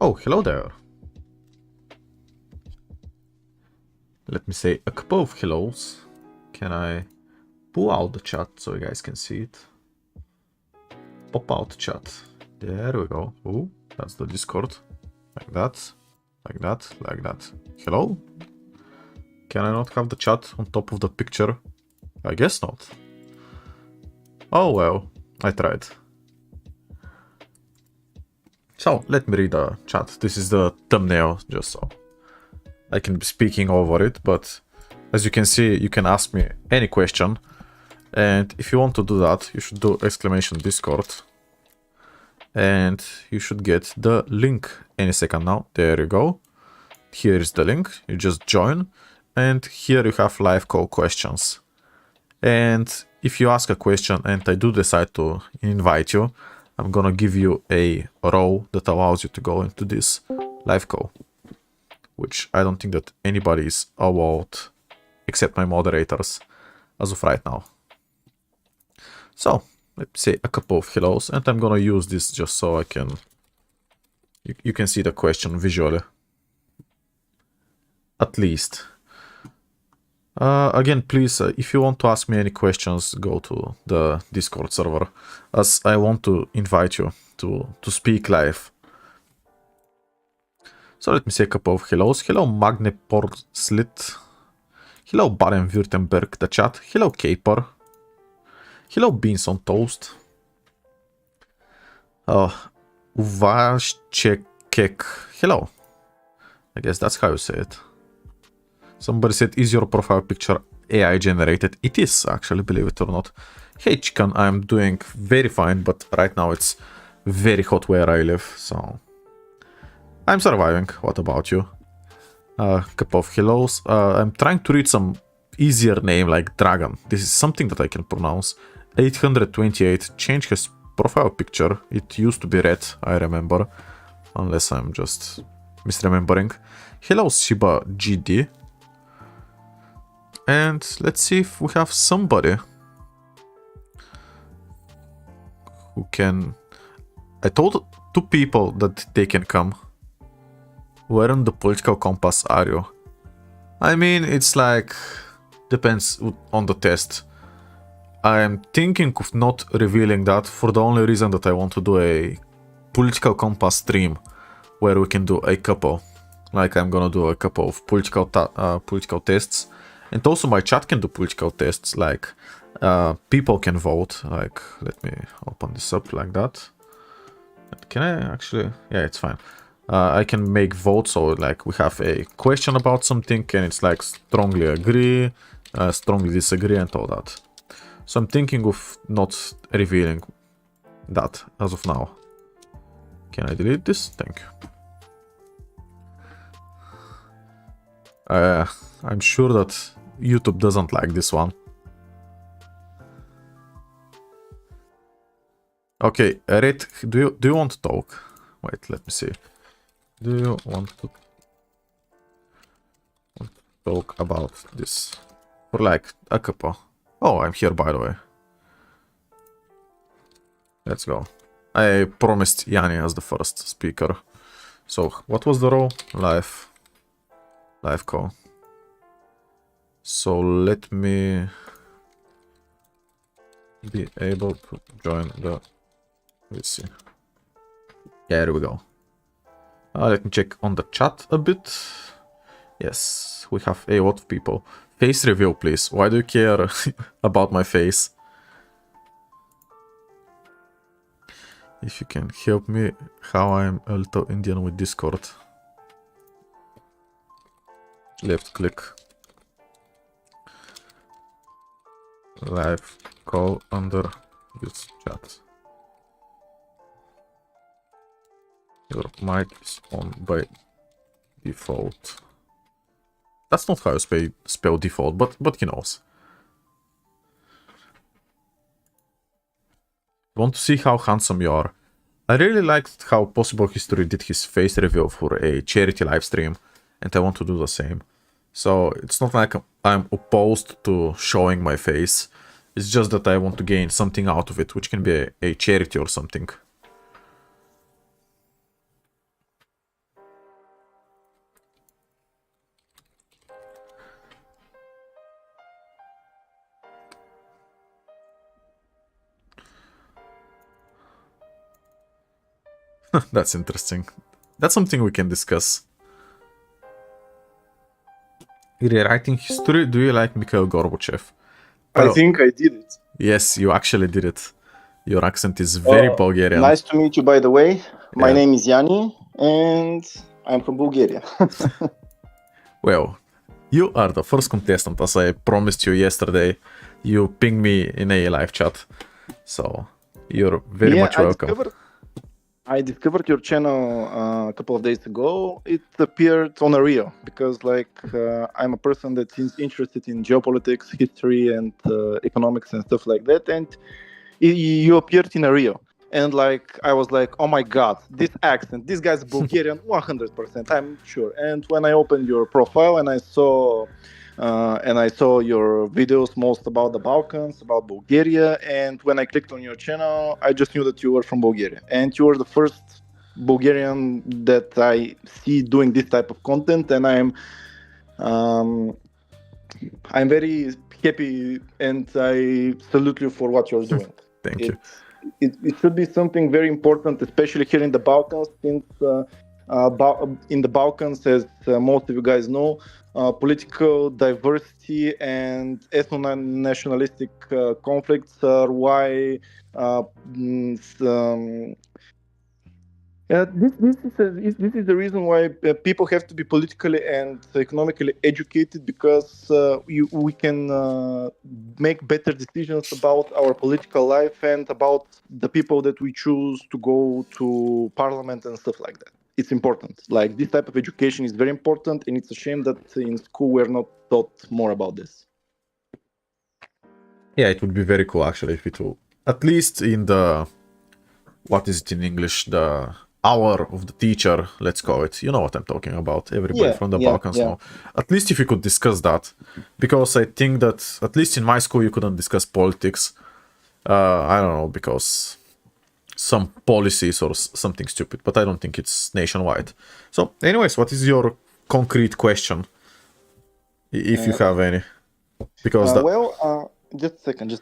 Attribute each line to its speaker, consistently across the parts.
Speaker 1: Oh, hello there. Let me say a couple of hellos. Can I pull out the chat so you guys can see it? Pop out chat. There we go. Oh, that's the Discord. Like that. Like that. Like that. Hello? Can I not have the chat on top of the picture? I guess not. Oh well, I tried. So, let me read the chat. This is the thumbnail, just so I can be speaking over it, but as you can see, you can ask me any question. And if you want to do that, you should do exclamation Discord. And you should get the link any second now. There you go. Here is the link. You just join. And here you have live call questions. And if you ask a question and I do decide to invite you, I'm gonna give you a row that allows you to go into this live call, which I don't think that anybody is allowed except my moderators as of right now. So let's say a couple of hellos, and I'm gonna use this just so I can you can see the question visually, at least. Again, please, if you want to ask me any questions, go to the Discord server, as I want to invite you to speak live. So let me say a couple of hellos. Hello Magne Portslit. Hello Baden-Württemberg, the chat. Hello Caper. Hello Beans on Toast. Uvashchekek. Hello. I guess that's how you say it. Somebody said, is your profile picture AI generated? It is, actually, believe it or not. Hey Chicken, I'm doing very fine, but right now it's very hot where I live, so I'm surviving. What about you? Couple of hellos. I'm trying to read some easier name like Dragon. This is something that I can pronounce. 828 changed his profile picture. It used to be red, I remember. Unless I'm just misremembering. Hello Shiba GD. And let's see if we have somebody who can... I told 2 people that they can come. Where on the political compass are you? I mean, it's like... depends on the test. I am thinking of not revealing that for the only reason that I want to do a political compass stream where we can do a couple. Like I'm gonna do a couple of political tests. And also my chat can do political tests, like people can vote. Like, let me open this up like that. Can I actually? Yeah, it's fine. I can make votes, so like we have a question about something and it's like strongly agree, strongly disagree and all that. So I'm thinking of not revealing that as of now. Can I delete this? Thank you. I'm sure that YouTube doesn't like this one. Okay, Red, do you want to talk? Wait, let me see. Do you want to talk about this for like a couple? Oh, I'm here by the way. Let's go. I promised Yanni as the first speaker. So, what was the role? Live call. So let me be able to join the VC. Yeah, there we go. Let me check on the chat a bit. Yes, we have a lot of people. Face reveal, please. Why do you care about my face? If you can help me, how I'm a little Indian with Discord. Left click. Live call under this chat. Your mic is on by default. That's not how you spell default, but he knows. Want to see how handsome you are? I really liked how Possible History did his face reveal for a charity livestream, and I want to do the same. So it's not like I'm opposed to showing my face. It's just that I want to gain something out of it, which can be a charity or something. That's interesting. That's something we can discuss. Rewriting history. Do you like Mikhail Gorbachev?
Speaker 2: I
Speaker 1: Well,
Speaker 2: think I did it.
Speaker 1: yes, you actually did it. Your accent is very Bulgarian.
Speaker 2: Nice to meet you, by the way. My
Speaker 1: Yeah.
Speaker 2: name is Yanni, and I'm from Bulgaria.
Speaker 1: Well, you are the first contestant, as I promised you yesterday. You pinged me in a live chat, so you're very much welcome.
Speaker 2: I discovered your channel a couple of days ago. It appeared on a reel because, I'm a person that is interested in geopolitics, history, and economics and stuff like that. And you appeared in a reel, and I was like, oh my god, this accent, this guy's Bulgarian 100%, I'm sure. And when I opened your profile and I saw your videos most about the Balkans, about Bulgaria, and when I clicked on your channel, I just knew that you were from Bulgaria, and you were the first Bulgarian that I see doing this type of content, and I'm very happy, and I salute you for what you're doing.
Speaker 1: Thank you.
Speaker 2: It should be something very important, especially here in the Balkans, since in the Balkans, as most of you guys know, political diversity and ethno-nationalistic conflicts are why this is the reason why people have to be politically and economically educated, because we can make better decisions about our political life and about the people that we choose to go to parliament and stuff like that. It's important. Like, this type of education is very important, and it's a shame that in school we're not taught more about this.
Speaker 1: Yeah, it would be very cool actually if it will, at least in the, what is it in English, the hour of the teacher, let's call it. You know what I'm talking about. Everybody from the Balkans know. At least if you could discuss that, because I think that at least in my school you couldn't discuss politics. I don't know, because some policies or something stupid, but I don't think it's nationwide. So anyways, what is your concrete question, if you have any? Because
Speaker 2: just a second,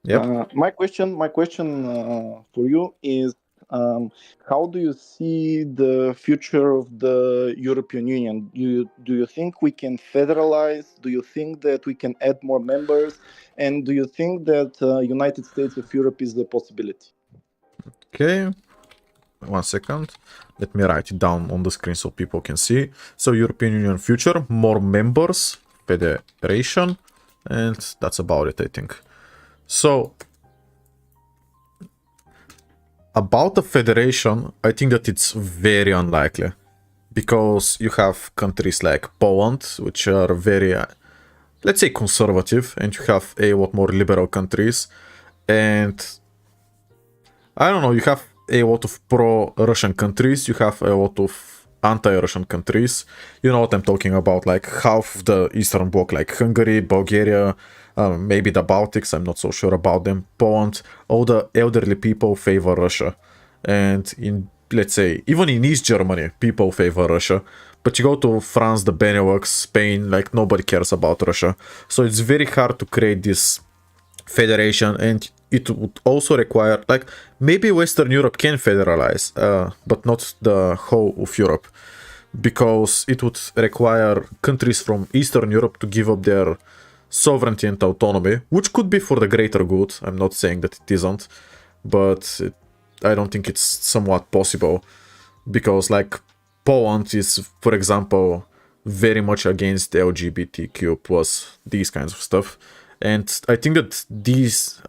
Speaker 1: Yep.
Speaker 2: My question for you is, how do you see the future of the European Union? Do you think we can federalize? Do you think that we can add more members? And do you think that United States of Europe is a possibility?
Speaker 1: Okay. 1 second. Let me write it down on the screen so people can see. So European Union future, more members, federation, and that's about it, I think. So about the federation, I think that it's very unlikely, because you have countries like Poland, which are very, let's say, conservative, and you have a lot more liberal countries, and I don't know, you have a lot of pro-Russian countries, you have a lot of anti-Russian countries. You know what I'm talking about, like half the Eastern Bloc, like Hungary, Bulgaria, maybe the Baltics, I'm not so sure about them, Poland. All the elderly people favor Russia. And in, let's say, even in East Germany, people favor Russia. But you go to France, the Benelux, Spain, like nobody cares about Russia. So it's very hard to create this federation, and it would also require, like, maybe Western Europe can federalize, but not the whole of Europe, because it would require countries from Eastern Europe to give up their sovereignty and autonomy, which could be for the greater good. I'm not saying that it isn't, but I don't think it's somewhat possible, because like Poland is, for example, very much against LGBTQ plus these kinds of stuff. And I think that these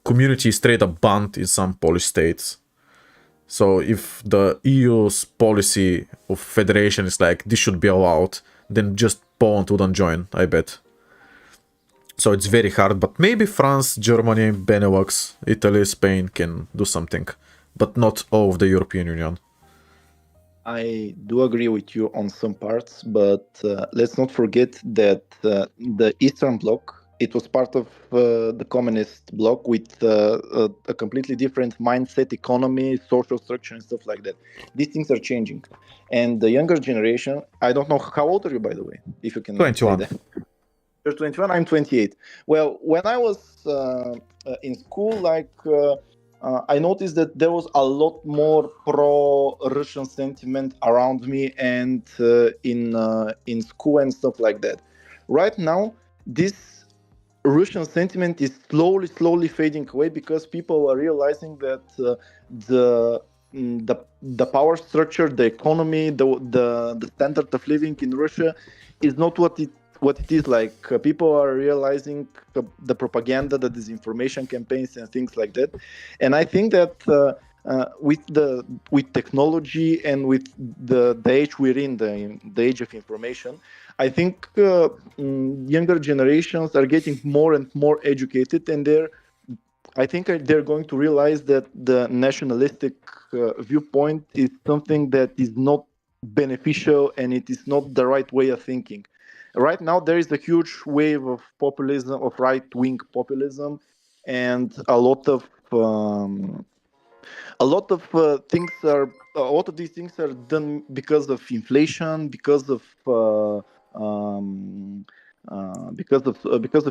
Speaker 1: communities trade a band in some Polish states. So if the EU's policy of federation is like, this should be allowed, then just Poland wouldn't join, I bet. So it's very hard, but maybe France, Germany, Benelux, Italy, Spain can do something, but not all of the European Union.
Speaker 2: I do agree with you on some parts, but let's not forget that the Eastern Bloc, it was part of the communist bloc with a completely different mindset, economy, social structure, and stuff like that. These things are changing. And the younger generation, I don't know, how old are you, by the way? If you can
Speaker 1: 21.
Speaker 2: say that. You're 21. I'm 28. Well, when I was in school, I noticed that there was a lot more pro-Russian sentiment around me and in school and stuff like that. Right now, this Russian sentiment is slowly fading away because people are realizing that the the power structure, the economy, the standard of living in Russia is not what it is like. People are realizing the propaganda, the disinformation campaigns, and things like that. And I think that with technology and with the age we're in, the age of information, I think younger generations are getting more and more educated, and they're going to realize that the nationalistic viewpoint is something that is not beneficial and it is not the right way of thinking. Right now, there is a huge wave of populism, of right-wing populism, and a lot of these things are done because of inflation, because of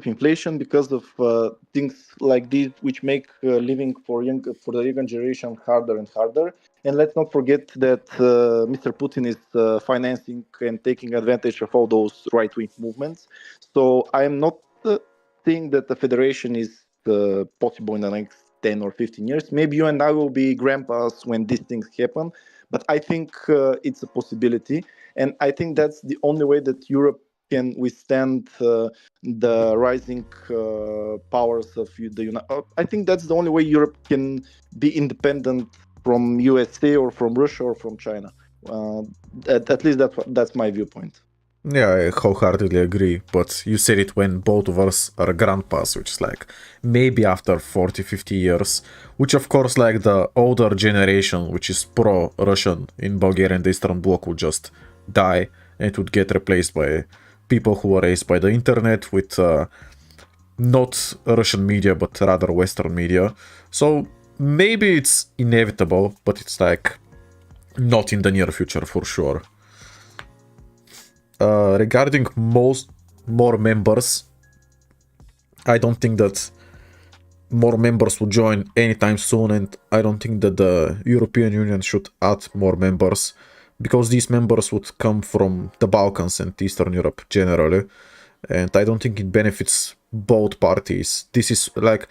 Speaker 2: inflation, because of things like these, which make living for the younger generation harder and harder. And let's not forget that Mr. Putin is financing and taking advantage of all those right-wing movements. So I am not saying that the federation is possible in the next 10 or 15 years. Maybe you and I will be grandpas when these things happen, but I think it's a possibility. And I think that's the only way that Europe can withstand the rising powers of the United. I think that's the only way Europe can be independent from USA or from Russia or from China. At least that's my viewpoint.
Speaker 1: Yeah, I wholeheartedly agree, but you said it when both of us are grandpas, which is like maybe after 40, 50 years, which of course like the older generation, which is pro-Russian in Bulgaria and the Eastern Bloc would just die and it would get replaced by people who were raised by the internet with not Russian media, but rather Western media. So maybe it's inevitable, but it's like not in the near future for sure. Regarding more members, I don't think that more members will join anytime soon, and I don't think that the European Union should add more members, because these members would come from the Balkans and Eastern Europe generally, and I don't think it benefits both parties. This is like,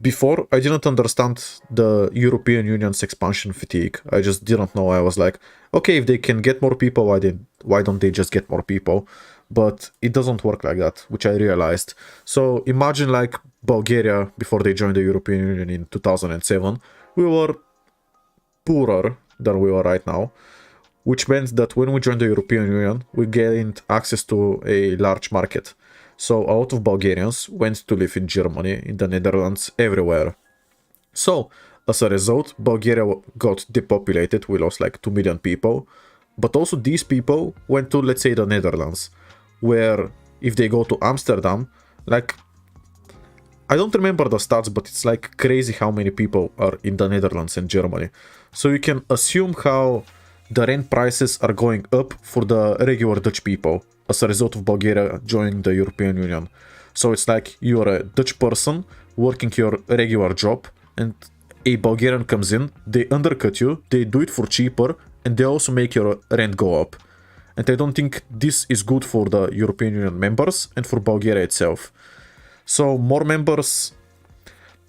Speaker 1: before, I didn't understand the European Union's expansion fatigue. I just didn't know. I was like, okay, if they can get more people, why don't they just get more people? But it doesn't work like that, which I realized. So imagine like Bulgaria before they joined the European Union in 2007. We were poorer than we are right now, which meant that when we joined the European Union, we gained access to a large market. So a lot of Bulgarians went to live in Germany, in the Netherlands, everywhere. So, as a result, Bulgaria got depopulated. We lost like 2 million people. But also these people went to, let's say, the Netherlands, where if they go to Amsterdam, like, I don't remember the stats, but it's like crazy how many people are in the Netherlands and Germany. So you can assume how the rent prices are going up for the regular Dutch people as a result of Bulgaria joining the European Union. So it's like you're a Dutch person working your regular job, and a Bulgarian comes in, they undercut you, they do it for cheaper, and they also make your rent go up. And I don't think this is good for the European Union members and for Bulgaria itself. So more members,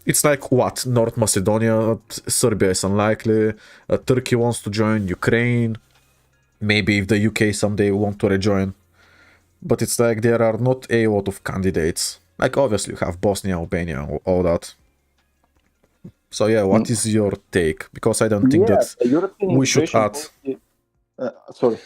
Speaker 1: it's like what? North Macedonia, Serbia is unlikely, Turkey wants to join, Ukraine, maybe if the UK someday want to rejoin. But it's like there are not a lot of candidates. Like obviously you have Bosnia, Albania, all that. So yeah, what is your take? Because I don't think that
Speaker 2: the European
Speaker 1: we should
Speaker 2: integration
Speaker 1: add.
Speaker 2: policy. Sorry,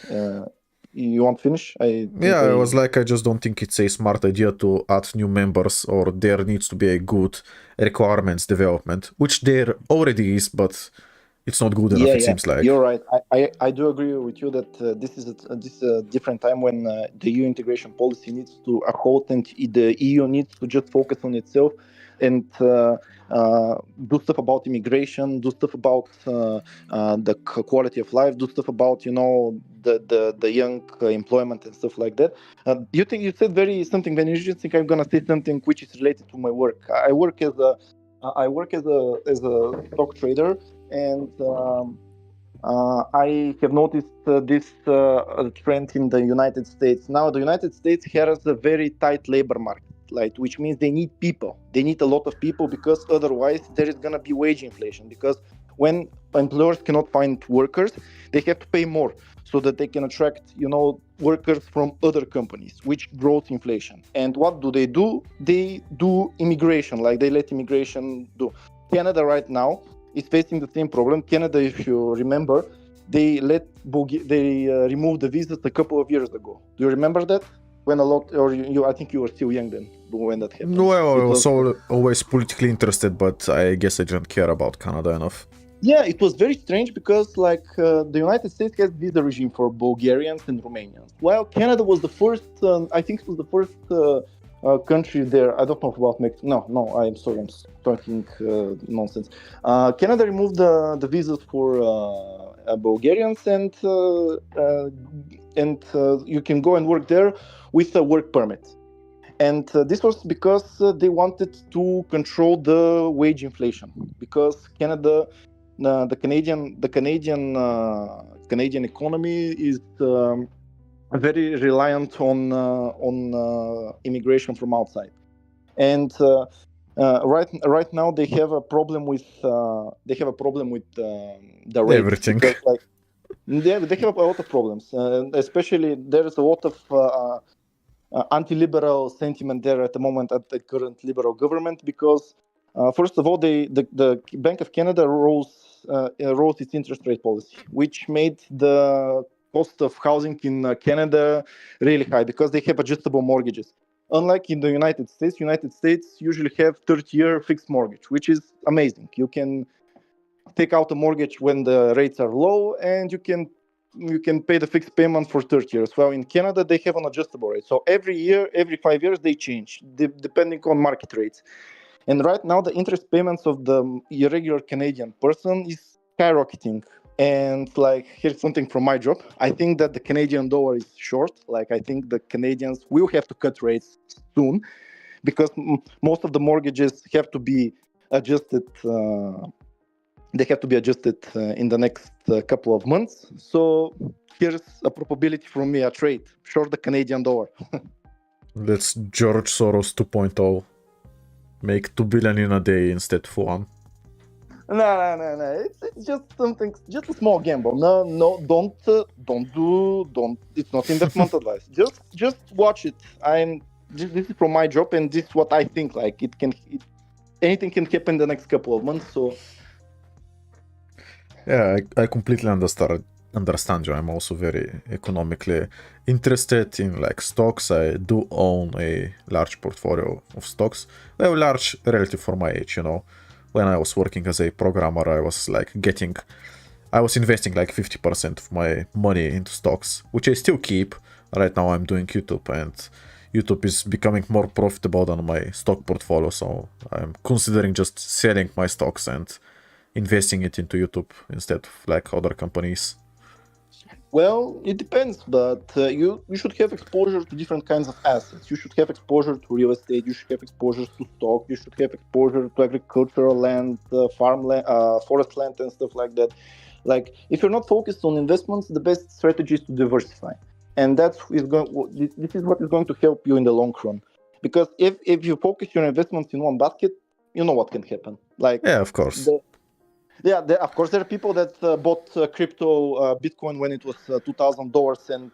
Speaker 2: you want to finish?
Speaker 1: I was like, I just don't think it's a smart idea to add new members, or there needs to be a good requirements development, which there already is, but it's not good enough, it seems like.
Speaker 2: You're right. I do agree with you that this is a different time when the EU integration policy needs to a halt and the EU needs to just focus on itself. and do stuff about immigration, do stuff about the quality of life, do stuff about the young employment and stuff like that. You said something very interesting. I'm gonna say something which is related to my work. I work as a stock trader, and I have noticed this trend in the United States. Now, the United States has a very tight labor market, like, which means they need people. They need a lot of people, because otherwise there is going to be wage inflation. Because when employers cannot find workers, they have to pay more so that they can attract, workers from other companies, which grows inflation. And what do? They do immigration, like they let immigration do. Canada right now is facing the same problem. Canada, if you remember, they removed the visas a couple of years ago. Do you remember that? When I think you were still young then when that happened.
Speaker 1: Well, I was always politically interested, but I guess I didn't care about Canada enough.
Speaker 2: Yeah, it was very strange because the United States has visa regime for Bulgarians and Romanians, while Canada was the first, I think it was the first country there. I don't know about Mexico. No, I'm sorry, I'm talking nonsense. Canada removed the visas for Bulgarians, and you can go and work there with a work permit. And this was because they wanted to control the wage inflation, because Canada, the Canadian economy is very reliant on immigration from outside, and right now they have a problem with the rates.
Speaker 1: Everything.
Speaker 2: Because, they have a lot of problems, especially there is a lot of anti-liberal sentiment there at the moment at the current liberal government, because first of all, the Bank of Canada rose its interest rate policy, which made the cost of housing in Canada really high, because they have adjustable mortgages. Unlike in the United States usually have 30-year fixed mortgage, which is amazing. You can take out a mortgage when the rates are low, and you can pay the fixed payment for 30 years. Well, in Canada, they have an adjustable rate. So every 5 years, they change, depending on market rates. And right now, the interest payments of the irregular Canadian person is skyrocketing. And here's something from my job. I think that the Canadian dollar is short. I think the Canadians will have to cut rates soon, because most of the mortgages have to be adjusted. They have to be adjusted in the next couple of months. So here's a probability from me, a trade, short the Canadian dollar.
Speaker 1: That's George Soros 2.0. Make 2 billion in a day instead of 1.
Speaker 2: No. It's just something, just a small gamble. No, don't. It's not investment advice. Just watch it. This is from my job, and this is what I think. Anything can happen in the next couple of months. So.
Speaker 1: Yeah, I completely understand you. I'm also very economically interested in stocks. I do own a large portfolio of stocks. Well, large relative for my age, When I was working as a programmer, I was investing 50% of my money into stocks, which I still keep. Right now I'm doing YouTube, and YouTube is becoming more profitable than my stock portfolio, so I'm considering just selling my stocks and investing it into YouTube instead of other companies.
Speaker 2: Well, it depends, but you should have exposure to different kinds of assets. You should have exposure to real estate. You should have exposure to stock. You should have exposure to agricultural land, farmland, forest land, and stuff like that. If you're not focused on investments, the best strategy is to diversify, and this is what is going to help you in the long run. Because if you focus your investments in one basket, you know what can happen.
Speaker 1: Yeah, of course.
Speaker 2: Of course, there are people that bought crypto Bitcoin when it was $2,000, and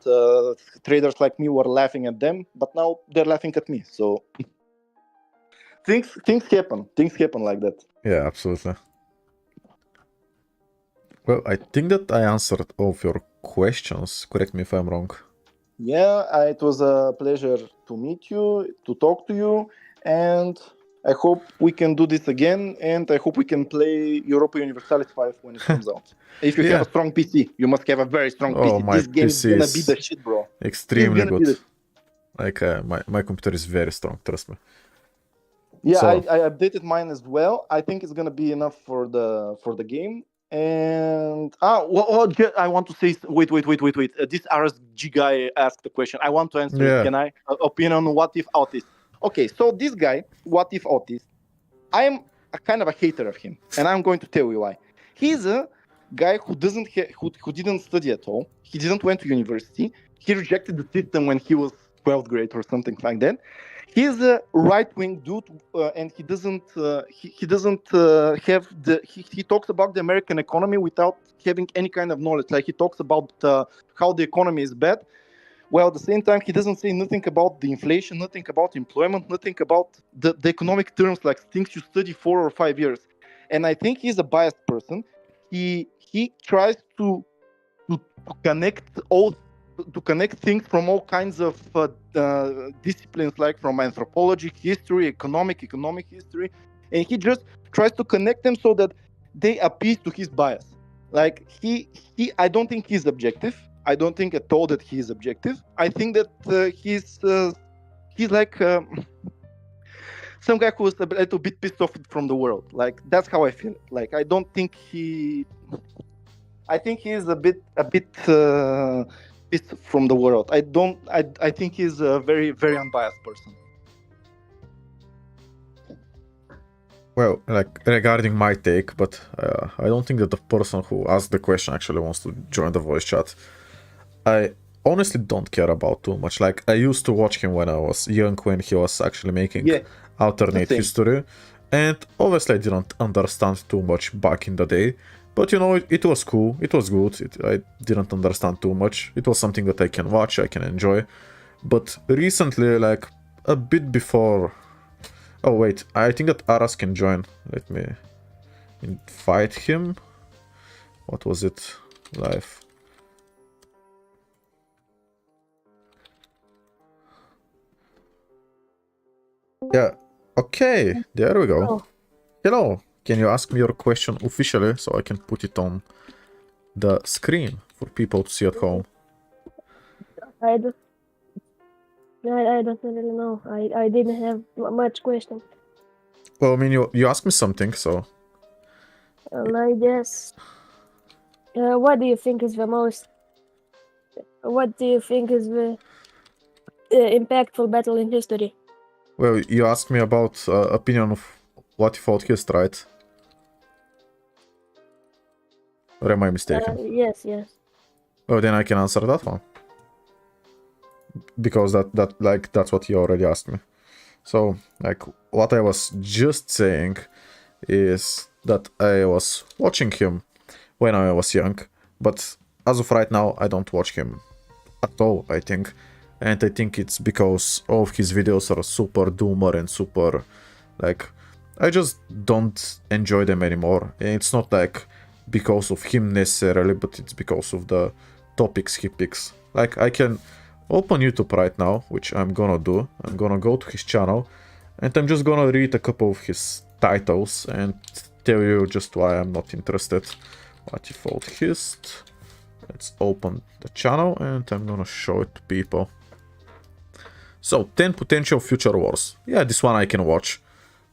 Speaker 2: traders like me were laughing at them, but now they're laughing at me. So things happen. Things happen like that.
Speaker 1: Yeah, absolutely. Well, I think that I answered all of your questions. Correct me if I'm wrong.
Speaker 2: Yeah, it was a pleasure to meet you, to talk to you, and I hope we can do this again, and I hope we can play Europa Universalis 5 when it comes out. If you have a strong PC, you must have a very strong PC.
Speaker 1: My
Speaker 2: this game is gonna be the shit, bro.
Speaker 1: Extremely good. My computer is very strong, trust me.
Speaker 2: Yeah,
Speaker 1: So
Speaker 2: I updated mine as well. I think it's gonna be enough for the game. And I want to say wait. This RSG guy asked the question. I want to answer it.
Speaker 1: yeah,
Speaker 2: Can I? Opinion on what if autist? Okay, so this guy, what if autist? I am a kind of a hater of him, and I'm going to tell you why. He's a guy who who didn't study at all. He didn't went to university. He rejected the system when he was 12th grade or something like that. He's a right-wing dude, and he doesn't have he talks about the American economy without having any kind of knowledge. Like he talks about how the economy is bad, while at the same time he doesn't say nothing about the inflation, nothing about employment, nothing about the economic terms, like things you study 4 or 5 years. And I think he's a biased person. He tries to connect all to connect things from all kinds of disciplines, like from anthropology, history, economic history, and he just tries to connect them so that they appease to his bias. Like I don't think he's objective. I don't think at all that he is objective. I think that he's like some guy who was a little bit pissed off from the world. Like that's how I feel. Like I don't think he. I think he's a bit pissed from the world. I don't. I think he's a very unbiased person.
Speaker 1: well, like regarding my take, but I don't think that the person who asked the question actually wants to join the voice chat. I honestly don't care about too much. Like I used to watch him when I was young, when he was actually making alternate history, and obviously I didn't understand too much back in the day. But you know, it was cool, it was good, I didn't understand too much. It was something that I can watch, I can enjoy. But recently, like a bit before... Oh wait, I think that Aras can join. Let me invite him. What was it? Live. Yeah, okay, there we go.
Speaker 3: Oh.
Speaker 1: Hello, can you ask me your question officially so I can put it on the screen for people to see at home?
Speaker 3: I don't really know. I didn't have much question.
Speaker 1: Well, I mean, you asked me something, so...
Speaker 3: I guess... what do you think is the most... What do you think is the impactful battle in history?
Speaker 1: Well, you asked me about opinion of what if autist, right? Or am I mistaken?
Speaker 3: Yes.
Speaker 1: Oh, then I can answer that one. Because that's what you already asked me. So, like, what I was just saying is that I was watching him when I was young, but as of right now, I don't watch him at all, I think. And I think it's because all of his videos are super doomer and super, like, I just don't enjoy them anymore. And it's not like because of him necessarily, but it's because of the topics he picks. Like, I can open YouTube right now, which I'm gonna do. I'm gonna go to his channel, and I'm just gonna read a couple of his titles and tell you just why I'm not interested. By default hist. Let's open the channel, and I'm gonna show it to people. So, 10 potential future wars. Yeah, this one I can watch.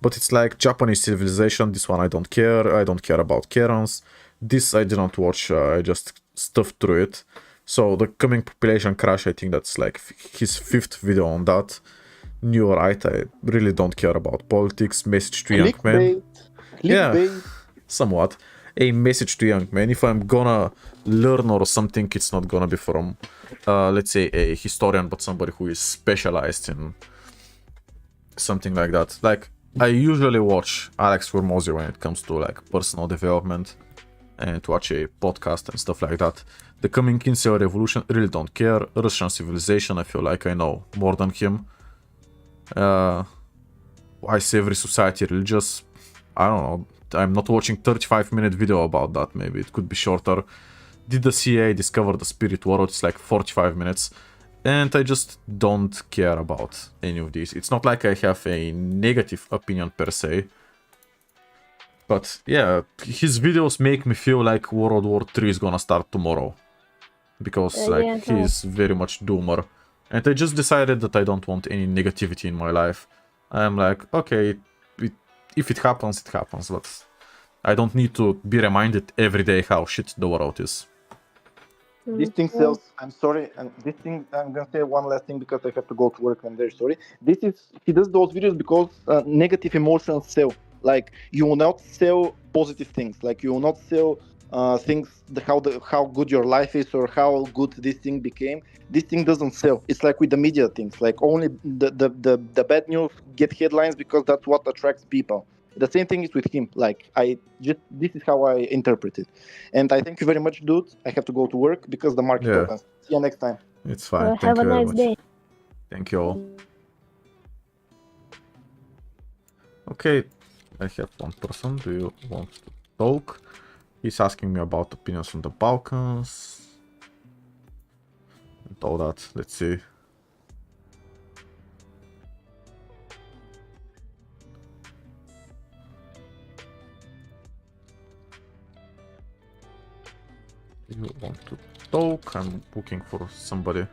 Speaker 1: But it's like Japanese civilization. This one I don't care. I don't care about Karens. This I didn't watch. I just stuffed through it. So, the coming population crash, I think that's like his 5th video on that. New right, I really don't care about politics. Message to young men. Yeah, somewhat. A message to young men. If I'm gonna learn or something, it's not gonna be from, let's say, a historian, but somebody who is specialized in something like that. Like, I usually watch Alex Hormozy when it comes to, like, personal development and watch a podcast and stuff like that. The coming Kinsey revolution, really don't care. Russian civilization, I feel like I know more than him. Why is every society religious? I don't know. I'm not watching 35-minute video about that. Maybe it could be shorter. Did the CIA discover the spirit world? It's like 45 minutes. And I just don't care about any of these. It's not like I have a negative opinion per se. But yeah, his videos make me feel like World War III is gonna start tomorrow. Because like he's very much doomer. And I just decided that I don't want any negativity in my life. I'm like, okay, if it happens, it happens. But I don't need to be reminded every day how shit the world is.
Speaker 2: This thing sells. I'm sorry, and this thing. I'm gonna say one last thing because I have to go to work. I'm very sorry. This is he does those videos because negative emotions sell. Like you will not sell positive things. Like you will not sell things how good your life is or how good this thing became. This thing doesn't sell. It's like with the media things. Like only the bad news get headlines because that's what attracts people. The same thing is with him. Like this is how I interpret it. And I thank you very much, dude. I have to go to work because the market opens. See you next time.
Speaker 1: It's fine. Thank
Speaker 3: Have
Speaker 1: you
Speaker 3: a
Speaker 1: very
Speaker 3: nice
Speaker 1: much.
Speaker 3: day.
Speaker 1: Thank you all. Okay, I have one person. Do you want to talk? He's asking me about opinions on the Balkans and all that. Let's see. You want to talk? I'm looking for somebody.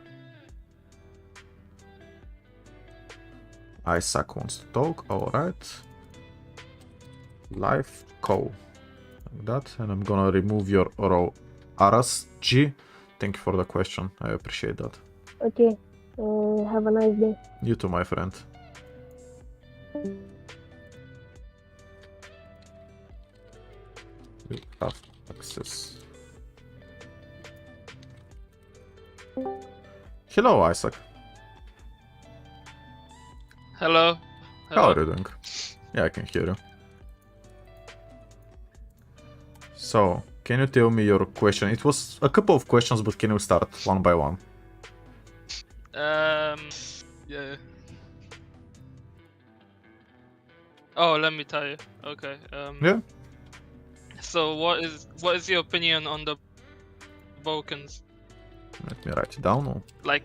Speaker 1: Isaac wants to talk. Alright. Live call. Like that. And I'm gonna remove your row. Aras G. Thank you for the question. I appreciate that.
Speaker 3: Okay. Have a nice day.
Speaker 1: You too, my friend. You have access. Hello, Isaac.
Speaker 4: Hello.
Speaker 1: How are you doing? Yeah, I can hear you. So, can you tell me your question? It was a couple of questions, but can you start one by one?
Speaker 4: Yeah. Oh, let me tell you. Okay.
Speaker 1: Yeah.
Speaker 4: So, what is your opinion on the Balkans?
Speaker 1: Let me write it down. Or...
Speaker 4: Like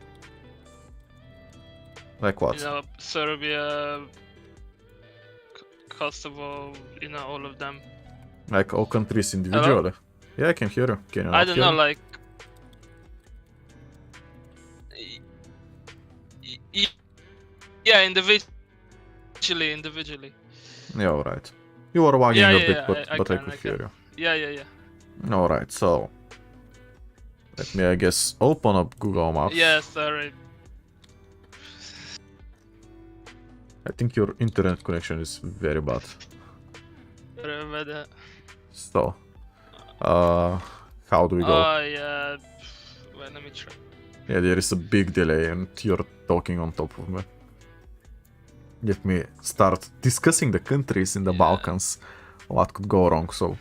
Speaker 1: what?
Speaker 4: you know, Serbia, Kosovo, you know, all of them.
Speaker 1: Like all countries individually? Yeah, I can hear you. Can you
Speaker 4: I
Speaker 1: not
Speaker 4: don't
Speaker 1: hear
Speaker 4: know,
Speaker 1: me?
Speaker 4: like. Yeah, individually.
Speaker 1: Yeah, alright. You were wagging a bit,
Speaker 4: yeah,
Speaker 1: but I could hear you.
Speaker 4: Yeah.
Speaker 1: Alright, so... Let me, I guess, open up Google Maps.
Speaker 4: Yeah, sorry.
Speaker 1: I think your internet connection is very bad.
Speaker 4: Sorry about that.
Speaker 1: So... how do we go?
Speaker 4: Oh, yeah. Wait, let me try.
Speaker 1: Yeah, there is a big delay and you're talking on top of me. Let me start discussing the countries in the Balkans. What could go wrong? So,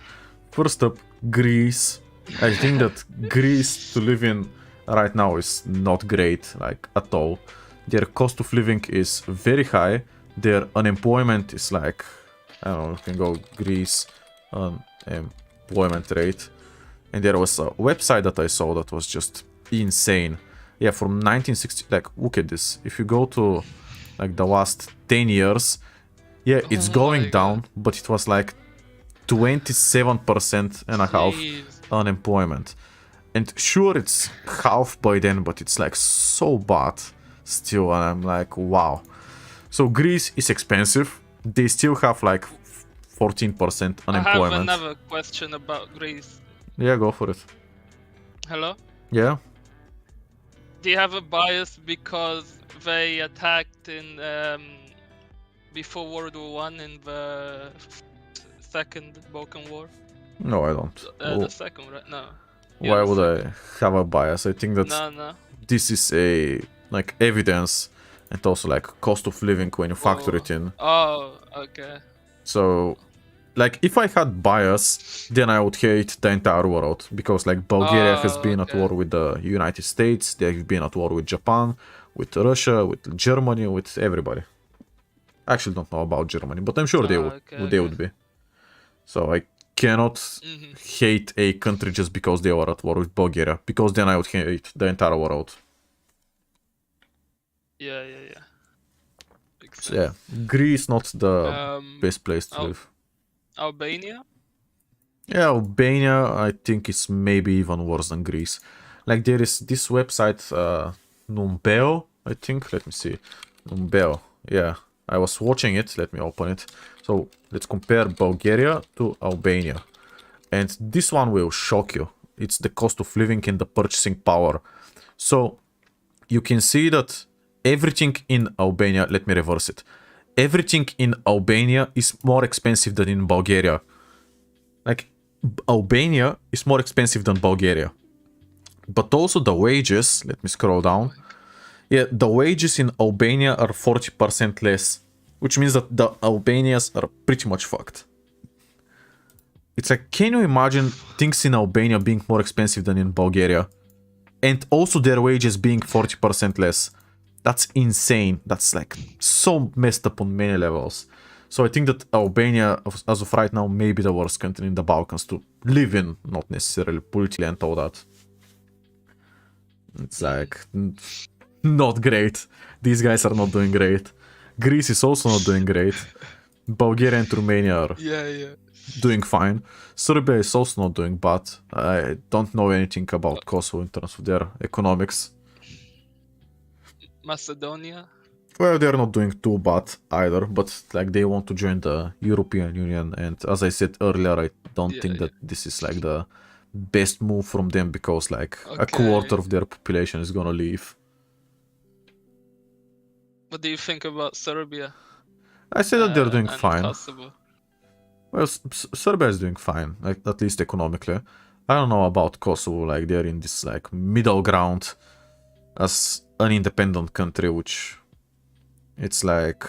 Speaker 1: first up, Greece. I think that Greece to live in right now is not great, like at all. Their cost of living is very high. Their unemployment is like, I don't know, you can go Greece unemployment rate. And there was a website that I saw that was just insane. Yeah, from 1960, like, look at this. If you go to, like, the last 10 years, yeah, it's going down, but it was like 27% and a half unemployment. And sure, it's half by then, but it's like so bad still, and I'm like, wow. So Greece is expensive. They still have like 14% unemployment.
Speaker 4: I have another question about Greece.
Speaker 1: Yeah, go for it.
Speaker 4: Hello?
Speaker 1: Yeah?
Speaker 4: Do you have a bias because they attacked in before World War One in the second Balkan War?
Speaker 1: No, I don't.
Speaker 4: The second, right? No.
Speaker 1: Why would I have a bias? I think that
Speaker 4: No.
Speaker 1: this is a like evidence and also like cost of living when you factor it in.
Speaker 4: Oh, okay.
Speaker 1: So, like, if I had bias, then I would hate the entire world because, like, Bulgaria has been at war with the United States, they've been at war with Japan, with Russia, with Germany, with everybody. I actually don't know about Germany, but I'm sure they would be. So I cannot hate a country just because they were at war with Bulgaria, because then I would hate the entire world.
Speaker 4: Yeah.
Speaker 1: So, yeah, Greece not the best place to live.
Speaker 4: Albania?
Speaker 1: Yeah, Albania, I think is maybe even worse than Greece. Like, there is this website, Numbeo, I think. Let me see. Numbeo, yeah. I was watching it. Let me open it. So let's compare Bulgaria to Albania. And this one will shock you. It's the cost of living and the purchasing power. So you can see that everything in Albania, let me reverse it. Everything in Albania is more expensive than in Bulgaria. Like, Albania is more expensive than Bulgaria. But also the wages, let me scroll down. Yeah, the wages in Albania are 40% less, which means that the Albanians are pretty much fucked. It's like, can you imagine things in Albania being more expensive than in Bulgaria? And also their wages being 40% less. That's insane. That's like so messed up on many levels. So I think that Albania, as of right now, may be the worst country in the Balkans to live in, not necessarily politically and all that. It's like, not great. These guys are not doing great. Greece is also not doing great. Bulgaria and Romania are doing fine. Serbia is also not doing bad. I don't know anything about Kosovo in terms of their economics.
Speaker 4: Macedonia?
Speaker 1: Well, they're not doing too bad either, but like they want to join the European Union, and as I said earlier, I don't think that this is like the best move from them, because like a quarter of their population is gonna leave.
Speaker 4: What do you think about Serbia?
Speaker 1: I say that they're doing
Speaker 4: and
Speaker 1: fine.
Speaker 4: Kosovo?
Speaker 1: Well, Serbia is doing fine, like at least economically. I don't know about Kosovo, like they're in this like middle ground as an independent country, which it's like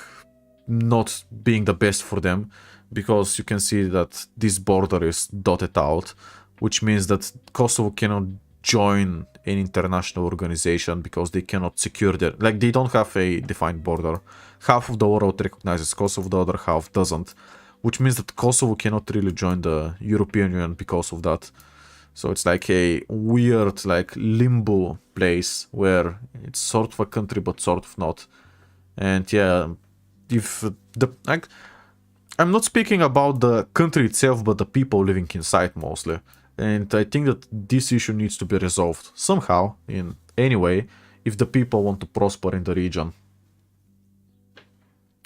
Speaker 1: not being the best for them, because you can see that this border is dotted out, which means that Kosovo cannot join an international organization because they cannot secure their, like they don't have a defined border. Half of the world recognizes Kosovo, the other half doesn't, which means that Kosovo cannot really join the European Union because of that. So it's like a weird like limbo place where it's sort of a country but sort of not. And yeah, if the like, I'm not speaking about the country itself, but the people living inside mostly. And I think that this issue needs to be resolved somehow, in any way, if the people want to prosper in the region.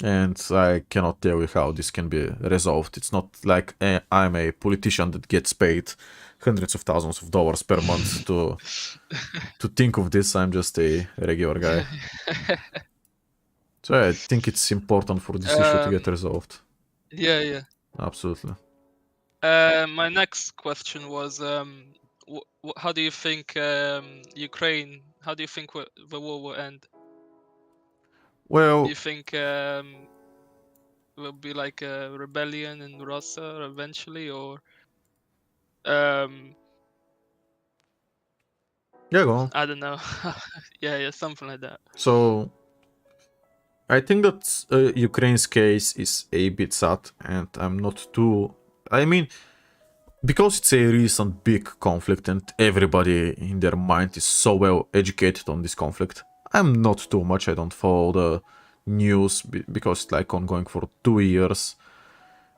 Speaker 1: And I cannot tell you how this can be resolved. It's not like I'm a politician that gets paid hundreds of thousands of dollars per month to think of this. I'm just a regular guy. So I think it's important for this issue to get resolved.
Speaker 4: Yeah.
Speaker 1: Absolutely.
Speaker 4: My next question was, how do you think Ukraine? How do you think the war will end?
Speaker 1: Well,
Speaker 4: Do you think will be like a rebellion in Russia eventually, or
Speaker 1: yeah, go on.
Speaker 4: I don't know. yeah, something like that.
Speaker 1: So I think that Ukraine's case is a bit sad, and I'm not too... I mean, because it's a recent big conflict and everybody in their mind is so well educated on this conflict, I'm not too much. I don't follow the news because it's like ongoing for 2 years.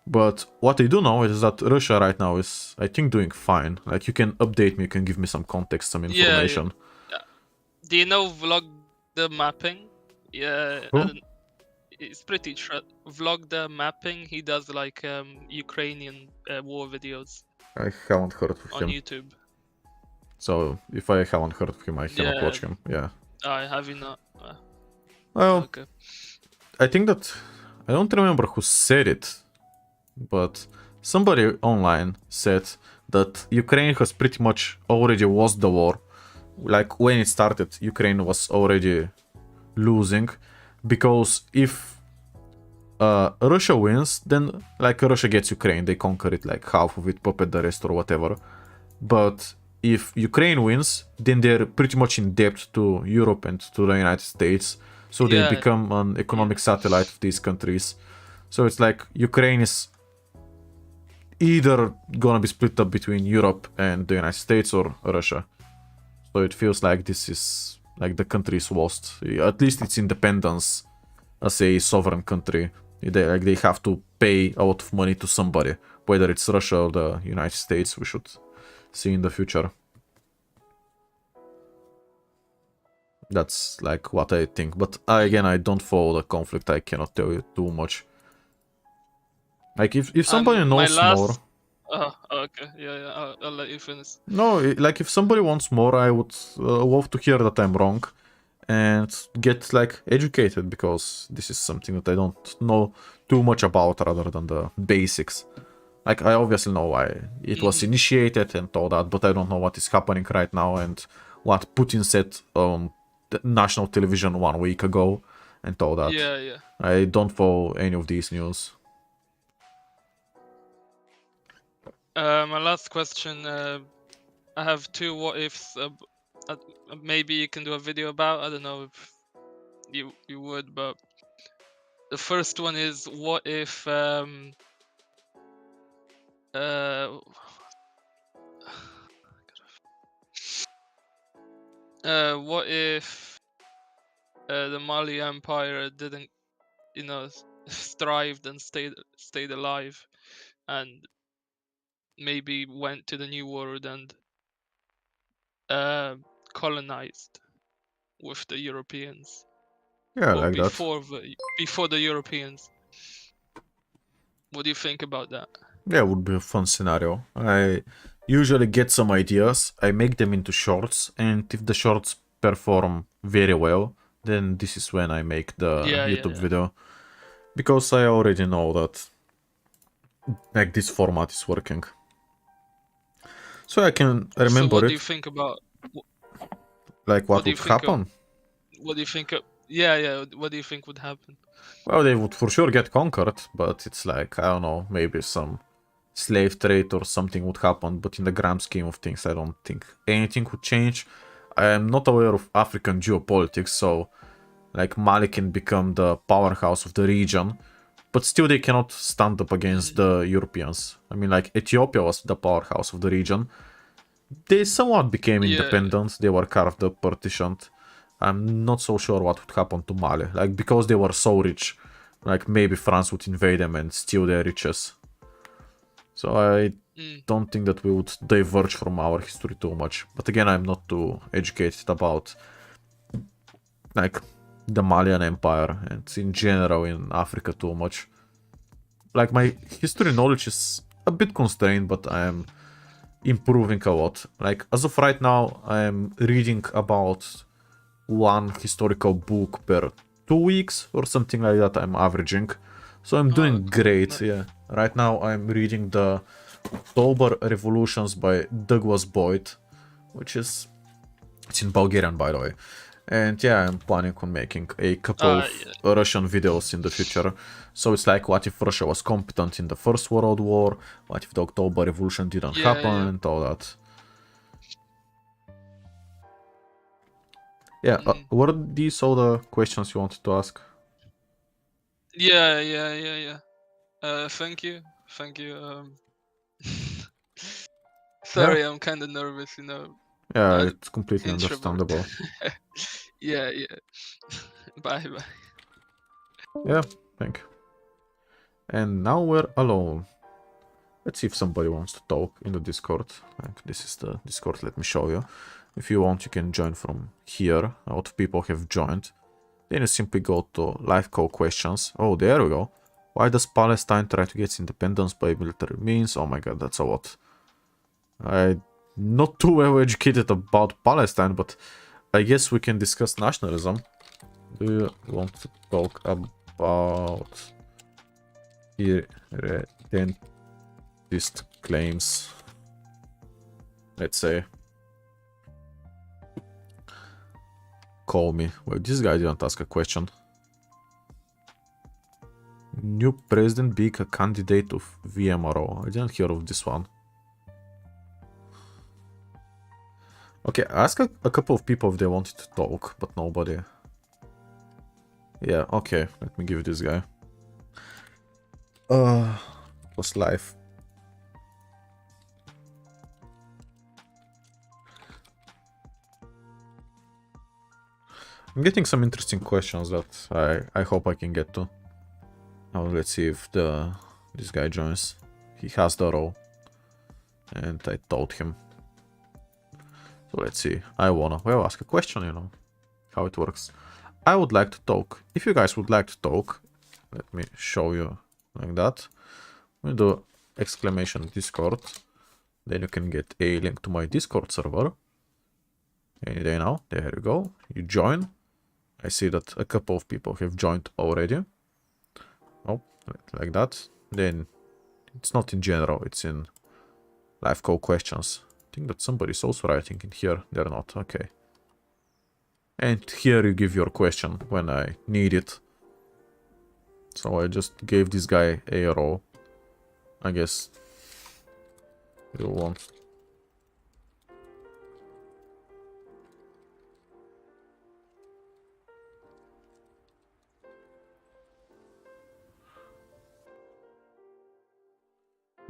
Speaker 1: But what I do know is that Russia right now is, I think, doing fine. Like, you can update me, you can give me some context, some information.
Speaker 4: Yeah. Do you know Vlog the Mapping? Yeah, it's pretty Vlog the Mapping. He does like Ukrainian war videos.
Speaker 1: I haven't heard of
Speaker 4: on
Speaker 1: him.
Speaker 4: YouTube.
Speaker 1: So if I haven't heard of him, I cannot watch him. Yeah.
Speaker 4: I have you not.
Speaker 1: Well,
Speaker 4: Okay.
Speaker 1: I think that I don't remember who said it, but somebody online said that Ukraine has pretty much already lost the war. Like when it started, Ukraine was already losing, because if Russia wins, then like Russia gets Ukraine, they conquer it, like half of it, puppet the rest or whatever. But if Ukraine wins, then they're pretty much in debt to Europe and to the United States, so they become an economic satellite of these countries. So it's like Ukraine is either gonna be split up between Europe and the United States or Russia. So it feels like this is like the country is lost, at least its independence as a sovereign country. They have to pay a lot of money to somebody, whether it's Russia or the United States. We should see in the future. That's like what I think. But again, I don't follow the conflict. I cannot tell you too much. Like if somebody
Speaker 4: My
Speaker 1: knows more.
Speaker 4: last. Okay. Yeah. I'll let you finish.
Speaker 1: No, like if somebody wants more, I would love to hear that I'm wrong and get like educated, because this is something that I don't know too much about rather than the basics. Like I obviously know why it was initiated and all that, but I don't know what is happening right now and what Putin said on the national television 1 week ago and all that.
Speaker 4: Yeah.
Speaker 1: I don't follow any of these news.
Speaker 4: My last question. I have two what ifs. Maybe you can do a video about. I don't know if you would, but the first one is what if what if the Mali Empire didn't, thrived and stayed alive, and maybe went to the New World and colonized with the Europeans,
Speaker 1: Yeah,
Speaker 4: or
Speaker 1: like that.
Speaker 4: before the Europeans. What do you think about that?
Speaker 1: Yeah, it would be a fun scenario. I usually get some ideas, I make them into shorts, and if the shorts perform very well, then this is when I make the YouTube video. Because I already know that like this format is working. So I can remember
Speaker 4: So what
Speaker 1: it.
Speaker 4: do you think about?
Speaker 1: Like what would happen?
Speaker 4: What do you think? Yeah. What do you think would happen?
Speaker 1: Well, they would for sure get conquered, but it's like, I don't know, maybe some slave trade or something would happen, but in the grand scheme of things, I don't think anything would change. I am not aware of African geopolitics, so like Mali can become the powerhouse of the region, but still they cannot stand up against the Europeans. I mean, like Ethiopia was the powerhouse of the region. They somewhat became independent, they were carved up, partitioned. I'm not so sure what would happen to Mali, like because they were so rich, like maybe France would invade them and steal their riches. So I don't think that we would diverge from our history too much. But again, I'm not too educated about like the Malian Empire and in general in Africa too much. Like my history knowledge is a bit constrained, but I am improving a lot. Like as of right now, I am reading about one historical book per 2 weeks or something like that. I'm averaging, so I'm doing great. Yeah, right now I'm reading the October Revolutions by Douglas Boyd, which is, it's in Bulgarian, by the way. And yeah, I'm planning on making a couple of Russian videos in the future. So it's like, what if Russia was competent in the First World War? What if the October Revolution didn't happen and all that? Yeah, what are these all the questions you wanted to ask?
Speaker 4: Yeah. Thank you. Sorry, I'm kind of nervous,
Speaker 1: Yeah, it's completely understandable.
Speaker 4: Yeah. Bye.
Speaker 1: Yeah, thank you. And now we're alone. Let's see if somebody wants to talk in the Discord. Like, this is the Discord, let me show you. If you want, you can join from here. A lot of people have joined. Then you simply go to live call questions. Oh, there we go. Why does Palestine try to get its independence by military means? Oh my god, that's a lot. I'm not too well educated about Palestine, but I guess we can discuss nationalism. Do you want to talk about irredentist claims? Let's say. Call me. Well, this guy didn't ask a question. New president being a candidate of VMRO. I didn't hear of this one. Okay, ask a couple of people if they wanted to talk, but nobody. Yeah, okay, let me give this guy. Was live. I'm getting some interesting questions that I hope I can get to. Now let's see if this guy joins. He has the role. And I told him. So let's see. I wanna ask a question, how it works. I would like to talk. If you guys would like to talk, let me show you like that. We do exclamation Discord. Then you can get a link to my Discord server. Any day now. There you go. You join. I see that a couple of people have joined already. Oh, like that. Then it's not in general, it's in live call questions. I think that somebody's also writing in here. They're not. Okay. And here you give your question when I need it. So I just gave this guy a row. I guess you want.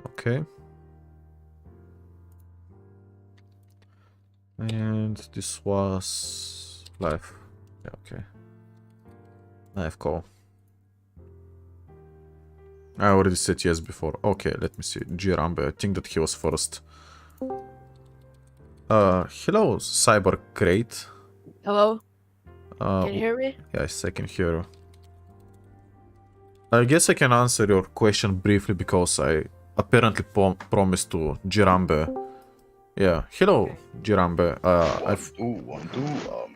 Speaker 1: Okay. And this was live. Yeah, okay. Live call. I already said yes before. Okay, let me see. Jirambe, I think that he was first. Hello, Cyber Crate.
Speaker 3: Hello? Can you hear me?
Speaker 1: Yes, I can hear you. I guess I can answer your question briefly because I apparently promised to Jirambe. Yeah, hello,
Speaker 3: Okay.
Speaker 1: Jirambe.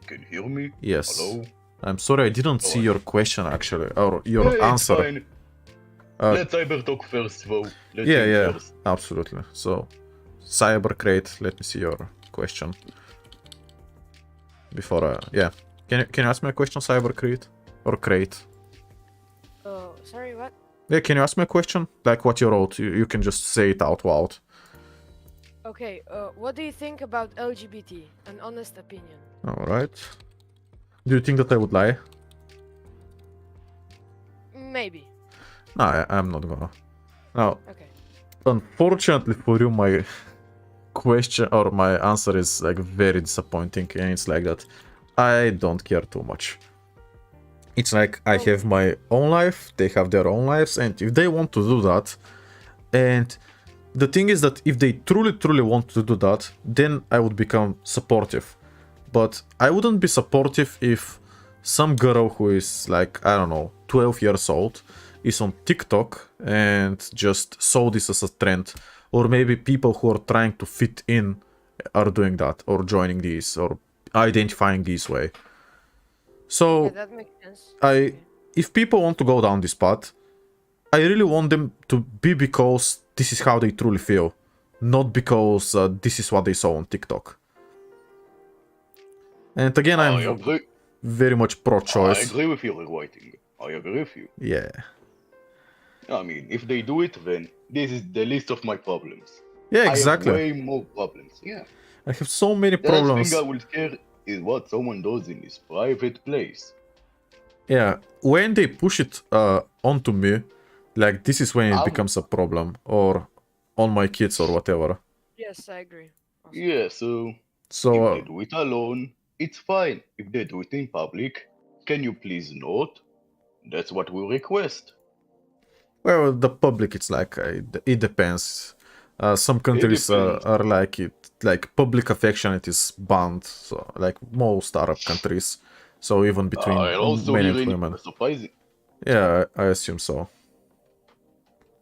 Speaker 5: Can you hear me?
Speaker 1: Yes.
Speaker 5: Hello?
Speaker 1: I'm sorry, I didn't see your question actually, or your
Speaker 5: It's
Speaker 1: answer.
Speaker 5: fine. Let Cyber talk first, though. Let him
Speaker 1: Yeah,
Speaker 5: first.
Speaker 1: absolutely. So, Cyber Crate, let me see your question. Before, yeah. Can you ask me a question, Cyber Crate? Or Crate?
Speaker 3: Oh, sorry, what?
Speaker 1: Yeah, can you ask me a question? Like what you wrote, you can just say it out loud.
Speaker 3: Okay, what do you think about LGBT? An honest opinion.
Speaker 1: Alright. Do you think that I would lie?
Speaker 3: Maybe.
Speaker 1: No, I'm not gonna. Now,
Speaker 3: Okay.
Speaker 1: unfortunately for you, my question or my answer is like very disappointing, and it's like that. I don't care too much. It's like I have my own life, they have their own lives, and if they want to do that, and the thing is that if they truly want to do that, then I would become supportive. But I wouldn't be supportive if some girl who is like, I don't know, 12 years old is on TikTok and just saw this as a trend. Or maybe people who are trying to fit in are doing that, or joining these, or identifying this way. So,
Speaker 3: Yeah, that makes sense.
Speaker 1: if people want to go down this path, I really want them to be because this is how they truly feel, not because this is what they saw on TikTok. And again,
Speaker 5: I
Speaker 1: I'm
Speaker 5: agree.
Speaker 1: very much
Speaker 5: I
Speaker 1: pro-choice.
Speaker 5: agree with your writing. I agree with you.
Speaker 1: Yeah.
Speaker 5: I mean, if they do it, then this is the list of my problems.
Speaker 1: Yeah,
Speaker 5: I have
Speaker 1: exactly.
Speaker 5: way more problems. Yeah.
Speaker 1: I have so many
Speaker 5: The last
Speaker 1: problems.
Speaker 5: thing I will care is what someone does in his private place.
Speaker 1: Yeah, when they push it onto me, like this is when it becomes a problem, or on my kids or whatever.
Speaker 3: Yes, I agree. Also.
Speaker 5: Yeah, so
Speaker 1: So
Speaker 5: if they do it alone, it's fine. If they do it in public, can you please note? That's what we request.
Speaker 1: well, the public, it's like it depends. Some countries
Speaker 5: depends.
Speaker 1: are like it, like public affection, it is banned. So like most Arab countries. So even between
Speaker 5: I'll also
Speaker 1: men
Speaker 5: hear
Speaker 1: and
Speaker 5: any
Speaker 1: women.
Speaker 5: surprising.
Speaker 1: Yeah, I assume so.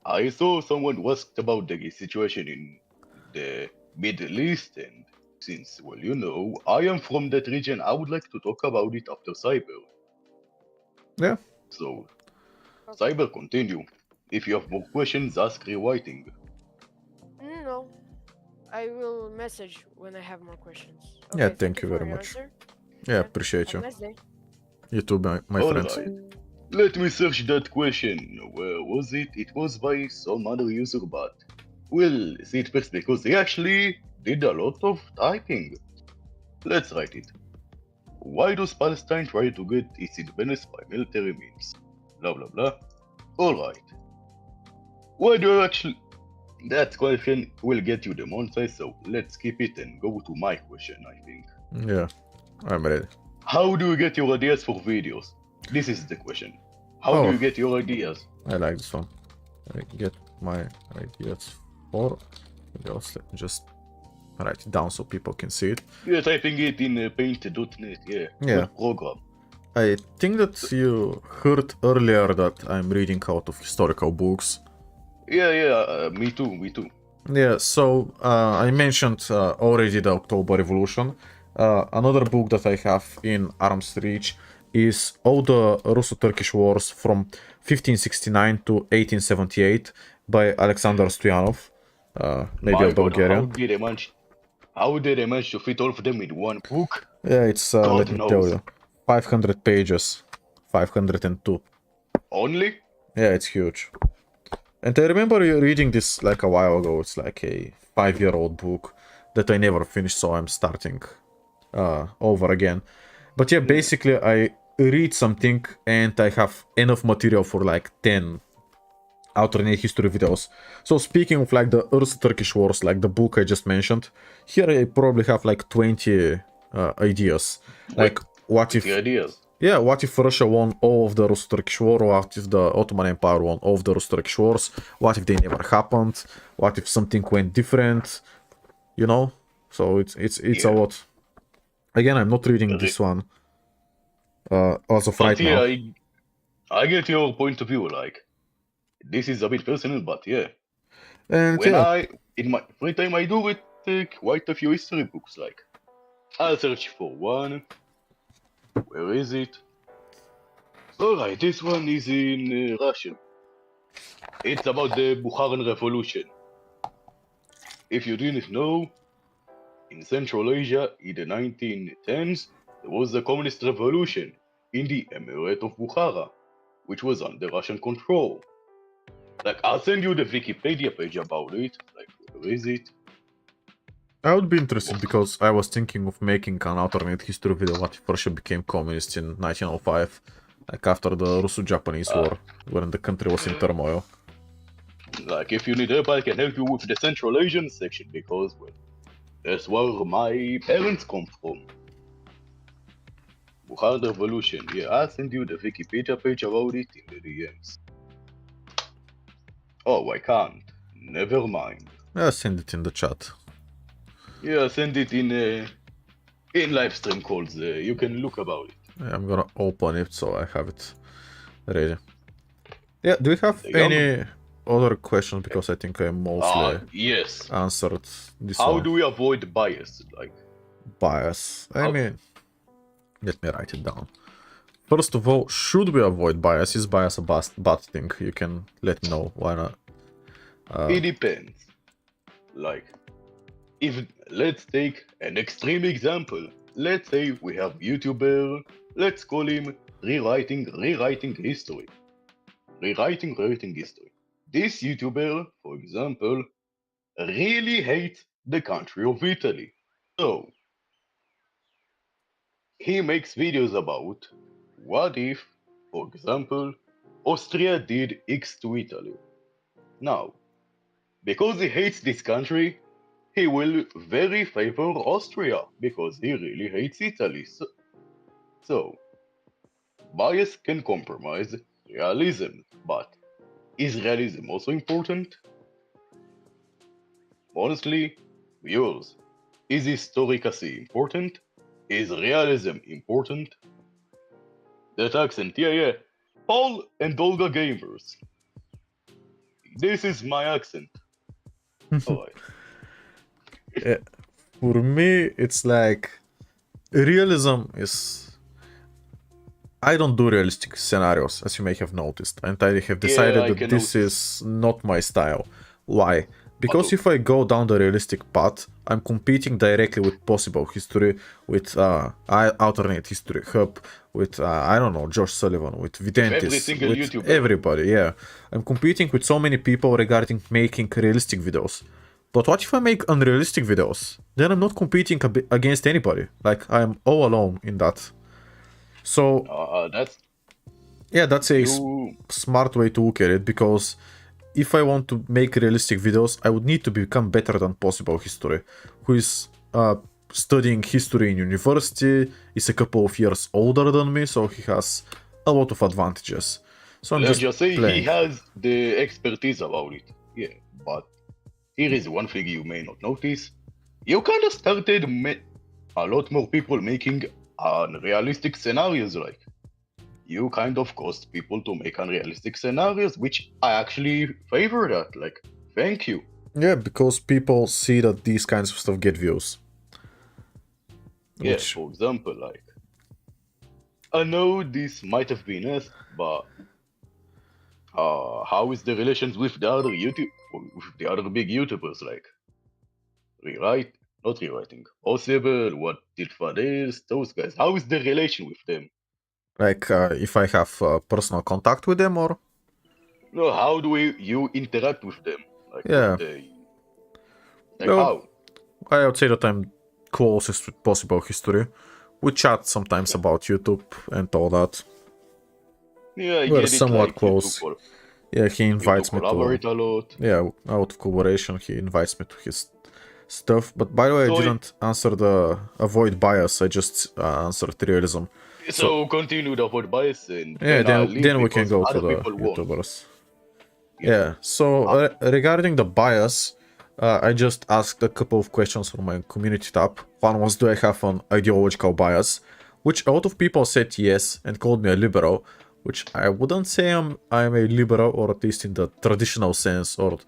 Speaker 5: I saw someone asked about the situation in the Middle East, and since, well, you know, I am from that region, I would like to talk about it after Cyber.
Speaker 1: Yeah.
Speaker 5: So, Cyber, continue. If you have more questions, ask rewriting.
Speaker 3: No, I will message when I have more questions.
Speaker 1: Yeah,
Speaker 3: Okay,
Speaker 1: thank you
Speaker 3: for
Speaker 1: very
Speaker 3: your
Speaker 1: much.
Speaker 3: answer.
Speaker 1: Yeah, appreciate
Speaker 3: Have
Speaker 1: you.
Speaker 3: a nice day.
Speaker 1: You too, my friends.
Speaker 5: Alright. Let me search that question. Where was it? It was by some other user, but we'll see it first because he actually did a lot of typing. Let's write it. Why does Palestine try to get its independence by military means? Blah blah blah. Alright. Why do you actually... That question will get you the monster, so let's skip it and go to my question, I think.
Speaker 1: Yeah, I'm ready.
Speaker 5: How do you get your ideas for videos? This is the question. How do you get your ideas?
Speaker 1: I like this one. I get my ideas for videos. Let me just write it down so people can see it.
Speaker 5: Yeah, typing it in paint.net, yeah.
Speaker 1: Yeah.
Speaker 5: Good program.
Speaker 1: I think that you heard earlier that I'm reading out of historical books.
Speaker 5: Yeah, me too.
Speaker 1: Yeah, so I mentioned already the October Revolution. Another book that I have in arm's reach is all the Russo-Turkish wars from 1569 to 1878 by Alexander Stoyanov, maybe
Speaker 5: My
Speaker 1: a
Speaker 5: God,
Speaker 1: Bulgarian.
Speaker 5: how did they manage to fit all of them in one book?
Speaker 1: Yeah, it's,
Speaker 5: God
Speaker 1: let me tell
Speaker 5: knows.
Speaker 1: you, 500 pages, 502.
Speaker 5: Only?
Speaker 1: Yeah, it's huge. And I remember reading this like a while ago. It's like a 5-year-old book that I never finished, so I'm starting over again. But yeah, basically I read something and I have enough material for like 10 alternate history videos. So speaking of like the Turkish wars, like the book I just mentioned, here I probably have like 20 ideas. Like what if...
Speaker 5: The ideas.
Speaker 1: Yeah, what if Russia won all of the Russo-Turkish War? What if the Ottoman Empire won all of the Russo-Turkish Wars? What if they never happened? What if something went different? You know? So it's a lot. Again, I'm not reading this one as of right
Speaker 5: But yeah,
Speaker 1: now.
Speaker 5: I get your point of view, like, this is a bit personal, but yeah.
Speaker 1: And
Speaker 5: When
Speaker 1: yeah,
Speaker 5: in my free time, I do read quite a few history books, like, I'll search for one. Where is it? Alright, this one is in Russian. It's about the Bukharan Revolution. If you didn't know, in Central Asia in the 1910s, there was a communist revolution in the Emirate of Bukhara, which was under Russian control. Like, I'll send you the Wikipedia page about it. Like, where is it?
Speaker 1: I would be interested because I was thinking of making an alternate history video what if Russia became communist in 1905, like after the Russo-Japanese War, when the country was in turmoil.
Speaker 5: Like, if you need help, I can help you with the Central Asian section because, well, that's where my parents come from. Bukhara Revolution. Yeah, I'll send you the Wikipedia page about it in the DMs. Oh, I can't. Never mind.
Speaker 1: Yeah, send it in the chat.
Speaker 5: Yeah, send it in live stream calls. You can look about it.
Speaker 1: Yeah, I'm gonna open it so I have it ready. Yeah, do you have any other questions? Because I think I mostly
Speaker 5: yes.
Speaker 1: answered this
Speaker 5: How
Speaker 1: one.
Speaker 5: do we avoid bias? Like,
Speaker 1: Bias. I mean, let me write it down. First of all, should we avoid bias? Is bias a bad thing? You can let me know. Why not?
Speaker 5: it depends. Like, if let's take an extreme example. Let's say we have YouTuber. Let's call him rewriting history. Rewriting history. This YouTuber, for example, really hates the country of Italy. So, he makes videos about what if, for example, Austria did X to Italy. Now, because he hates this country, he will very favor Austria because he really hates Italy. So bias can compromise realism, but is realism also important? Honestly, viewers, is historicity important? Is realism important? That accent, yeah. Paul and Olga gamers. This is my accent. Alright.
Speaker 1: For me, it's like realism is... I don't do realistic scenarios, as you may have noticed, and I have decided that this is not my style. Why? Because if I go down the realistic path, I'm competing directly with Possible History, with Alternate History Hub, with, I don't know, Josh Sullivan, with Videntis, with YouTuber. Everybody, yeah. I'm competing with so many people regarding making realistic videos. But what if I make unrealistic videos? Then I'm not competing against anybody. Like, I'm all alone in that. So, that's a smart way to look at it, because if I want to make realistic videos, I would need to become better than Possible History, who is studying history in university, is a couple of years older than me, so he has a lot of advantages. So I'm
Speaker 5: Let's just say
Speaker 1: playing.
Speaker 5: He has the expertise about it. Yeah, but here is one thing you may not notice. you kind of started a lot more people making unrealistic scenarios. Like, you kind of caused people to make unrealistic scenarios, which I actually favor that. Like, thank you.
Speaker 1: Yeah, because people see that these kinds of stuff get views.
Speaker 5: Yeah,
Speaker 1: Which-
Speaker 5: for example, like, I know this might have been asked, but how is the relations with the other big YouTubers? Like, not rewriting, possible, what did Fadez, those guys? How is the relation with them?
Speaker 1: Like, if I have personal contact with them, or
Speaker 5: No, how do you interact with them? Like,
Speaker 1: Yeah.
Speaker 5: like
Speaker 1: No.
Speaker 5: how?
Speaker 1: I would say that I'm closest with possible history. We chat sometimes about YouTube and all that.
Speaker 5: Yeah, I
Speaker 1: We're
Speaker 5: get it,
Speaker 1: somewhat
Speaker 5: like,
Speaker 1: close. Yeah, he invites me to.
Speaker 5: collaborate a lot.
Speaker 1: Yeah, out of collaboration, he invites me to his stuff. But by the way,
Speaker 5: So
Speaker 1: I didn't answer the avoid bias. I just answered realism.
Speaker 5: So continue the avoid bias, and
Speaker 1: Yeah,
Speaker 5: I'll leave
Speaker 1: then we can
Speaker 5: because
Speaker 1: go to
Speaker 5: other
Speaker 1: the
Speaker 5: people won't.
Speaker 1: YouTubers.
Speaker 5: Yeah.
Speaker 1: Yeah, so regarding the bias, I just asked a couple of questions from my community tab. One was, do I have an ideological bias? Which a lot of people said yes and called me a liberal, which I wouldn't say I'm a liberal, or at least in the traditional sense, or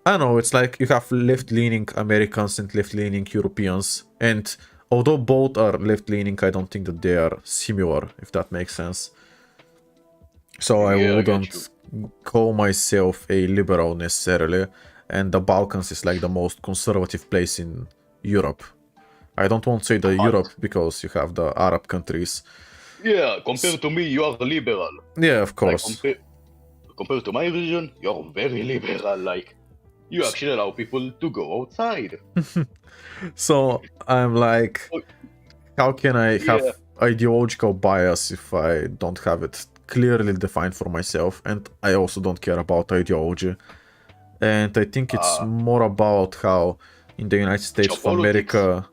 Speaker 1: I don't know, it's like you have left-leaning Americans and left-leaning Europeans, and although both are left-leaning, I don't think that they are similar, if that makes sense. So I
Speaker 5: Yeah, I get
Speaker 1: wouldn't call myself a liberal necessarily, and the Balkans is like the most conservative place in Europe. I don't want to say the Europe because you have the Arab countries.
Speaker 5: Yeah, compared to me, you are liberal.
Speaker 1: Yeah, of
Speaker 5: Like,
Speaker 1: course.
Speaker 5: compared to my region, you're very liberal. Like, you actually allow people to go outside.
Speaker 1: So I'm like, how can I have ideological bias if I don't have it clearly defined for myself? And I also don't care about ideology. And I think it's more about how in the United States of America,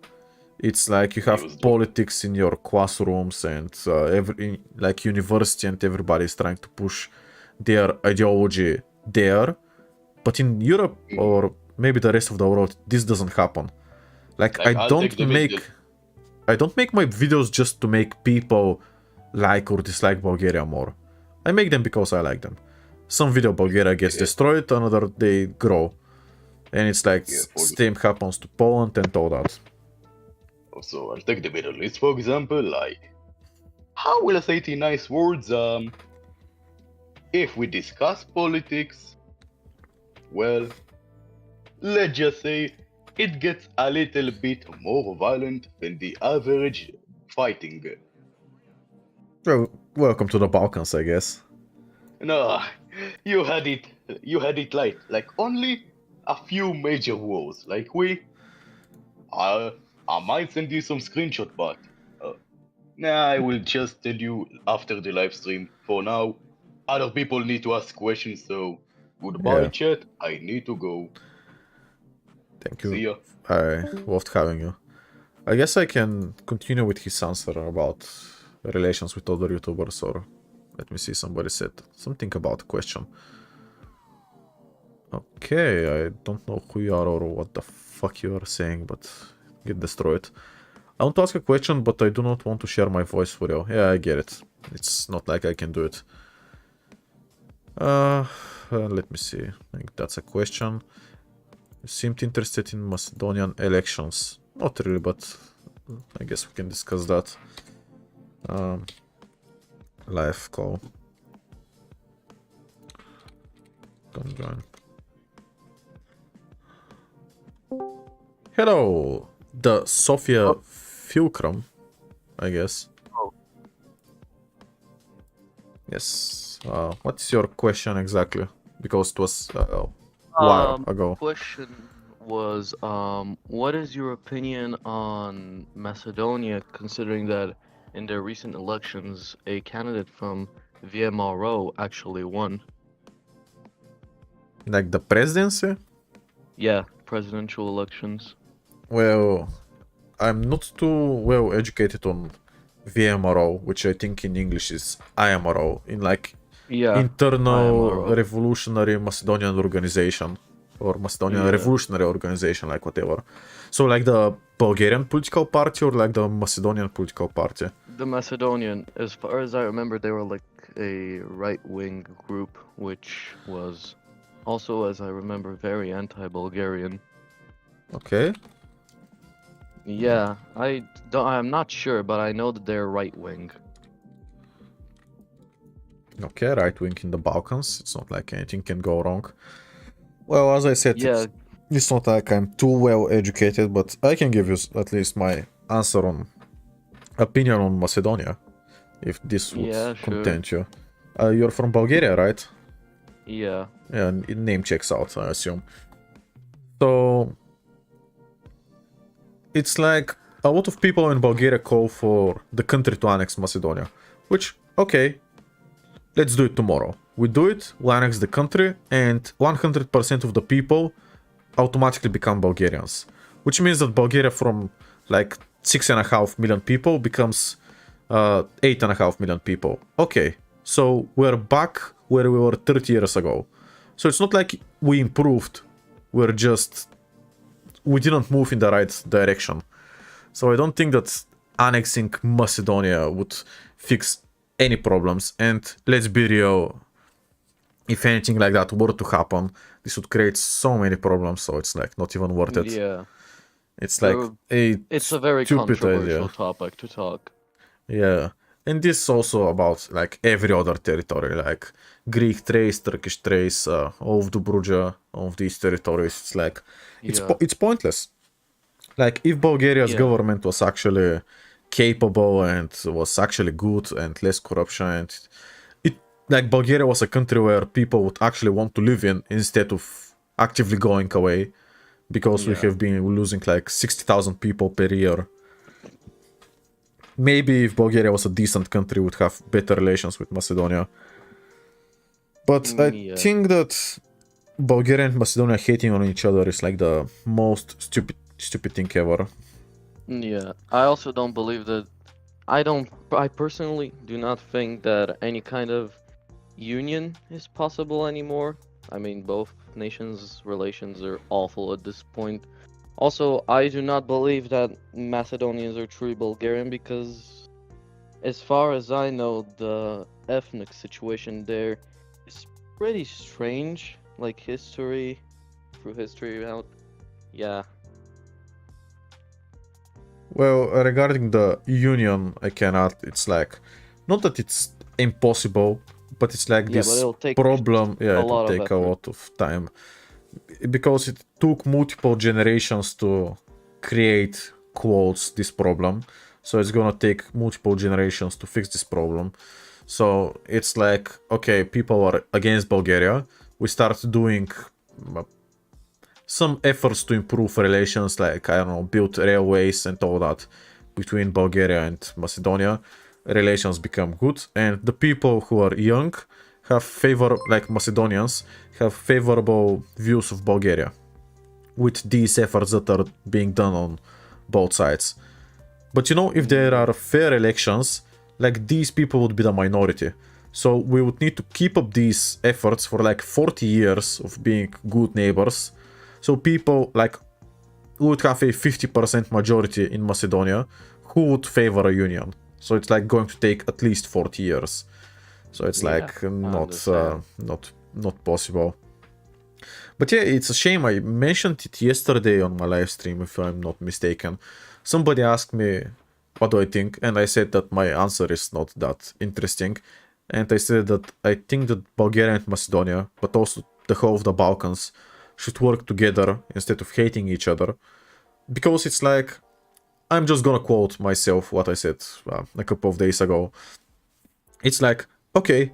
Speaker 1: it's like you have politics in your classrooms and like university, and everybody is trying to push their ideology there. But in Europe or maybe the rest of the world, this doesn't happen. Like I don't make my videos just to make people like or dislike Bulgaria more. I make them because I like them. Some video Bulgaria gets destroyed, another they grow. And it's like same happens to Poland and all that.
Speaker 5: So I'll take the Middle East, for example. Like, how will I say it in nice words? If we discuss politics, well, let's just say it gets a little bit more violent than the average fighting.
Speaker 1: Well, welcome to the Balkans, I guess.
Speaker 5: No, you had it light. Like, only a few major wars. Like, I might send you some screenshot, but I will just tell you after the live stream. For now, other people need to ask questions, so goodbye, chat. I need to go.
Speaker 1: Thank you.
Speaker 5: See ya.
Speaker 1: I loved having you. I guess I can continue with his answer about relations with other YouTubers, or let me see, somebody said something about the question. Okay, I don't know who you are or what the fuck you are saying, but get destroyed. I want to ask a question, but I do not want to share my voice for you. Yeah, I get it. It's not like I can do it. Let me see. I think that's a question. You seemed interested in Macedonian elections. Not really, but I guess we can discuss that. Live call. Come join. Hello, the Sofia Fulcrum, I guess.
Speaker 6: Oh.
Speaker 1: Yes. What's your question exactly? Because it was a while ago.
Speaker 6: Question was, what is your opinion on Macedonia, considering that in their recent elections, a candidate from VMRO actually won?
Speaker 1: Like the presidency?
Speaker 6: Yeah, presidential elections.
Speaker 1: Well, I'm not too well educated on VMRO, which I think in English is IMRO, in like internal
Speaker 6: IMRO.
Speaker 1: revolutionary Macedonian organization. or Macedonian
Speaker 6: Yeah.
Speaker 1: Revolutionary Organization, like whatever. So like the Bulgarian political party or like the Macedonian political party?
Speaker 6: The Macedonian, as far as I remember, they were like a right-wing group, which was also, as I remember, very anti-Bulgarian.
Speaker 1: Okay.
Speaker 6: Yeah, I'm not sure, but I know that they're right-wing.
Speaker 1: Okay, right wing in the Balkans. It's not like anything can go wrong. Well, as I said,
Speaker 6: Yeah,
Speaker 1: it's not like I'm too well educated, but I can give you at least my answer on opinion on Macedonia, if this would
Speaker 6: Yeah, sure.
Speaker 1: content you. You're from Bulgaria, right?
Speaker 6: yeah,
Speaker 1: Yeah, name checks out, I assume. So it's like a lot of people in Bulgaria call for the country to annex Macedonia, which, okay, let's do it tomorrow. We do it, we annex the country, and 100% of the people automatically become Bulgarians. Which means that Bulgaria from like 6.5 million people becomes 8.5 million people. Okay, so we're back where we were 30 years ago. So it's not like we improved, we didn't move in the right direction. So I don't think that annexing Macedonia would fix any problems. And let's be real, if anything like that were to happen, this would create so many problems, so it's like not even worth it.
Speaker 6: yeah.
Speaker 1: It's like
Speaker 6: It's a very
Speaker 1: stupid
Speaker 6: controversial
Speaker 1: idea.
Speaker 6: topic to talk.
Speaker 1: Yeah. And this is also about like every other territory, like Greek Thrace, Turkish Thrace, all of Dobruja, all of these territories. It's like
Speaker 6: Yeah.
Speaker 1: it's pointless. Like if Bulgaria's
Speaker 6: Yeah.
Speaker 1: government was actually capable and was actually good and less corruption, and it like Bulgaria was a country where people would actually want to live in instead of actively going away, because we
Speaker 6: Yeah.
Speaker 1: have been losing like 60,000 people per year. Maybe if Bulgaria was a decent country, would have better relations with Macedonia. But I
Speaker 6: Yeah.
Speaker 1: think that Bulgaria and Macedonia hating on each other is like the most stupid thing ever.
Speaker 6: Yeah, I also don't believe that. I personally do not think that any kind of union is possible anymore. I mean, both nations' relations are awful at this point. Also, I do not believe that Macedonians are truly Bulgarian because, as far as I know, the ethnic situation there is pretty strange. Like through history out. Yeah.
Speaker 1: Well, regarding the union, I cannot. It's like, not that it's impossible, but it's like
Speaker 6: Yeah, but
Speaker 1: this
Speaker 6: it'll take
Speaker 1: problem. Yeah,
Speaker 6: a
Speaker 1: it will
Speaker 6: lot of
Speaker 1: take a
Speaker 6: effort.
Speaker 1: lot of time. Because it took multiple generations to create, quotes, this problem. So it's gonna take multiple generations to fix this problem. So it's like, okay, people are against Bulgaria. We start doing some efforts to improve relations, like, I don't know, build railways and all that between Bulgaria and Macedonia. Relations become good, and the people who are young have like Macedonians, have favorable views of Bulgaria with these efforts that are being done on both sides. But you know, if there are fair elections, like, these people would be the minority. So we would need to keep up these efforts for like 40 years of being good neighbors. So people like would have a 50% majority in Macedonia who would favor a union. So it's like going to take at least 40 years. So it's
Speaker 6: Yeah,
Speaker 1: like
Speaker 6: I understand.
Speaker 1: not possible. But yeah, it's a shame. I mentioned it yesterday on my live stream, if I'm not mistaken. Somebody asked me what do I think, and I said that my answer is not that interesting. And I said that I think that Bulgaria and Macedonia, but also the whole of the Balkans, should work together instead of hating each other. Because it's like, I'm just gonna quote myself what I said a couple of days ago. It's like, okay,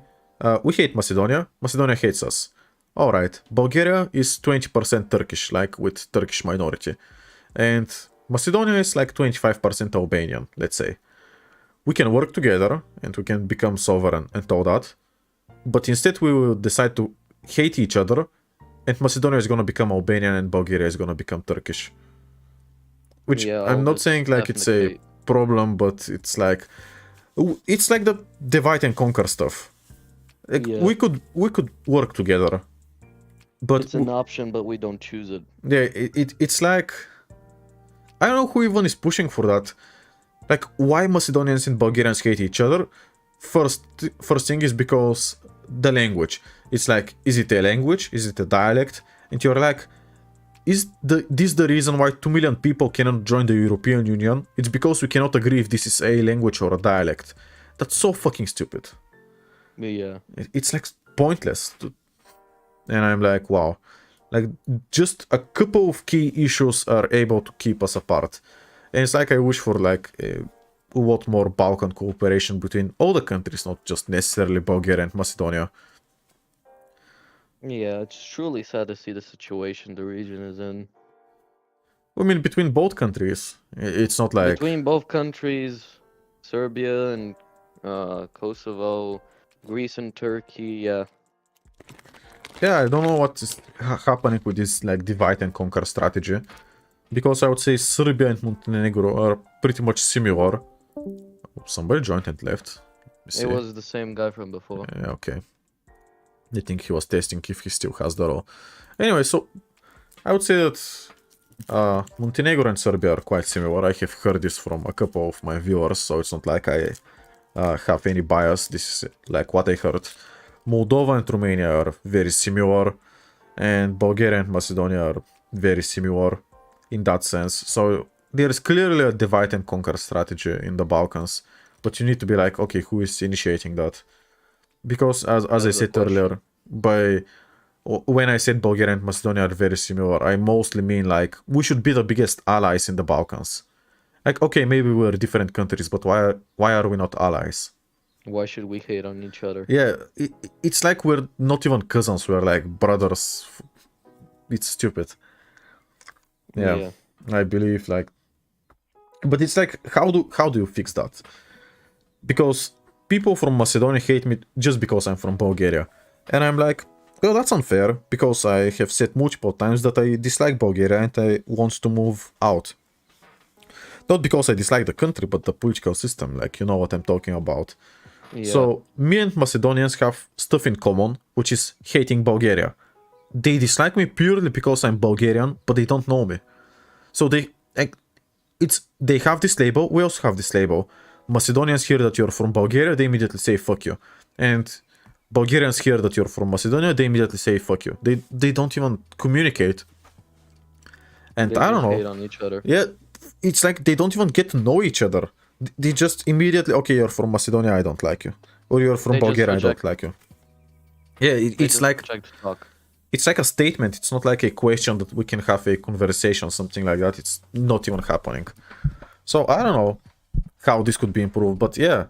Speaker 1: we hate Macedonia, Macedonia hates us. Alright, Bulgaria is 20% Turkish, like with Turkish minority. And Macedonia is like 25% Albanian, let's say. We can work together and we can become sovereign and all that. But instead we will decide to hate each other, and Macedonia is gonna become Albanian and Bulgaria is gonna become Turkish. Which
Speaker 6: Yeah,
Speaker 1: I'm
Speaker 6: all
Speaker 1: not
Speaker 6: this
Speaker 1: saying like it's a
Speaker 6: ethnic hate.
Speaker 1: problem, but it's like the divide and conquer stuff. Like,
Speaker 6: Yeah.
Speaker 1: we could work together. But
Speaker 6: It's an option, but we don't choose it.
Speaker 1: yeah, it's like I don't know who even is pushing for that. Like, why Macedonians and Bulgarians hate each other? First thing is because the language. It's like, is it a language? Is it a dialect? And you're like, is this the reason why 2 million people cannot join the European Union? It's because we cannot agree if this is a language or a dialect. That's so fucking stupid.
Speaker 6: Yeah.
Speaker 1: It's like pointless. And I'm like, wow. Like, just a couple of key issues are able to keep us apart. And it's like I wish for like a lot more Balkan cooperation between all the countries, not just necessarily Bulgaria and Macedonia.
Speaker 6: Yeah, it's truly sad to see the situation the region is in.
Speaker 1: I mean, between both countries, it's not like...
Speaker 6: Between both countries, Serbia and Kosovo, Greece and Turkey, yeah.
Speaker 1: Yeah, I don't know what is happening with this like divide and conquer strategy. Because I would say Serbia and Montenegro are pretty much similar. Somebody joined and left.
Speaker 6: It was the same guy from before.
Speaker 1: Yeah, okay. I think he was testing if he still has the role. Anyway, so I would say that Montenegro and Serbia are quite similar. I have heard this from a couple of my viewers, so it's not like I have any bias. This is like what I heard. Moldova and Romania are very similar, and Bulgaria and Macedonia are very similar in that sense. So there is clearly a divide and conquer strategy in the Balkans, but you need to be like, okay, who is initiating that? Because as I said earlier, when I said Bulgaria and Macedonia are very similar, I mostly mean like we should be the biggest allies in the Balkans. Like, okay, maybe we're different countries, but why are we not allies?
Speaker 6: Why should we hate on each other?
Speaker 1: Yeah, it's like we're not even cousins, we're like brothers. It's stupid. Yeah, I believe like... But it's like, how do you fix that? Because people from Macedonia hate me just because I'm from Bulgaria. And I'm like, well, that's unfair, because I have said multiple times that I dislike Bulgaria and I want to move out. Not because I dislike the country, but the political system, like, you know what I'm talking about.
Speaker 6: Yeah.
Speaker 1: So, me and Macedonians have stuff in common, which is hating Bulgaria. They dislike me purely because I'm Bulgarian, but they don't know me. So they have this label, we also have this label. Macedonians hear that you're from Bulgaria, they immediately say fuck you. And Bulgarians hear that you're from Macedonia, they immediately say fuck you. They don't even communicate. And
Speaker 6: They
Speaker 1: I don't
Speaker 6: just
Speaker 1: know.
Speaker 6: hate on each other.
Speaker 1: Yeah, it's like they don't even get to know each other. They just immediately, okay, you're from Macedonia, I don't like you. Or you're from
Speaker 6: They just
Speaker 1: Bulgaria, I don't
Speaker 6: reject.
Speaker 1: like you. Yeah, it's like...
Speaker 6: Talk.
Speaker 1: It's like a statement, it's not like a question that we can have a conversation, something like that. It's not even happening. So I don't know how this could be improved, but yeah,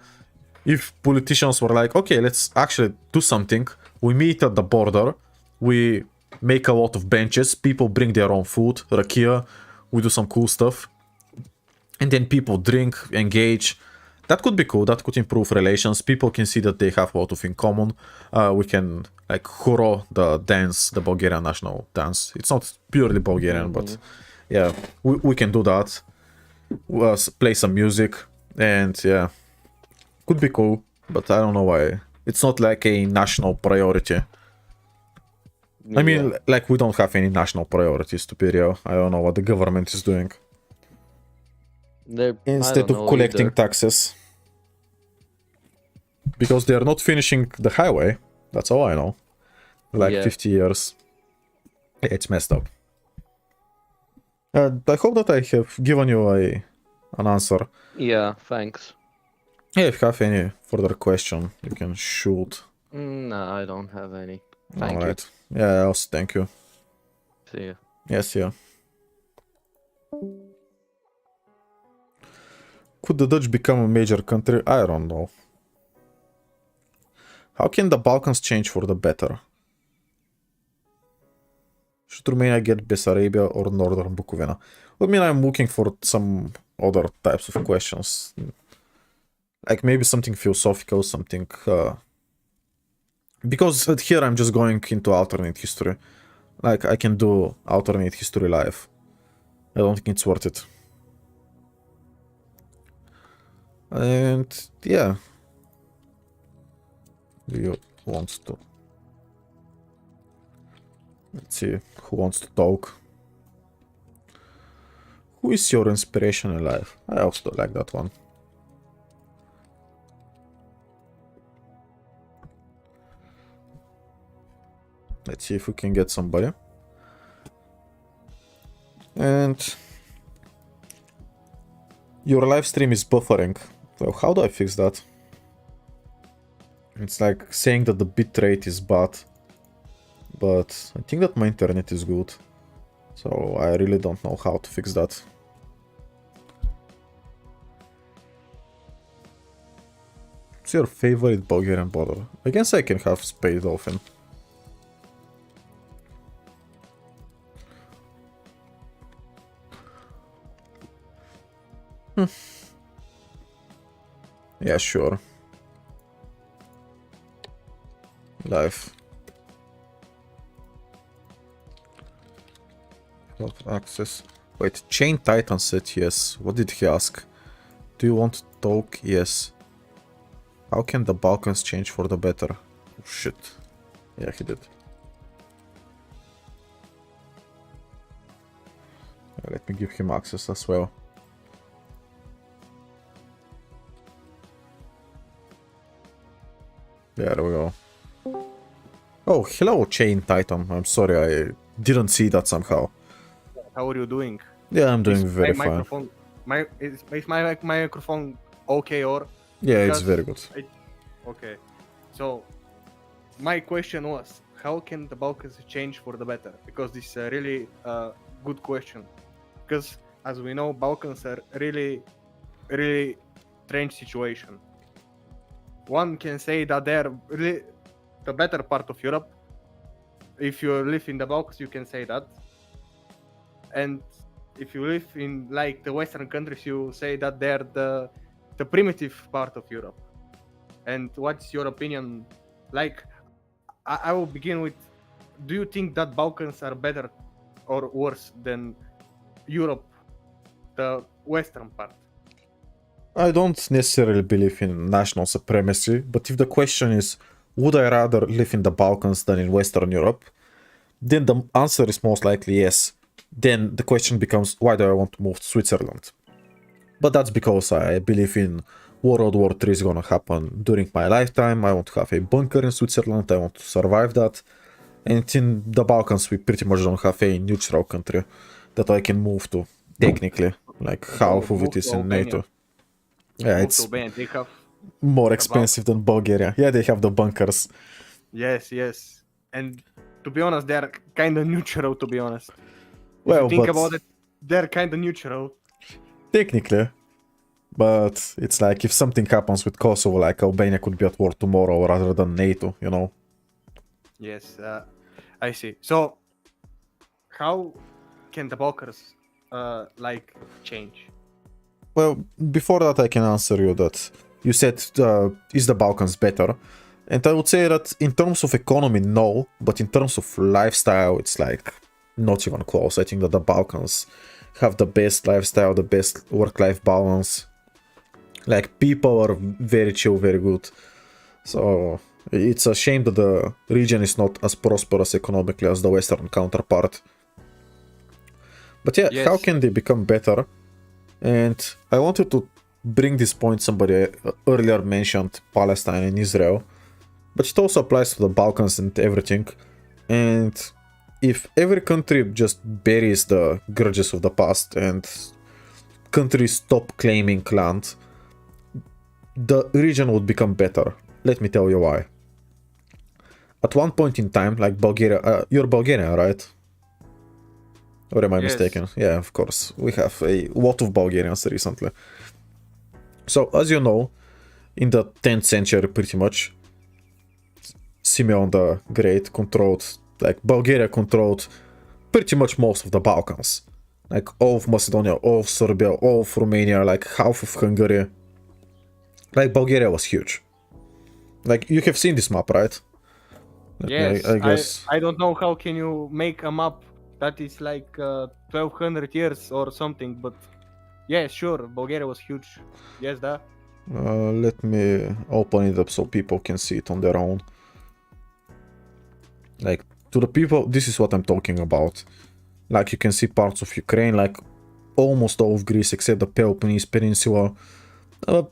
Speaker 1: if politicians were like, okay, let's actually do something, we meet at the border, we make a lot of benches, people bring their own food, rakia, we do some cool stuff, and then people drink, engage. That could be cool, that could improve relations, people can see that they have a lot of in common. We can like horo, the dance, the Bulgarian national dance. It's not purely Bulgarian, but yeah, we can do that. Play some music, and yeah, could be cool, but I don't know why. It's not like a national priority. I mean, like, we don't have any national priorities, to be real. I don't know what the government is doing. Instead of collecting taxes. Because they are not finishing the highway. That's all I know. Like 50 years. It's messed up. I hope that I have given you an answer.
Speaker 6: Yeah, thanks.
Speaker 1: Yeah, if you have any further question, you can shoot.
Speaker 6: No, I don't have any. Thank you.
Speaker 1: Alright. Yeah, also thank you.
Speaker 6: See ya.
Speaker 1: Yes, yeah. Could the Dutch become a major country? I don't know. How can the Balkans change for the better? Should Romania get Bessarabia or Northern Bukovina? I mean, I'm looking for some other types of questions. Like maybe something philosophical, something... Because here I'm just going into alternate history. Like, I can do alternate history live. I don't think it's worth it. And, yeah. Do you want to... Let's see who wants to talk. Who is your inspiration in life? I also like that one. Let's see if we can get somebody. And your live stream is buffering. So how do I fix that? It's like saying that the bitrate is bad, but I think that my internet is good. So I really don't know how to fix that. What's your favorite Bulgarian bottle? I guess I can have Spade Dolphin. Yeah, sure. Live. Access. Wait, Chain Titan said yes. What did he ask? Do you want to talk? Yes. How can the Balkans change for the better? Oh, shit. Yeah, he did. Let me give him access as well. There we go. Oh, hello, Chain Titan. I'm sorry, I didn't see that somehow.
Speaker 7: How are you doing?
Speaker 1: Yeah, I'm doing
Speaker 7: Is
Speaker 1: very
Speaker 7: my
Speaker 1: fine.
Speaker 7: microphone, is my microphone okay or?
Speaker 1: Yeah, it's
Speaker 7: because
Speaker 1: very good.
Speaker 7: Okay, so my question was, how can the Balkans change for the better? Because this is a really good question. Because as we know, Balkans are really strange situation. One can say that they're really the better part of Europe. If you live in the Balkans, you can say that. And if you live in like the Western countries, you say that they're the primitive part of Europe. And what's your opinion? Like, I will begin with, do you think that Balkans are better or worse than Europe, the Western part?
Speaker 1: I don't necessarily believe in national supremacy, but if the question is, would I rather live in the Balkans than in Western Europe, then the answer is most likely yes. Then the question becomes, why do I want to move to Switzerland? But that's because I believe in World War III is gonna happen during my lifetime. I want to have a bunker in Switzerland. I want to survive that. And in the Balkans, we pretty much don't have a neutral country that I can move to, technically. Like half of it is in NATO. Yeah, it's
Speaker 7: They have
Speaker 1: more expensive than Bulgaria. Yeah, they have the bunkers.
Speaker 7: yes. And to be honest, they're kind of neutral, to be honest. If
Speaker 1: Well,
Speaker 7: you think
Speaker 1: but
Speaker 7: about it, they're kind of neutral.
Speaker 1: technically. But it's like if something happens with Kosovo, like Albania could be at war tomorrow rather than NATO, you know?
Speaker 7: Yes, I see. So, how can the Balkans like change?
Speaker 1: Well, before that I can answer you that you said, is the Balkans better? And I would say that in terms of economy, no. But in terms of lifestyle, it's like not even close. I think that the Balkans have the best lifestyle, the best work-life balance. Like, people are very chill, very good. So it's a shame that the region is not as prosperous economically as the Western counterpart. But yeah,
Speaker 7: Yes.
Speaker 1: how can they become better? And I wanted to bring this point, somebody earlier mentioned Palestine and Israel. But it also applies to the Balkans and everything. And if every country just buries the grudges of the past and countries stop claiming land, the region would become better. Let me tell you why. At one point in time, like Bulgaria, you're Bulgarian, right? Or am I
Speaker 7: Yes.
Speaker 1: mistaken? Yeah, of course. We have a lot of Bulgarians recently. So, as you know, in the 10th century, pretty much, Simeon the Great controlled, like, Bulgaria controlled pretty much most of the Balkans. Like, all of Macedonia, all of Serbia, all of Romania, like, half of Hungary. Like, Bulgaria was huge. Like, you have seen this map, right?
Speaker 7: Yes,
Speaker 1: I guess.
Speaker 7: I don't know how can you make a map that is like 1200 years or something, but yeah, sure, Bulgaria was huge. Yes, that.
Speaker 1: Let me open it up so people can see it on their own. Like, to the people, this is what I'm talking about. Like you can see parts of Ukraine, like almost all of Greece except the Peloponnese Peninsula.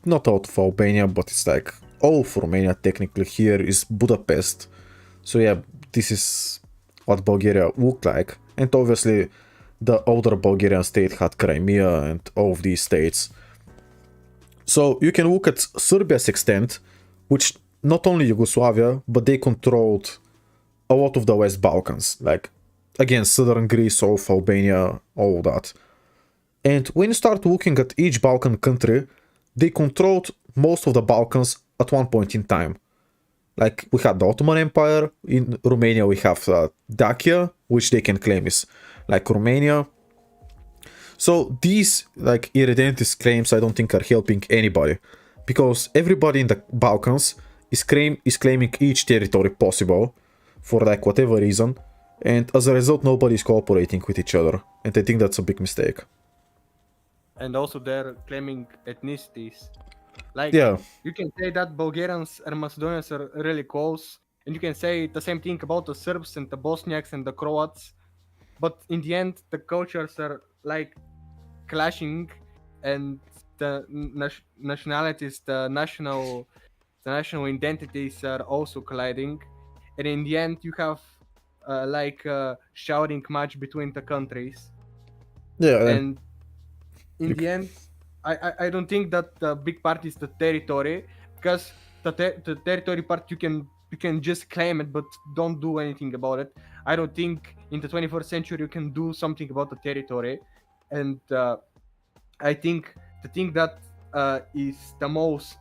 Speaker 1: Not out of Albania, but it's like all of Romania technically. Here is Budapest. So yeah, this is what Bulgaria looked like. And obviously the older Bulgarian state had Crimea and all of these states. So you can look at Serbia's extent, which not only Yugoslavia, but they controlled a lot of the West Balkans. Like, again, southern Greece, all of Albania, all of that. And when you start looking at each Balkan country, they controlled most of the Balkans at one point in time. Like, we had the Ottoman Empire. In Romania, we have Dacia, which they can claim is like Romania. So these, like, irredentist claims, I don't think are helping anybody. Because everybody in the Balkans is claiming each territory possible for, like, whatever reason. And as a result, nobody is cooperating with each other. And I think that's a big mistake.
Speaker 7: And also they're claiming ethnicities. Like,
Speaker 1: Yeah.
Speaker 7: you can say that Bulgarians and Macedonians are really close, and you can say the same thing about the Serbs and the Bosniaks and the Croats, but in the end, the cultures are like clashing, and the nationalities, the national identities are also colliding, and in the end, you have shouting match between the countries,
Speaker 1: Yeah.
Speaker 7: and in the end, I don't think that the big part is the territory, because the territory part you can just claim it but don't do anything about it. I don't think in the 21st century you can do something about the territory, and I think the thing that is the most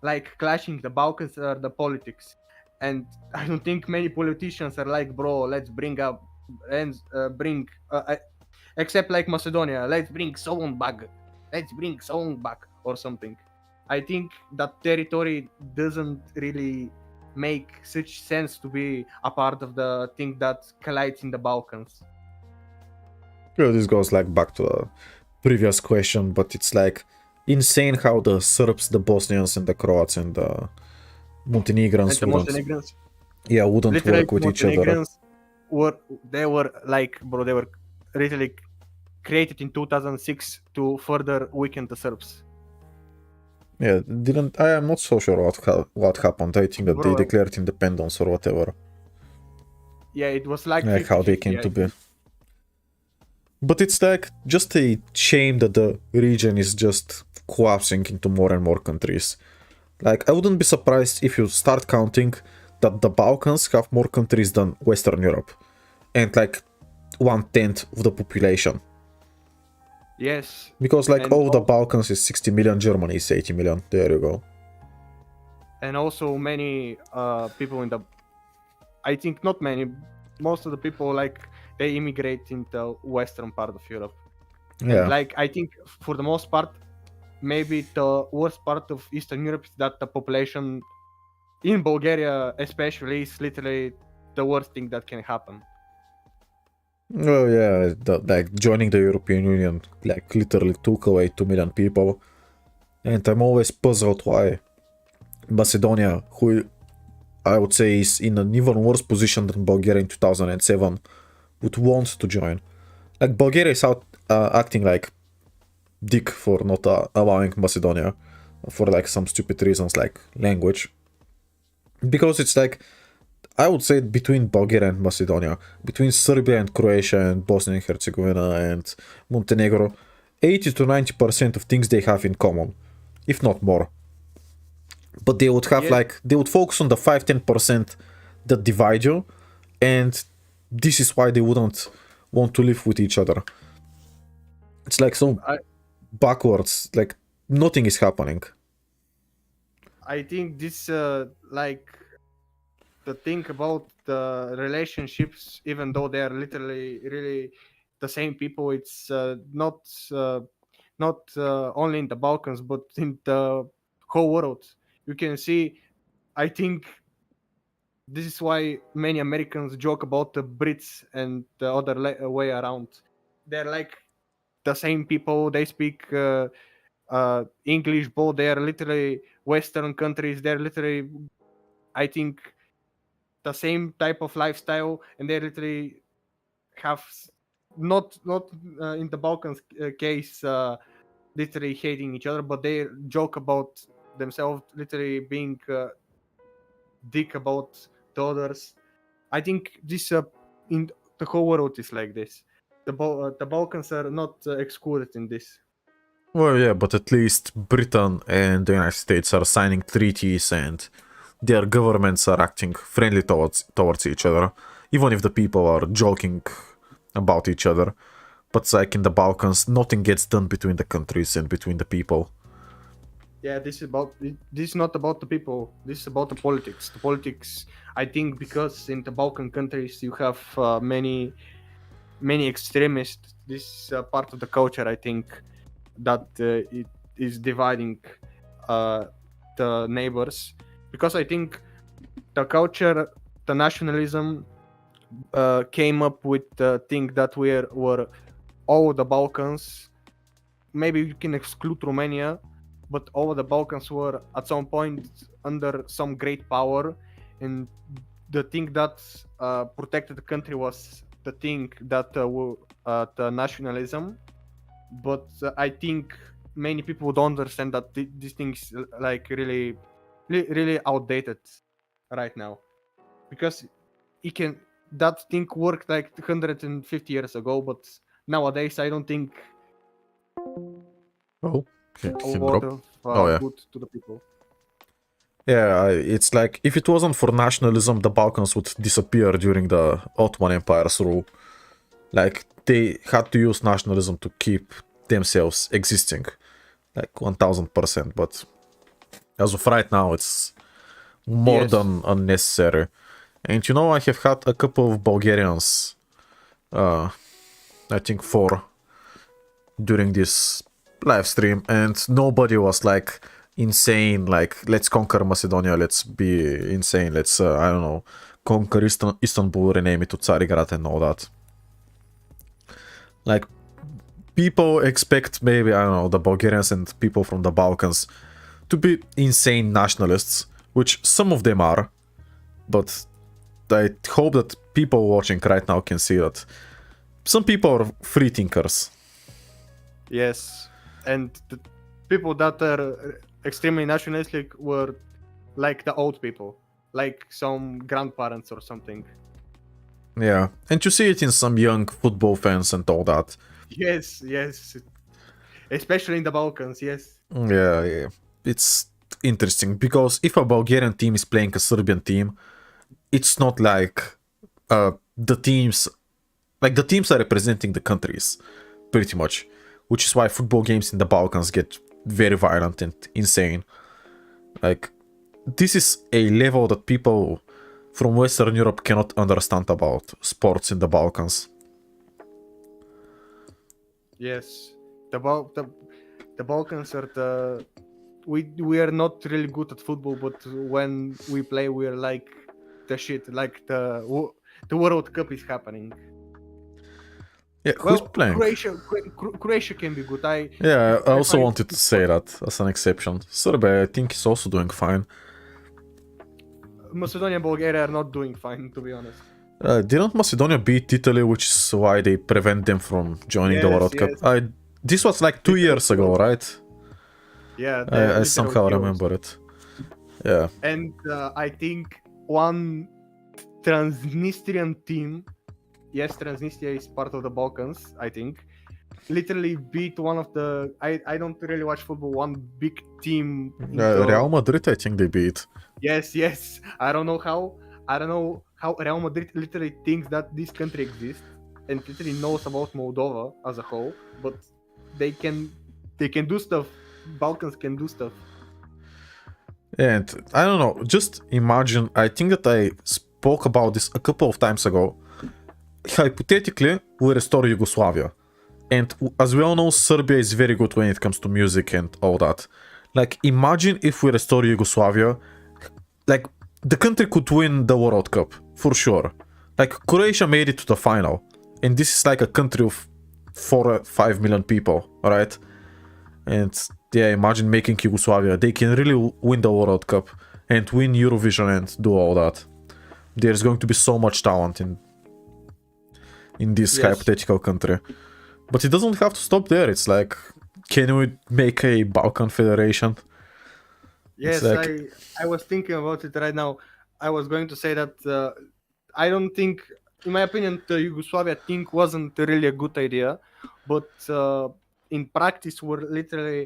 Speaker 7: like clashing the Balkans are the politics, and I don't think many politicians are like, bro, let's bring up and except like Macedonia, let's bring someone back, or something. I think that territory doesn't really make such sense to be a part of the thing that collides in the Balkans.
Speaker 1: Yeah, this goes like back to the previous question, but it's like insane how the Serbs, the Bosnians, and the Croats and the Montenegrins wouldn't
Speaker 7: Literally,
Speaker 1: work with each other.
Speaker 7: Montenegrins they were like, bro, they were literally created in 2006 to further weaken the Serbs.
Speaker 1: Yeah, I am not so sure what happened. I think that they declared independence or whatever.
Speaker 7: Yeah, it was like
Speaker 1: 50, how they came to be. But it's like just a shame that the region is just collapsing into more and more countries. Like, I wouldn't be surprised if you start counting that the Balkans have more countries than Western Europe. And like 1/10 of the population.
Speaker 7: Yes.
Speaker 1: Because like all the Balkans is 60 million, Germany is 80 million. There you go.
Speaker 7: And also many people in the... I think not many. Most of the people, like, they immigrate in the western part of Europe.
Speaker 1: Yeah.
Speaker 7: And, like, I think for the most part, maybe the worst part of Eastern Europe is that the population in Bulgaria especially is literally the worst thing that can happen.
Speaker 1: Oh yeah, like joining the European Union like literally took away 2 million people. And I'm always puzzled why Macedonia, who I would say is in an even worse position than Bulgaria in 2007, would want to join. Like, Bulgaria is acting like dick for not allowing Macedonia for like some stupid reasons like language. Because it's like, I would say between Bulgaria and Macedonia, between Serbia and Croatia and Bosnia and Herzegovina and Montenegro, 80 to 90% of things they have in common, if not more. But they would have they would focus on the 5-10% that divide you, and this is why they wouldn't want to live with each other. It's like so backwards, like nothing is happening.
Speaker 7: I think this like the thing about the relationships, even though they are literally really the same people, it's not only in the Balkans but in the whole world. You can see, I think this is why many Americans joke about the Brits and the other way around. They're like the same people. They speak English, but they are literally Western countries. They're literally, I think, the same type of lifestyle, and they literally have not in the Balkans case literally hating each other, but they joke about themselves literally being dick about the others. I think this in the whole world is like this. The Balkans are not excluded in this.
Speaker 1: Well, yeah, but at least Britain and the United States are signing treaties and their governments are acting friendly towards each other, even if the people are joking about each other. But like in the Balkans, nothing gets done between the countries and between the people.
Speaker 7: Yeah, this is not about the people. This is about the politics. The politics, I think, because in the Balkan countries you have many extremists. This is part of the culture, I think, that it is dividing the neighbors. Because I think the culture, the nationalism came up with the thing that were all the Balkans. Maybe you can exclude Romania, but all the Balkans were at some point under some great power, and the thing that protected the country was the thing that the nationalism. But I think many people don't understand that these things like really outdated right now, because that thing worked like 150 years ago, but nowadays I don't think
Speaker 1: Oh, okay,
Speaker 7: a
Speaker 1: can
Speaker 7: lot
Speaker 1: drop.
Speaker 7: of
Speaker 1: Oh, yeah.
Speaker 7: good to the people.
Speaker 1: Yeah, it's like if it wasn't for nationalism, the Balkans would disappear during the Ottoman Empire's rule. Like, they had to use nationalism to keep themselves existing, like 1000%. But as of right now, it's more
Speaker 7: Yes.
Speaker 1: than unnecessary. And you know, I have had a couple of Bulgarians, I think 4, during this live stream, and nobody was like insane, like let's conquer Macedonia, let's be insane, let's I don't know, conquer Istanbul, rename it to Tsarigrad and all that. Like, people expect maybe, I don't know, the Bulgarians and people from the Balkans to be insane nationalists, which some of them are, but I hope that people watching right now can see that some people are free thinkers.
Speaker 7: Yes, and the people that are extremely nationalistic were like the old people, like some grandparents or something.
Speaker 1: Yeah, and you see it in some young football fans and all that.
Speaker 7: Yes, especially in the Balkans. Yes.
Speaker 1: Yeah, it's interesting because if a Bulgarian team is playing a Serbian team, it's not like the teams are representing the countries pretty much, which is why football games in the Balkans get very violent and insane. Like, this is a level that people from Western Europe cannot understand about sports in the Balkans.
Speaker 7: Yes, the Balkans are the we are not really good at football, but when we play, we are like the shit. Like the World Cup is happening.
Speaker 1: Yeah, who's playing?
Speaker 7: Croatia can be good.
Speaker 1: I also wanted to say that as an exception. Serbia, I think, is also doing fine.
Speaker 7: Macedonia and Bulgaria are not doing fine, to be honest.
Speaker 1: Didn't Macedonia beat Italy, which is why they prevent them from joining the World Cup? This was like 2 years ago, right?
Speaker 7: Yeah,
Speaker 1: I somehow remember it. Yeah.
Speaker 7: And I think one Transnistrian team, yes, Transnistria is part of the Balkans, I think, literally beat one of the, I don't really watch football, one big team.
Speaker 1: Real Madrid, I think they beat.
Speaker 7: Yes. I don't know how Real Madrid literally thinks that this country exists and literally knows about Moldova as a whole, but they can do stuff. Balkans can do stuff.
Speaker 1: And I don't know, just imagine, I think that I spoke about this a couple of times ago. Hypothetically, we restore Yugoslavia. And as we all know, Serbia is very good when it comes to music and all that. Like, imagine if we restore Yugoslavia, like, the country could win the World Cup, for sure. Like, Croatia made it to the final. And this is like a country of 4 or 5 million people, right? And yeah, imagine making Yugoslavia. They can really win the World Cup and win Eurovision and do all that. there's going to be so much talent in this
Speaker 7: Yes.
Speaker 1: hypothetical country. But it doesn't have to stop there. It's like, can we make a Balkan federation?
Speaker 7: Yes,
Speaker 1: like-
Speaker 7: I was thinking about it right now. I was going to say that I don't think, in my opinion, the Yugoslavia thing wasn't really a good idea, but in practice, were literally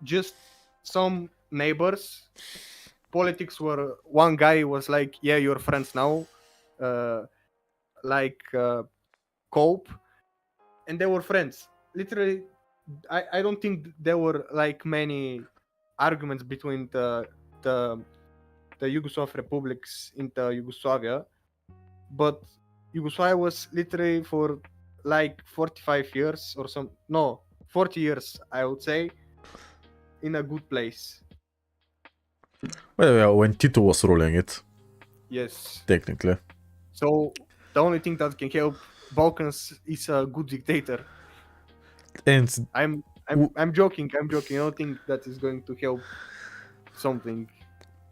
Speaker 7: just some neighbors. Politics were one guy was like, "Yeah, you're friends now," like Cope, and they were friends. Literally, I don't think there were like many arguments between the Yugoslav republics in the Yugoslavia, but Yugoslavia was literally for like 45 years or 40 years, I would say, in a good place.
Speaker 1: Well, yeah, when Tito was ruling it,
Speaker 7: Yes.
Speaker 1: technically.
Speaker 7: So the only thing that can help Balkans is a good dictator.
Speaker 1: And
Speaker 7: I'm joking. I don't think that is going to help something.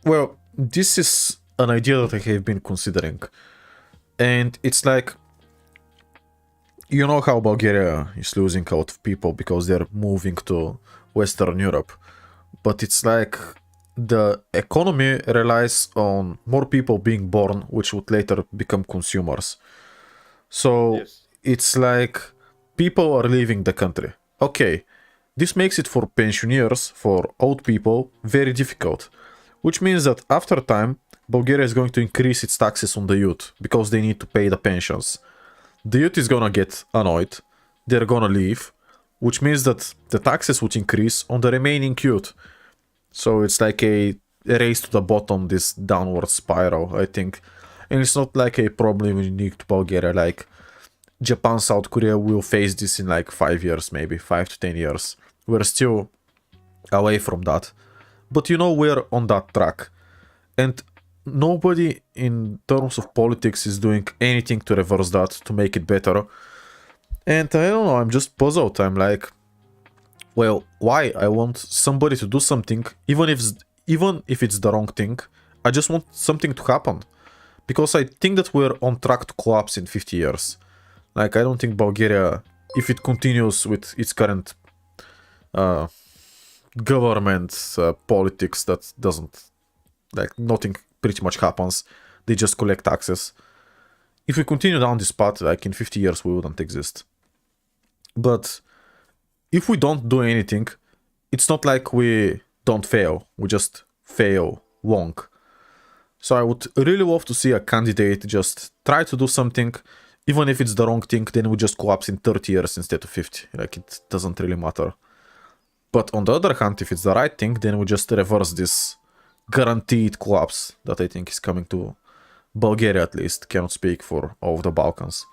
Speaker 1: well, this is an idea that I have been considering. And it's like, you know how Bulgaria is losing out of people because they're moving to Western Europe. But it's like the economy relies on more people being born, which would later become consumers. So
Speaker 7: Yes.
Speaker 1: it's like people are leaving the country. Okay, this makes it for pensioners, for old people, very difficult. Which means that after time, Bulgaria is going to increase its taxes on the youth because they need to pay the pensions. The youth is gonna get annoyed, they're gonna leave, which means that the taxes would increase on the remaining youth. So it's like a race to the bottom, this downward spiral, I think. And it's not like a problem unique to Bulgaria, like Japan, South Korea will face this in like 5 years, maybe 5 to 10 years. We're still away from that. But you know, we're on that track. And nobody in terms of politics is doing anything to reverse that, to make it better. And I don't know, I'm just puzzled. I'm like, well, why? I want somebody to do something, even if it's the wrong thing. I just want something to happen. Because I think that we're on track to collapse in 50 years. Like, I don't think Bulgaria, if it continues with its current government politics that doesn't, like, nothing pretty much happens. They just collect taxes. If we continue down this path, like, in 50 years we wouldn't exist. But if we don't do anything, it's not like we don't fail. We just fail wrong. So I would really love to see a candidate just try to do something. Even if it's the wrong thing, then we just collapse in 30 years instead of 50. Like, it doesn't really matter. But on the other hand, if it's the right thing, then we just reverse this guaranteed collapse that I think is coming to Bulgaria, at least. Cannot speak for all of the Balkans.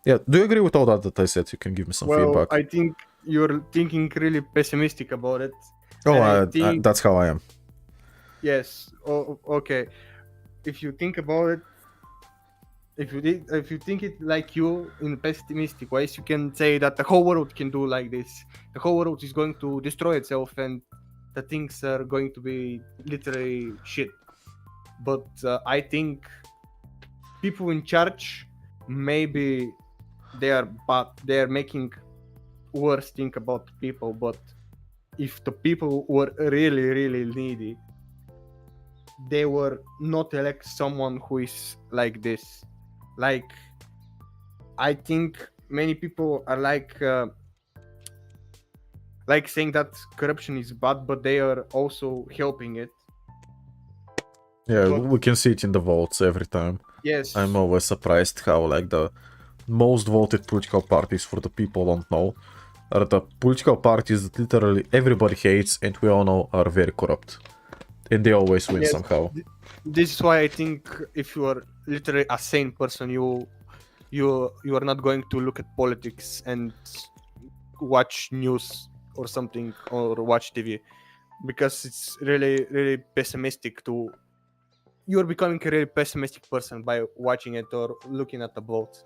Speaker 1: Yeah, do you agree with all that I said? You can give me some feedback.
Speaker 7: I think you're thinking really pessimistic about it.
Speaker 1: Oh,
Speaker 7: think-
Speaker 1: that's how I am.
Speaker 7: Yes. Oh, okay. If you think about it, if you think it like you in pessimistic ways, you can say that the whole world can do like this. The whole world is going to destroy itself, and the things are going to be literally shit. But I think people in charge, maybe they are making worse think about people. But if the people were really, really needy, they were not elect someone who is like this. Like, I think many people are like saying that corruption is bad, but they are also helping it.
Speaker 1: Yeah,
Speaker 7: But-
Speaker 1: we can see it in the votes every time.
Speaker 7: Yes.
Speaker 1: I'm always surprised how, like, the most voted political parties, for the people don't know, are the political parties that literally everybody hates and we all know are very corrupt. And they always win
Speaker 7: Yes.
Speaker 1: somehow.
Speaker 7: This is why I think if you are literally a sane person, you are not going to look at politics and watch news or something, or watch TV, because it's really, really pessimistic to. You're becoming a really pessimistic person by watching it or looking at the votes.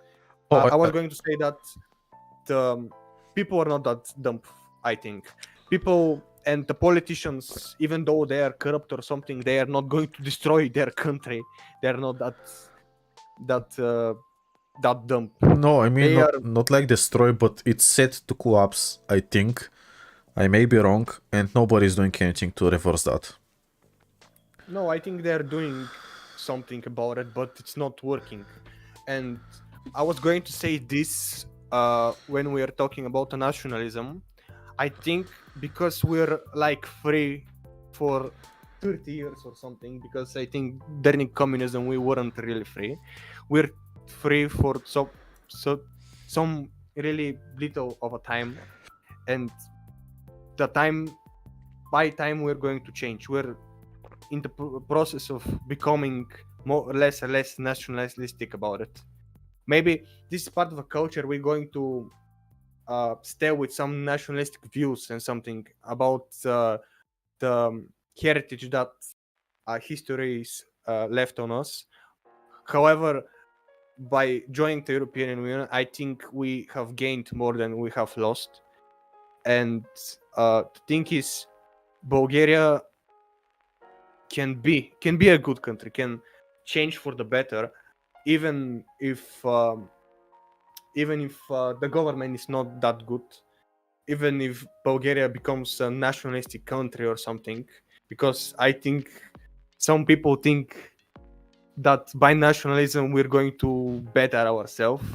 Speaker 1: Oh,
Speaker 7: I was going to say that the people are not that dumb. I think people and the politicians, even though they are corrupt or something, they are not going to destroy their country. They are not that dumb.
Speaker 1: No, I mean
Speaker 7: They
Speaker 1: not
Speaker 7: are
Speaker 1: not like destroy, but it's set to collapse. I think I may be wrong, and nobody's doing anything to reverse that.
Speaker 7: No, I think they're doing something about it, but it's not working. And I was going to say this when we are talking about the nationalism. I think because we're like free for 30 years or something, because I think during communism we weren't really free. We're free for some really little of a time, and the time by time we're going to change. We're in the process of becoming more less and less nationalistic about it. Maybe this is part of a culture we're going to stay with some nationalistic views and something about the heritage that history is left on us. However, by joining the European Union, I think we have gained more than we have lost. And the thing is, Bulgaria can be a good country, can change for the better, even if the government is not that good, even if Bulgaria becomes a nationalistic country or something, because I think some people think that by nationalism we're going to better ourselves.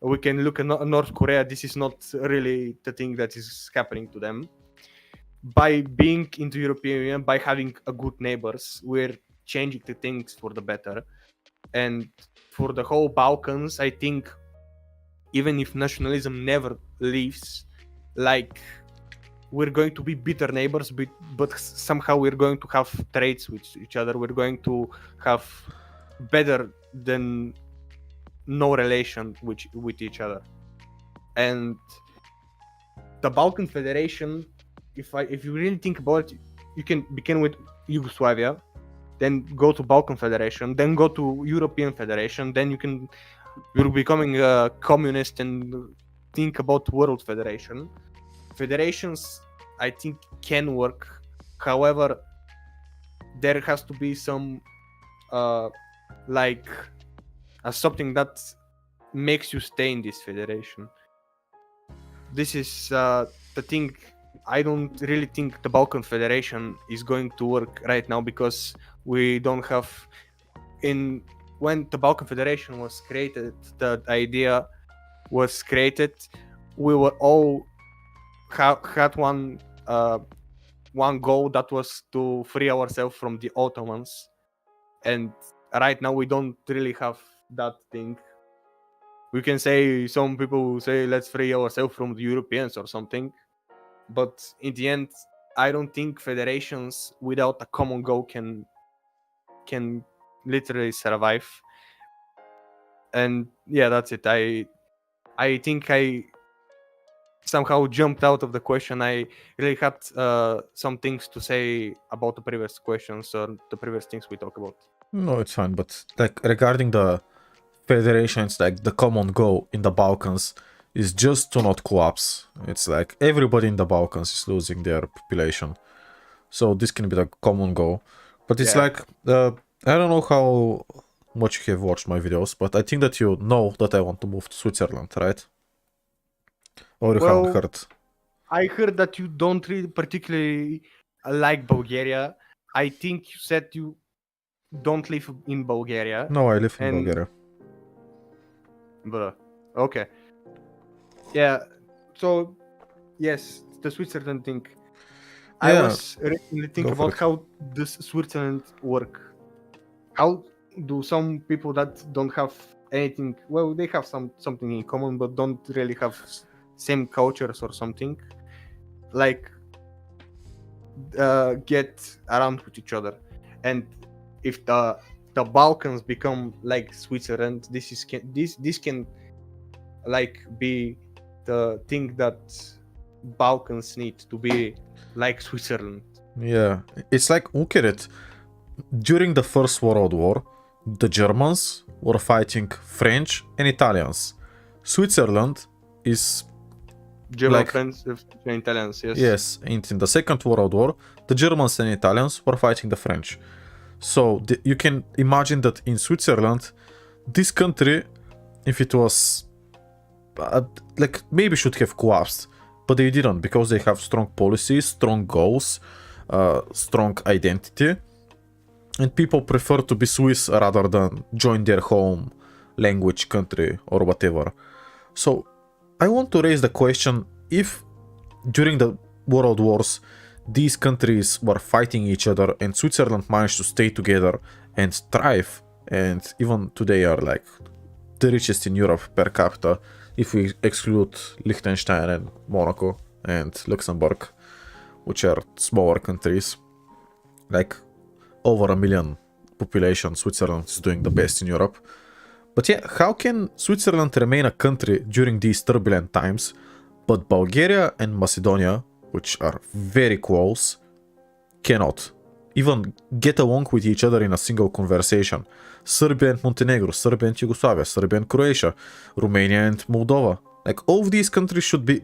Speaker 7: We can look at North Korea. This is not really the thing that is happening to them. By being into European Union, by having a good neighbors, we're changing the things for the better. And for the whole Balkans, I think even if nationalism never leaves, like, we're going to be bitter neighbors, but somehow we're going to have trades with each other. We're going to have better than no relation with each other. And the Balkan Federation, if you really think about it, you can begin with Yugoslavia, then go to Balkan Federation, then go to European Federation, then you're becoming a communist and think about World Federation. Federations, I think, can work. However, there has to be some something that makes you stay in this federation. This is the thing. I don't really think the Balkan Federation is going to work right now, because we don't have when the Balkan Federation was created, the idea was created, we were all had one goal, that was to free ourselves from the Ottomans. And right now we don't really have that thing. We can say, some people say, let's free ourselves from the Europeans or something, but in the end, I don't think federations without a common goal can literally survive. And yeah, that's it. I think I somehow jumped out of the question. I really had some things to say about the previous questions or the previous things we talked about.
Speaker 1: No, it's fine, but like regarding the federations, like the common goal in the Balkans is just to not collapse. It's like everybody in the Balkans is losing their population, so this can be the common goal. But it's like I don't know how much you have watched my videos, but I think that you know that I want to move to Switzerland, right? Or you haven't heard?
Speaker 7: I heard that you don't really particularly like Bulgaria. I think you said you don't live in Bulgaria.
Speaker 1: No, I live in Bulgaria.
Speaker 7: But okay. Yeah. So yes, the Switzerland thing. I was recently thinking about how does Switzerland work. How do some people that don't have anything, well, they have something in common, but don't really have same cultures or something, like get around with each other. And if the Balkans become like Switzerland, this can like be the thing that Balkans need to be like Switzerland.
Speaker 1: Yeah, it's like, look at it. During the First World War, the Germans were fighting French and Italians. Switzerland is
Speaker 7: German
Speaker 1: Like-
Speaker 7: friends with Italians, yes.
Speaker 1: Yes, and in the Second World War, the Germans and Italians were fighting the French. So you can imagine that in Switzerland, this country, if it was like maybe should have collapsed, but they didn't because they have strong policies, strong goals, strong identity, and people prefer to be Swiss rather than join their home language country or whatever. So I want to raise the question, if during the world wars these countries were fighting each other and Switzerland managed to stay together and thrive, and even today are like the richest in Europe per capita, if we exclude Liechtenstein and Monaco and Luxembourg, which are smaller countries, like over 1 million population, Switzerland is doing the best in Europe. But yeah, how can Switzerland remain a country during these turbulent times, but Bulgaria and Macedonia, which are very close, cannot even get along with each other in a single conversation? Serbia and Montenegro, Serbia and Yugoslavia, Serbia and Croatia, Romania and Moldova. Like, all of these countries should be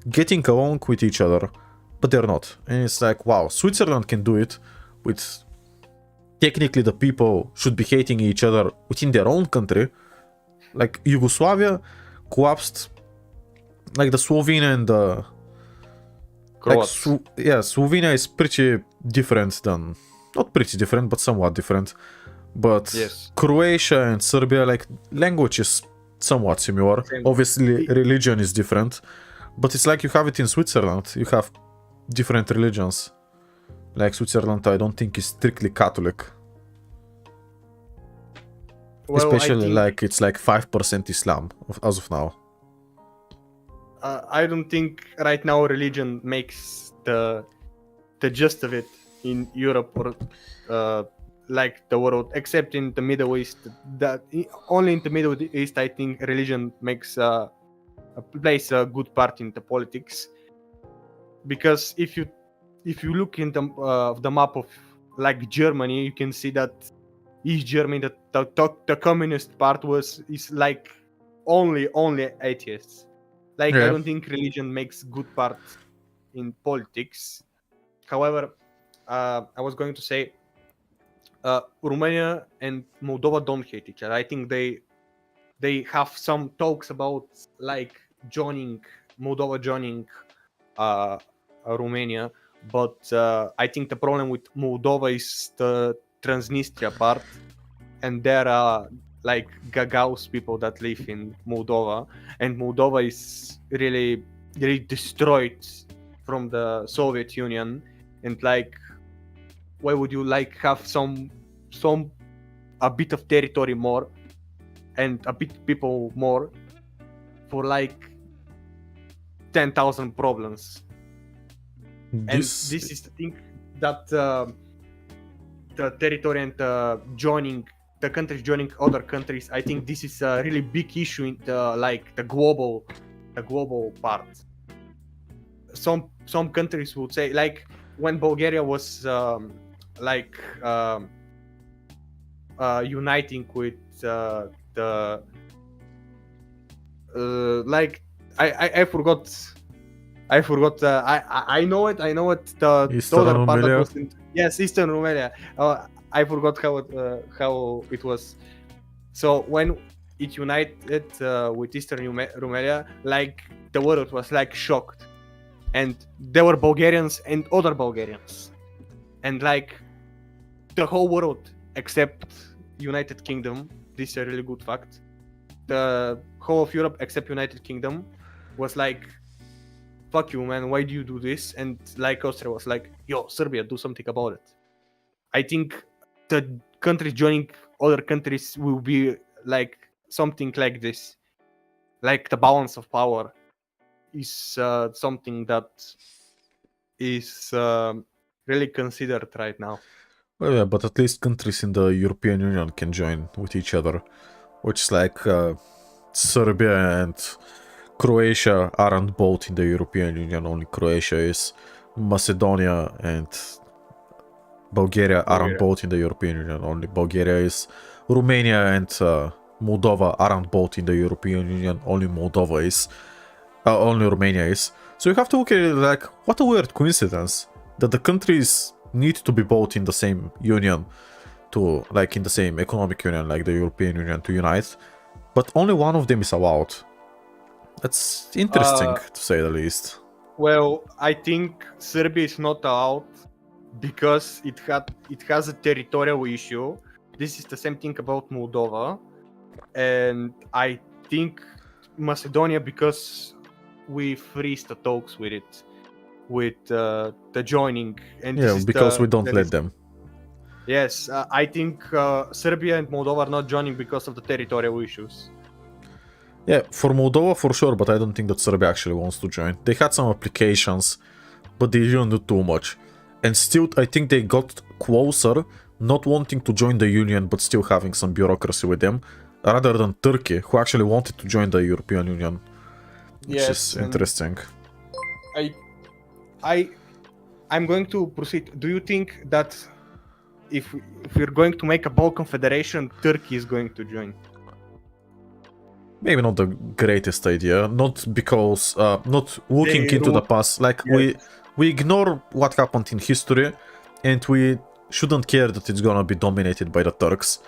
Speaker 1: getting along with each other, but they're not. And it's like, wow, Switzerland can do it with... Technically, the people should be hating each other within their own country. Like, Yugoslavia collapsed, like the Slovenia and the...
Speaker 7: Croats.
Speaker 1: Slovenia is pretty different than... Not pretty different, but somewhat different. But
Speaker 7: Yes.
Speaker 1: Croatia and Serbia, like, language is somewhat similar.
Speaker 7: Same.
Speaker 1: Obviously, religion is different. But it's like you have it in Switzerland. You have different religions. Like, Switzerland, I don't think is strictly Catholic.
Speaker 7: Well, I
Speaker 1: Especially,
Speaker 7: think-
Speaker 1: like, it's like 5% Islam as of now.
Speaker 7: I don't think right now religion makes the gist of it in Europe or like the world, except in the Middle East. Only in the Middle East, I think religion plays a good part in the politics. Because if you look in the map of like Germany, you can see that East Germany, the communist part is like only atheists. Like,
Speaker 1: Yeah.
Speaker 7: I don't think religion makes good part in politics. However, I was going to say Romania and Moldova don't hate each other. I think they have some talks about like Moldova joining Romania, but I think the problem with Moldova is the Transnistria part, and there are like Gagauz people that live in Moldova, and Moldova is really destroyed from the Soviet Union, and like, why would you like have a bit of territory more and a bit people more for like 10,000 problems? And this is the thing that the territory and the countries joining other countries, I think this is a really big issue in the global part. Some countries would say, like, when Bulgaria was uniting with the like I forgot. I know it. The
Speaker 1: Eastern
Speaker 7: other part that
Speaker 1: Romania?
Speaker 7: was yes, Eastern Romania. I forgot how it was. So when it united with Eastern Romania, like, the world was like shocked, and there were Bulgarians and other Bulgarians, and like the whole world except United Kingdom. This is a really good fact. The whole of Europe except United Kingdom was like, fuck you, man, why do you do this? And like Austria was like, yo, Serbia, do something about it. I think the countries joining other countries will be like something like this. Like, the balance of power is something that is really considered right now.
Speaker 1: Well, yeah, but at least countries in the European Union can join with each other, which is like Serbia and Croatia aren't both in the European Union, only Croatia is. Macedonia and Bulgaria aren't both in the European Union, only Bulgaria is. Romania and Moldova aren't both in the European Union, only Moldova is. Only Romania is. So you have to look at it like, what a weird coincidence that the countries need to be both in the same union to, like, in the same economic union, like the European Union, to unite, but only one of them is allowed. That's interesting, to say the least.
Speaker 7: Well, I think Serbia is not allowed because it has a territorial issue. This is the same thing about Moldova, and I think Macedonia because we freeze the talks with it, with the joining, and
Speaker 1: Yeah,
Speaker 7: this is
Speaker 1: because
Speaker 7: the,
Speaker 1: we don't
Speaker 7: that
Speaker 1: let
Speaker 7: is-
Speaker 1: them.
Speaker 7: Yes, I think Serbia and Moldova are not joining because of the territorial issues.
Speaker 1: Yeah, for Moldova for sure, but I don't think that Serbia actually wants to join. They had some applications, but they didn't do too much. And still, I think they got closer, not wanting to join the Union, but still having some bureaucracy with them, rather than Turkey, who actually wanted to join the European Union, which
Speaker 7: Yes,
Speaker 1: is
Speaker 7: and
Speaker 1: interesting.
Speaker 7: I'm going to proceed. Do you think that if we're going to make a Balkan Federation, Turkey is going to join?
Speaker 1: Maybe not the greatest idea, not because, not looking
Speaker 7: They
Speaker 1: into the
Speaker 7: wrote-
Speaker 1: past, like
Speaker 7: Yes.
Speaker 1: we ignore what happened in history, and we shouldn't care that it's gonna be dominated by the Turks.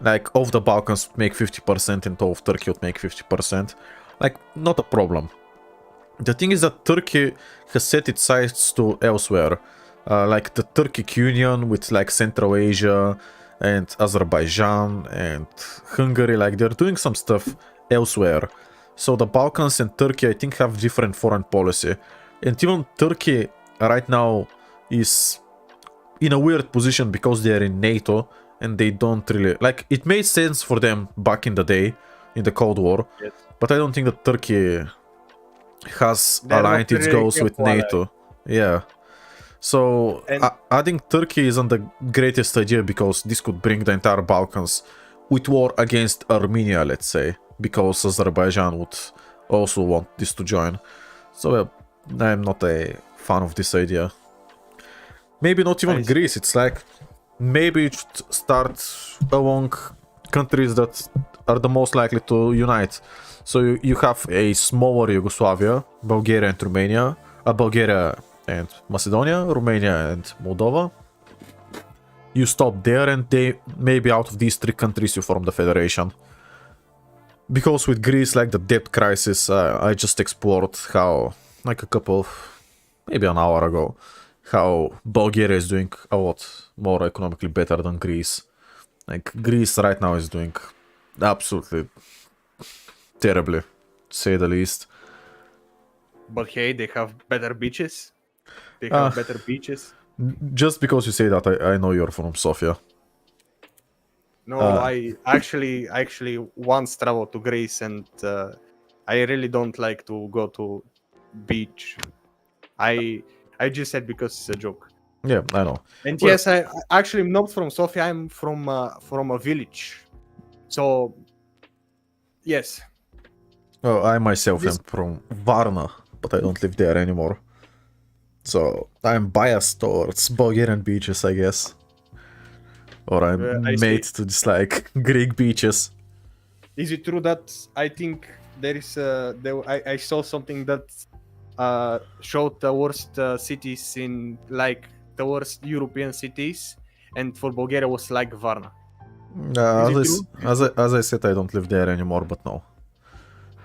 Speaker 1: Like, all of the Balkans make 50% and all of Turkey would make 50%. Like, not a problem. The thing is that Turkey has set its sights to elsewhere. Like the Turkic Union with like Central Asia and Azerbaijan and Hungary, like they're doing some stuff elsewhere. So the Balkans and Turkey, I think, have different foreign policy. And even Turkey right now is in a weird position because they're in NATO and they don't really... Like, it made sense for them back in the day, in the Cold War,
Speaker 7: Yes.
Speaker 1: but I don't think that Turkey has
Speaker 7: They're not
Speaker 1: aligned its
Speaker 7: really
Speaker 1: goals with
Speaker 7: careful
Speaker 1: NATO. Yeah. So
Speaker 7: And-
Speaker 1: adding Turkey isn't the greatest idea because this could bring the entire Balkans with war against Armenia, let's say, because Azerbaijan would also want this to join. So I'm not a fan of this idea. Maybe not even
Speaker 7: I see.
Speaker 1: Greece. It's like maybe it should start among countries that are the most likely to unite. So you have a smaller Yugoslavia, Bulgaria and Romania, Bulgaria and Macedonia, Romania and Moldova. You stop there and they maybe out of these three countries you form the federation. Because with Greece, like the debt crisis, I just explored how, like maybe an hour ago, how Bulgaria is doing a lot more economically better than Greece. Like Greece right now is doing absolutely terribly, to say the least.
Speaker 7: But hey, they have better beaches. They have
Speaker 1: Ah.
Speaker 7: better beaches.
Speaker 1: Just because you say that, I know you're from Sofia.
Speaker 7: No, I actually once traveled to Greece, and I really don't like to go to beach. I just said because it's a joke.
Speaker 1: Yeah, I know.
Speaker 7: And
Speaker 1: Well-
Speaker 7: yes, I actually am not from Sofia. I'm from a village. So yes,
Speaker 1: Oh, I myself
Speaker 7: This-
Speaker 1: am from Varna, but I don't live there anymore. So I'm biased towards Bulgarian beaches, I guess. Or I'm
Speaker 7: I see.
Speaker 1: made to dislike Greek beaches.
Speaker 7: is it true that I think there is I saw something that showed the worst cities in like the worst European cities, and for Bulgaria was like Varna.
Speaker 1: As,
Speaker 7: Is it
Speaker 1: as I said, I don't live there anymore, but no.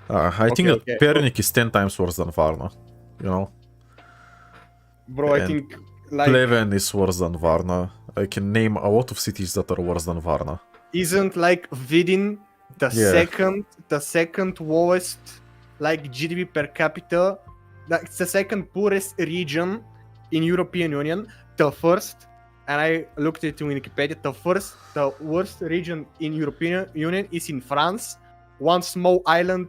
Speaker 1: I think that
Speaker 7: okay.
Speaker 1: Pernik is 10 times worse than Varna. You know?
Speaker 7: Bro, I
Speaker 1: And
Speaker 7: think like
Speaker 1: Pleven is worse than Varna. I can name a lot of cities that are worse than Varna.
Speaker 7: isn't like Vidin the
Speaker 1: Yeah.
Speaker 7: second lowest like GDP per capita? Like it's the second poorest region in European Union. The first, and I looked at it in Wikipedia. The worst region in European Union is in France, one small island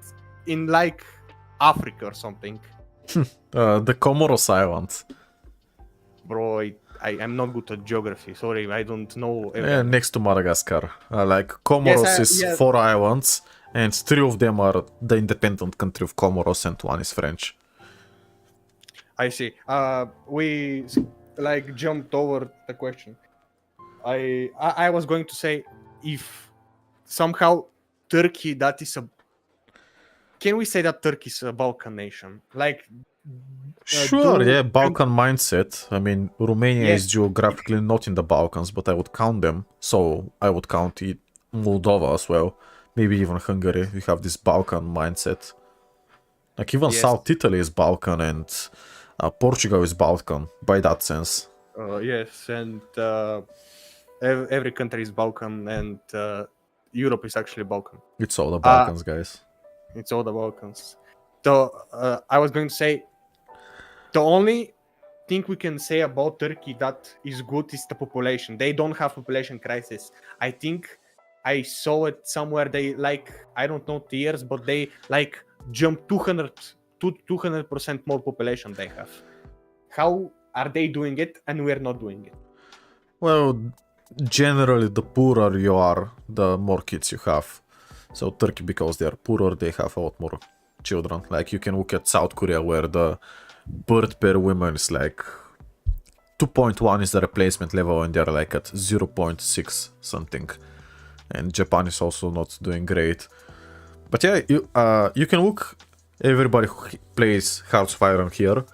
Speaker 7: in like Africa or something.
Speaker 1: The Comoros Islands.
Speaker 7: Bro, I'm not good at geography. Sorry, I don't know.
Speaker 1: Next to Madagascar. Like Comoros is
Speaker 7: yes.
Speaker 1: 4 islands, and 3 of them are the independent country of Comoros, and 1 is French.
Speaker 7: I see. We like jumped over the question. I was going to say if somehow Turkey that is can we say that Turkey is a Balkan nation? Like,
Speaker 1: Sure,
Speaker 7: do-
Speaker 1: yeah, Balkan mindset. I mean, Romania
Speaker 7: Yeah.
Speaker 1: is geographically not in the Balkans, but I would count them. So I would count it Moldova as well. Maybe even Hungary. We have this Balkan mindset. Like even
Speaker 7: Yes.
Speaker 1: South Italy is Balkan, and Portugal is Balkan by that sense.
Speaker 7: Yes, and every country is Balkan, and Europe is actually Balkan.
Speaker 1: It's all the Balkans, guys.
Speaker 7: It's all the Balkans. So I was going to say, the only thing we can say about Turkey that is good is the population. They don't have population crisis. I think I saw it somewhere. They like, I don't know the years, but they like jump 200% more population they have. How are they doing it and we're not doing it?
Speaker 1: Well, generally, the poorer you are, the more kids you have. So Turkey, because they are poorer, they have a lot more children. Like you can look at South Korea, where the birth per woman is like 2.1 is the replacement level, and they're like at 0.6 something. And Japan is also not doing great. But yeah, you can look. Everybody who plays Hearts of Iron here.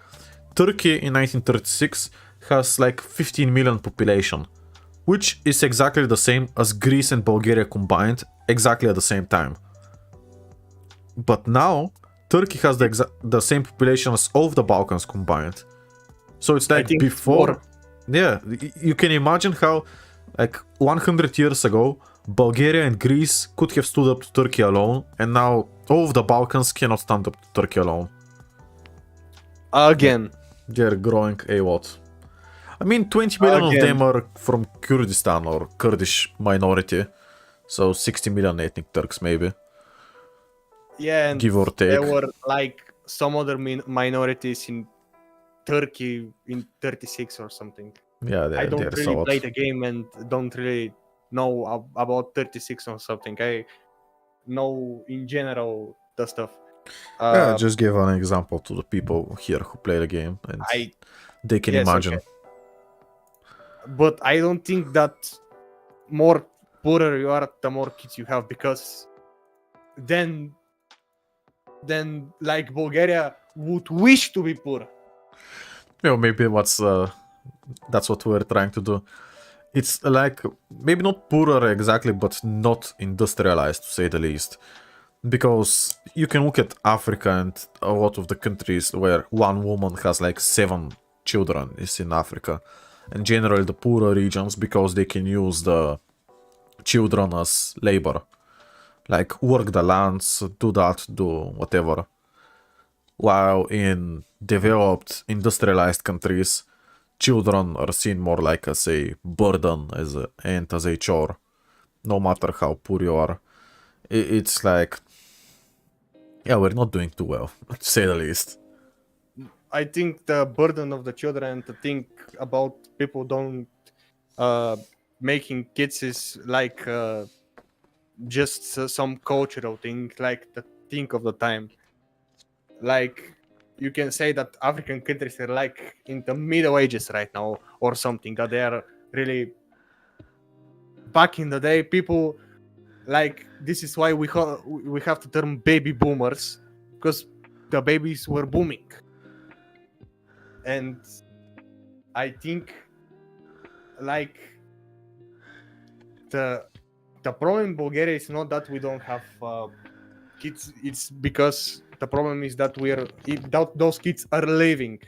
Speaker 1: Turkey in 1936 has like 15 million population, which is exactly the same as Greece and Bulgaria combined, exactly at the same time. But now, Turkey has the same population as all of the Balkans combined. So it's like before... Yeah, you can imagine how, like 100 years ago, Bulgaria and Greece could have stood up to Turkey alone, and now all of the Balkans cannot stand up to Turkey alone.
Speaker 7: Again.
Speaker 1: They're growing a lot. I mean, 20 million of them are from Kurdistan or Kurdish minority. So 60 million ethnic Turks, maybe.
Speaker 7: Yeah, and
Speaker 1: give or take.
Speaker 7: there were like some other minorities in Turkey in 36 or something.
Speaker 1: Yeah,
Speaker 7: I don't
Speaker 1: there's a
Speaker 7: really
Speaker 1: lot.
Speaker 7: play the game and don't really know about 36 or something. I know in general the stuff.
Speaker 1: Yeah, just give an example to the people here who play the game, and they can imagine.
Speaker 7: Okay. But I don't think that more poorer you are, the more kids you have, because then like Bulgaria would wish to be poor.
Speaker 1: You know, maybe that's what we're trying to do. It's like maybe not poorer exactly, but not industrialized, to say the least. Because you can look at Africa and a lot of the countries where one woman has like 7 children is in Africa. And generally the poorer regions, because they can use the children as labor. Like work the lands, do that, do whatever. While in developed, industrialized countries, children are seen more like as a burden and as a chore. No matter how poor you are. It's like... Yeah, we're not doing too well, to say the least.
Speaker 7: I think the burden of the children to think about people don't making kids is like just some cultural thing, like the thing of the time. Like you can say that African countries are like in the Middle Ages right now or something, that they are really back in the day. People like this is why we have the term baby boomers, because the babies were booming. And I think like the problem in Bulgaria is not that we don't have kids, it's because the problem is that those kids are leaving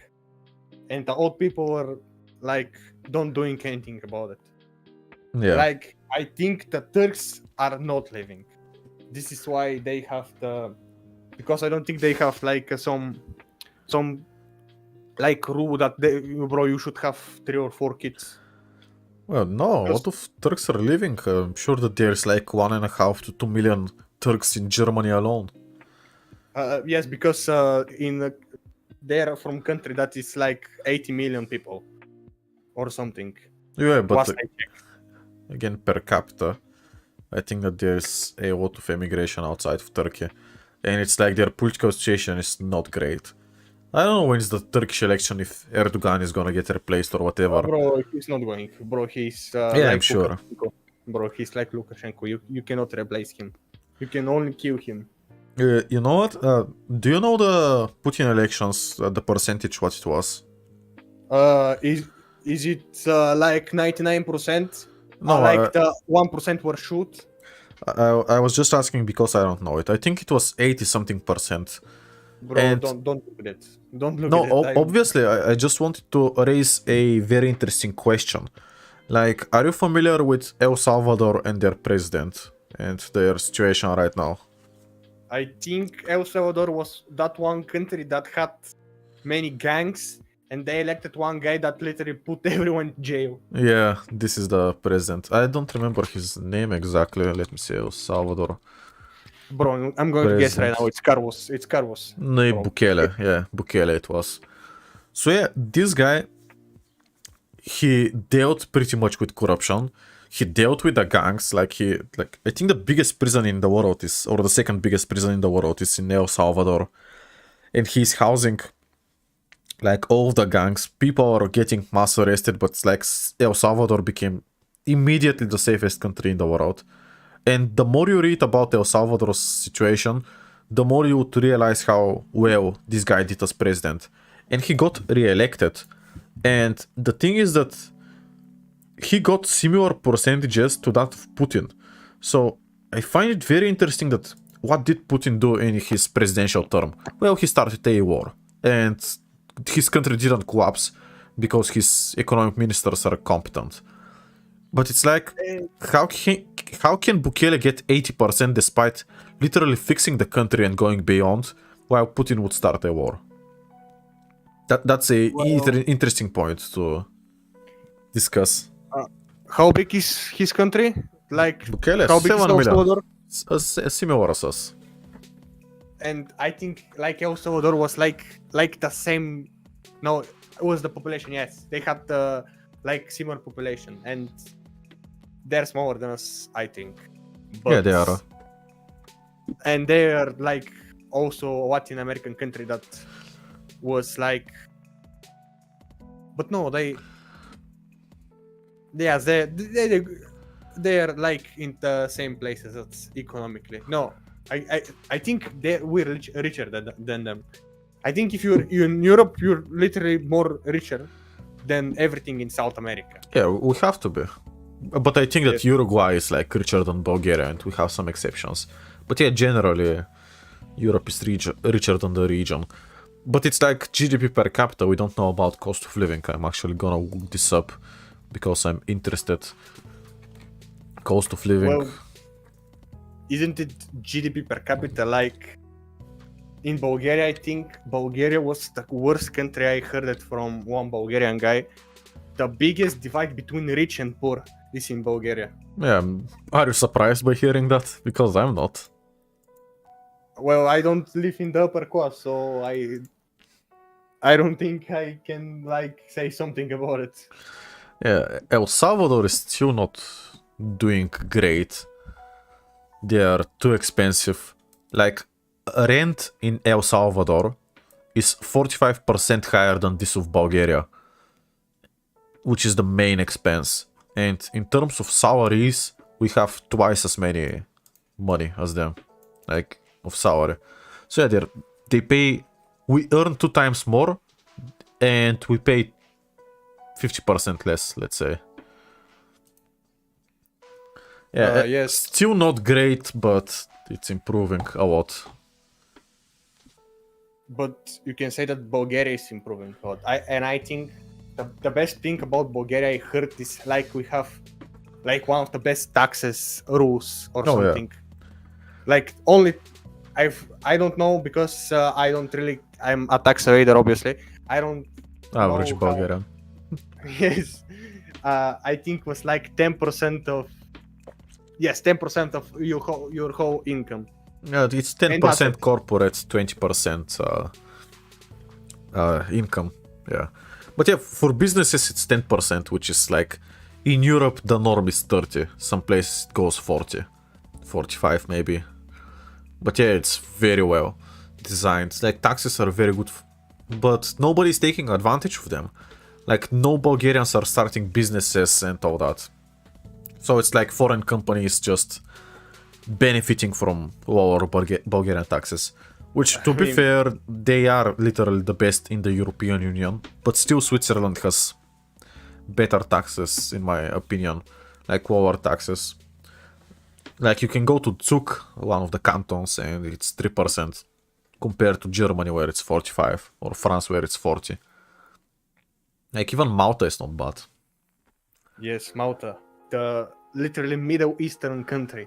Speaker 7: and the old people are like don't doing anything about it.
Speaker 1: Yeah.
Speaker 7: Like I think the Turks are not leaving. This is why they have because I don't think they have like some like rule that you should have 3 or 4 kids.
Speaker 1: Well, no, a lot of Turks are leaving. I'm sure that there's like 1.5 to 2 million Turks in Germany alone.
Speaker 7: Yes, because they're from country that is like 80 million people or something.
Speaker 1: Yeah, but again, per capita, I think that there's a lot of emigration outside of Turkey. And it's like their political situation is not great. I don't know when is the Turkish election, if Erdogan is gonna get replaced or whatever.
Speaker 7: Bro, he's not going. Bro, he's
Speaker 1: yeah,
Speaker 7: like
Speaker 1: I'm sure.
Speaker 7: Lukashenko. Bro, he's like Lukashenko. You cannot replace him. You can only kill him.
Speaker 1: You know what? Do you know the Putin elections, the percentage, what it was?
Speaker 7: Is it like 99%?
Speaker 1: No,
Speaker 7: Like the 1% were shoot?
Speaker 1: I was just asking because I don't know it. I think it was 80 something percent.
Speaker 7: Bro,
Speaker 1: And-
Speaker 7: don't look at it. Don't look
Speaker 1: No,
Speaker 7: at it.
Speaker 1: obviously, I just wanted to raise a very interesting question. Like, are you familiar with El Salvador and their president and their situation right now?
Speaker 7: I think El Salvador was that one country that had many gangs, and they elected one guy that literally put everyone in jail.
Speaker 1: Yeah, this is the president. I don't remember his name exactly. Let me see. El Salvador.
Speaker 7: Bro, I'm going to guess right
Speaker 1: President.
Speaker 7: now. It's Carlos. It's Carlos.
Speaker 1: No,
Speaker 7: Bro.
Speaker 1: Bukele. Yeah, Bukele it was. So yeah, this guy, he dealt pretty much with corruption. He dealt with the gangs. Like I think the biggest prison in the world is, or the second biggest prison in the world is in El Salvador, and he's housing like all of the gangs. People are getting mass arrested, but it's like El Salvador became immediately the safest country in the world. And the more you read about El Salvador's situation, the more you would realize how well this guy did as president. And he got re-elected. And the thing is that he got similar percentages to that of Putin. So I find it very interesting that what did Putin do in his presidential term? Well, he started a war. And his country didn't collapse because his economic ministers are competent. But it's like, how can Bukele get 80% despite literally fixing the country and going beyond, while Putin would start a war? That's a interesting point to discuss.
Speaker 7: How big is his country? Like,
Speaker 1: Bukele,
Speaker 7: how big is
Speaker 1: 7
Speaker 7: El
Speaker 1: million.
Speaker 7: Salvador?
Speaker 1: Similar as us.
Speaker 7: And I think like El Salvador was like the same. No, it was the population. Yes, they had the like similar population, and they're smaller than us, I think.
Speaker 1: Yeah, they are.
Speaker 7: And they are like also a Latin American country that was like. But no, they are like in the same places as economically. No, I think we're richer than them. I think if you're in Europe, you're literally more richer than everything in South America.
Speaker 1: Yeah, we have to be. But I think that Uruguay is like richer than Bulgaria, and we have some exceptions. But yeah, generally, Europe is richer than the region. But it's like GDP per capita, we don't know about cost of living. I'm actually gonna look this up because I'm interested. Cost of living.
Speaker 7: Well, isn't it GDP per capita like in Bulgaria? I think Bulgaria was the worst country. I heard it from one Bulgarian guy. The biggest divide between rich and poor is in Bulgaria.
Speaker 1: Yeah, are you surprised by hearing that? Because I'm not.
Speaker 7: Well, I don't live in the upper class, so I don't think I can like say something about it.
Speaker 1: Yeah, El Salvador is still not doing great. They are too expensive. Like, rent in El Salvador is 45% higher than this of Bulgaria, which is the main expense. And in terms of salaries, we have twice as many money as them, like, of salary. So yeah, we earn 2 times more, and we pay 50% less, let's say. Yeah,
Speaker 7: yes.
Speaker 1: Still not great, but it's improving a lot.
Speaker 7: But you can say that Bulgaria is improving a lot. I think the best thing about Bulgaria I heard is like we have like one of the best taxes rules or something. Yeah. Like only I don't know because I'm a tax evader obviously. I don't
Speaker 1: Average Bulgarian.
Speaker 7: Yes. I think was like 10% of 10% of your whole income.
Speaker 1: Yeah, it's 10% corporate, 20% income. Yeah. But yeah, for businesses it's 10%, which is like in Europe the norm is 30. Some places it goes 40, 45 maybe. But yeah, it's very well designed. Like taxes are very good, but nobody's taking advantage of them. Like no Bulgarians are starting businesses and all that. So it's like foreign companies just benefiting from lower Bulgarian taxes. Which, to be
Speaker 7: mean-
Speaker 1: fair, they are literally the best in the European Union. But still, Switzerland has better taxes, in my opinion. Like, lower taxes. Like, you can go to Zug, one of the cantons, and it's 3%. Compared to Germany, where it's 45. Or France, where it's 40. Like, even Malta is not bad.
Speaker 7: Yes, Malta, the literally Middle Eastern country.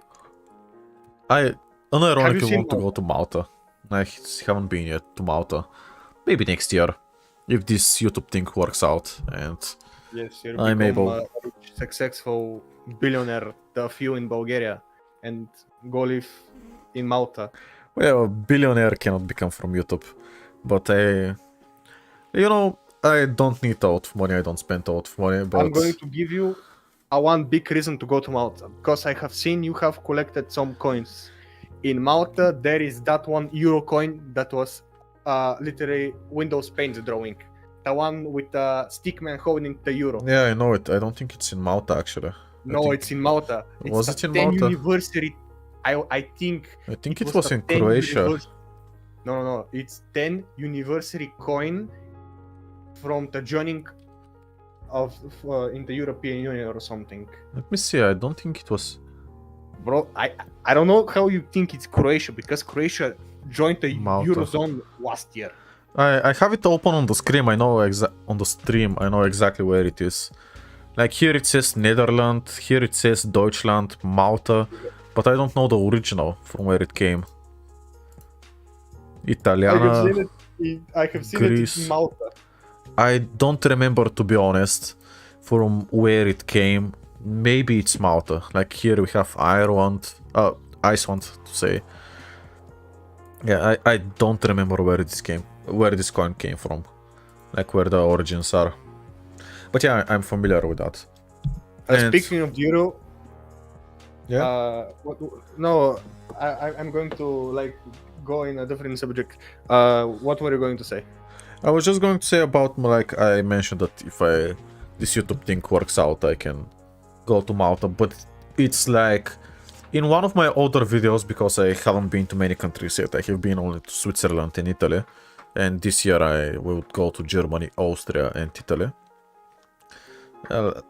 Speaker 1: I
Speaker 7: Have you
Speaker 1: unironically
Speaker 7: seen
Speaker 1: want to go to Malta. I haven't been yet to Malta. Maybe next year, if this YouTube thing works out. And
Speaker 7: Yes, you
Speaker 1: I'm
Speaker 7: become
Speaker 1: able.
Speaker 7: a rich, successful billionaire, the few in Bulgaria, and go live in Malta.
Speaker 1: Well, a billionaire cannot become from YouTube. But I don't need a lot of money. I don't spend a lot of money. But
Speaker 7: I'm going to give you a one big reason to go to Malta, because I have seen you have collected some coins. In Malta, there is that €1 coin that was literally Windows Paint drawing. The one with the stickman holding the euro.
Speaker 1: yeah, I know it. I don't think it's in Malta, actually.
Speaker 7: No,
Speaker 1: think-
Speaker 7: it's in Malta. It's
Speaker 1: Was
Speaker 7: the
Speaker 1: it in
Speaker 7: 10
Speaker 1: Malta?
Speaker 7: anniversary. I think
Speaker 1: I think it was
Speaker 7: the
Speaker 1: in
Speaker 7: 10
Speaker 1: Croatia.
Speaker 7: No. It's 10 anniversary coin from the joining of in the European Union or something.
Speaker 1: Let me see. I don't think it was.
Speaker 7: Bro, I don't know how you think it's Croatia, because Croatia joined the
Speaker 1: Malta.
Speaker 7: Eurozone last year.
Speaker 1: I have it open on the screen. I know on the stream. I know exactly where it is. Like here it says Netherlands. Here it says Deutschland, Malta, but I don't know the original from where it came. Italiana.
Speaker 7: I have seen
Speaker 1: Greece.
Speaker 7: it in Malta.
Speaker 1: I don't remember, to be honest, from where it came. Maybe it's Malta. Like here we have Iceland to say. Yeah, I don't remember where this coin came from, like where the origins are. But yeah, I'm familiar with that. And-
Speaker 7: Speaking of the euro,
Speaker 1: Yeah.
Speaker 7: no, I'm going to like go in a different subject. What were you going to say?
Speaker 1: I was just going to say about, like, I mentioned that if this YouTube thing works out, I can go to Malta, but it's like in one of my older videos, because I haven't been to many countries yet. I have been only to Switzerland and Italy, and this year I will go to Germany, Austria, and Italy.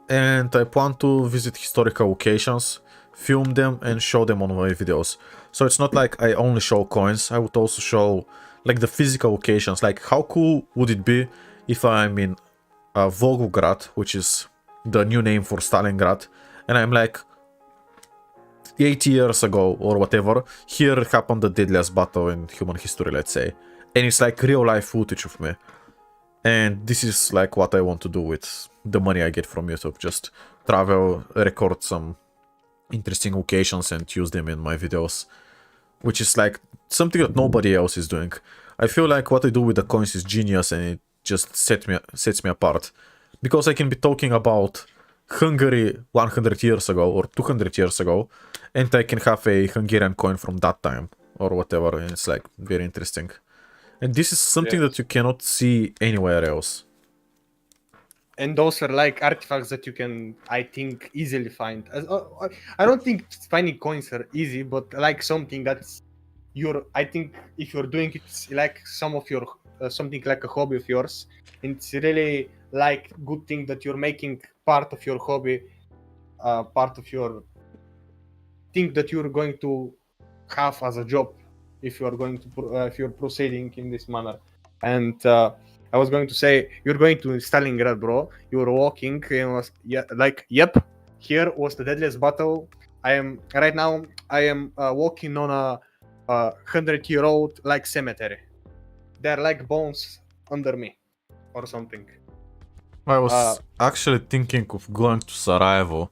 Speaker 1: And I plan to visit historical locations, film them, and show them on my videos. So it's not like I only show coins. I would also show like the physical locations. Like how cool would it be if I'm in Volgograd, which is the new name for Stalingrad, and I'm like 80 years ago or whatever, here happened the deadliest battle in human history, let's say. And it's like real life footage of me. And this is like what I want to do with the money I get from YouTube. Just travel, record some interesting locations and use them in my videos. Which is like something that nobody else is doing. I feel like what I do with the coins is genius, and it just sets me apart. Because I can be talking about Hungary 100 years ago or 200 years ago, and I can have a Hungarian coin from that time or whatever, and it's like very interesting. And this is something that you cannot see anywhere else.
Speaker 7: And those are like artifacts that you can, I think, easily find. I don't think finding coins are easy, but like something that's I think if you're doing it like some of your something like a hobby of yours, and it's really like good thing that you're making part of your hobby, part of your thing that you're going to have as a job if you are going to if you're proceeding in this manner. And I was going to say, you're going to Stalingrad, bro. You're walking, and yep, here was the deadliest battle. I am walking on a 100-year-old like cemetery. They're like bones under me, or something.
Speaker 1: I was actually thinking of going to Sarajevo,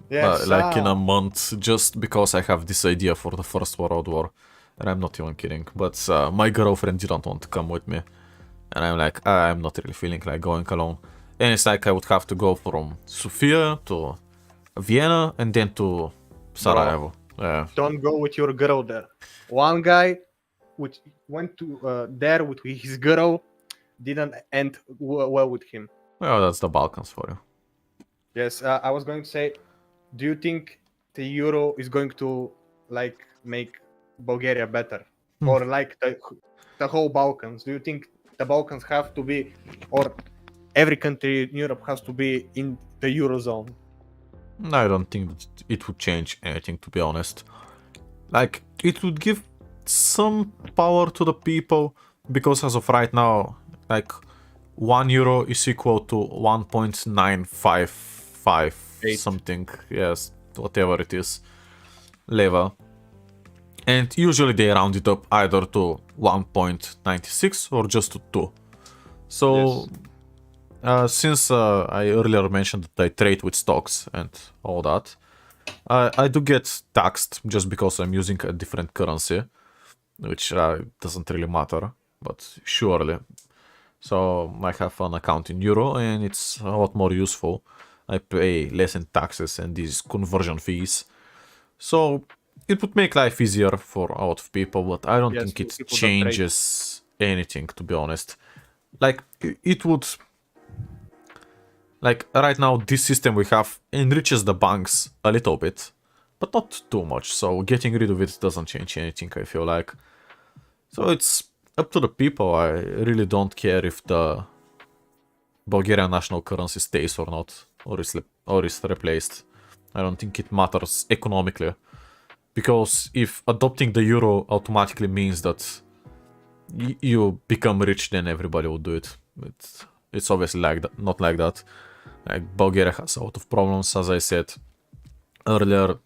Speaker 7: Yes,
Speaker 1: like in a month, just because I have this idea for the First World War. And I'm not even kidding, but my girlfriend didn't want to come with me. And I'm like, I'm not really feeling like going alone. And it's like I would have to go from Sofia to Vienna and then to Sarajevo. Yeah.
Speaker 7: Don't go with your girl there. One guy which went to there with his girl didn't end well with him.
Speaker 1: Well, that's the Balkans for you.
Speaker 7: Yes, I was going to say, do you think the euro is going to like make Bulgaria better,
Speaker 1: Hmm.
Speaker 7: or like the whole Balkans? Do you think the Balkans have to be, or every country in Europe has to be in the Eurozone?
Speaker 1: I don't think that it would change anything, to be honest. Like, it would give some power to the people, because as of right now, like, €1 is equal to 1.955
Speaker 7: Eight.
Speaker 1: something, yes, whatever it is, level. And usually they round it up either to 1.96 or just to 2. So, since I earlier mentioned that I trade with stocks and all that, I do get taxed just because I'm using a different currency, which doesn't really matter, but surely. So I have an account in euro and it's a lot more useful. I pay less in taxes and these conversion fees. So it would make life easier for a lot of people, but I don't
Speaker 7: Yes,
Speaker 1: think
Speaker 7: for
Speaker 1: it
Speaker 7: people that
Speaker 1: changes anything, to be honest. Like, it would... Like, right now, this system we have enriches the banks a little bit, but not too much, so getting rid of it doesn't change anything, I feel like. So it's up to the people. I really don't care if the Bulgarian national currency stays or not, or is replaced. I don't think it matters economically, because if adopting the euro automatically means that you become rich, then everybody will do it. It's obviously like that, not like that. Like, Bulgaria has a lot of problems, as I said earlier.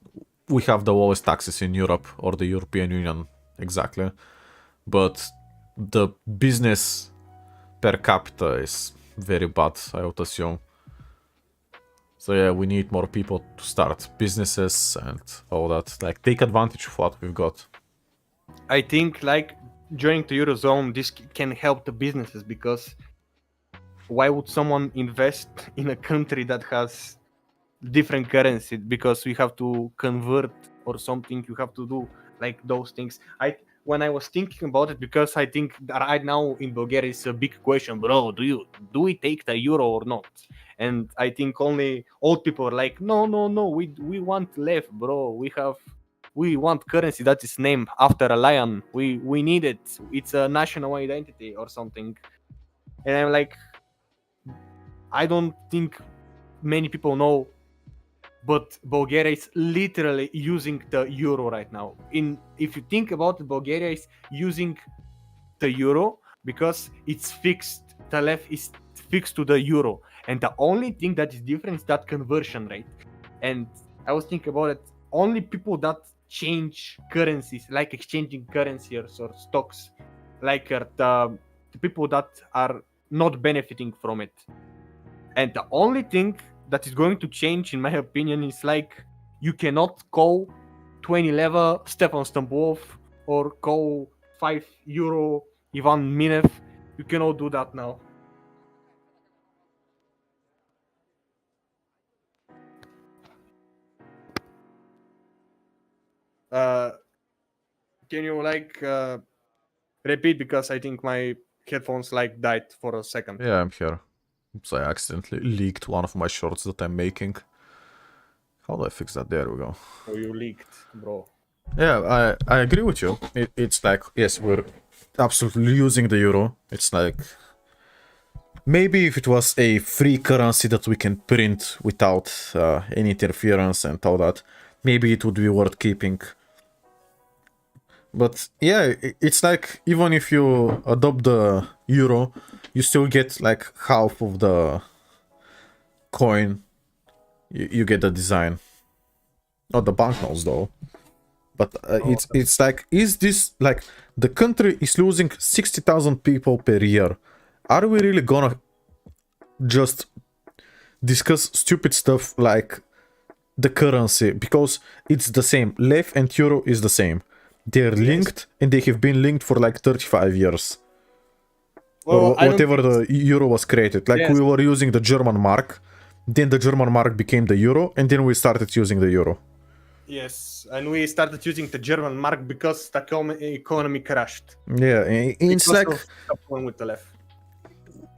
Speaker 1: We have the lowest taxes in Europe, or the European Union, exactly. But the business per capita is very bad, I would assume. So yeah, we need more people to start businesses and all that. Like, take advantage of what we've got.
Speaker 7: I think like joining the Eurozone, this can help the businesses, because why would someone invest in a country that has different currency? Because we have to convert or something, you have to do like those things. When I was thinking about it, because I think that right now in Bulgaria it's a big question, bro, do we take the euro or not? And I think only old people are like, no, we want left, bro. We want currency that is named after a lion. We need it. It's a national identity or something. And I'm like, I don't think many people know, but Bulgaria is literally using the euro right now. If you think about it, Bulgaria is using the euro because it's fixed. The left is fixed to the euro, and the only thing that is different is that conversion rate. And I was thinking about it. Only people that change currencies, like exchanging currencies or stocks, like are the people that are not benefiting from it. And the only thing that is going to change, in my opinion, is like you cannot call 20 level Stefan Stambov or call €5 Ivan Minev. You cannot do that now. Can you like repeat, because I think my headphones like died for a second.
Speaker 1: Yeah, I'm here. Oops, I accidentally leaked one of my shorts that I'm making. How do I fix that? There we go.
Speaker 7: Oh, you leaked, bro.
Speaker 1: Yeah, I agree with you. It's like, yes, we're absolutely using the euro. It's like, maybe if it was a free currency that we can print without any interference and all that, maybe it would be worth keeping. But yeah, it's like, even if you adopt the euro, you still get like half of the coin. You get the design. Not the banknotes though. But it's like, is this like, the country is losing 60,000 people per year. Are we really gonna just discuss stupid stuff like the currency? Because it's the same. Lev and euro is the same. They're linked, and they have been linked for like 35 years. Or whatever the euro was created. Like, we were using the German mark, then the German mark became the euro, and then we started using the euro.
Speaker 7: Yes, and we started using the German mark because the economy crashed.
Speaker 1: Yeah, it's like,
Speaker 7: with the left.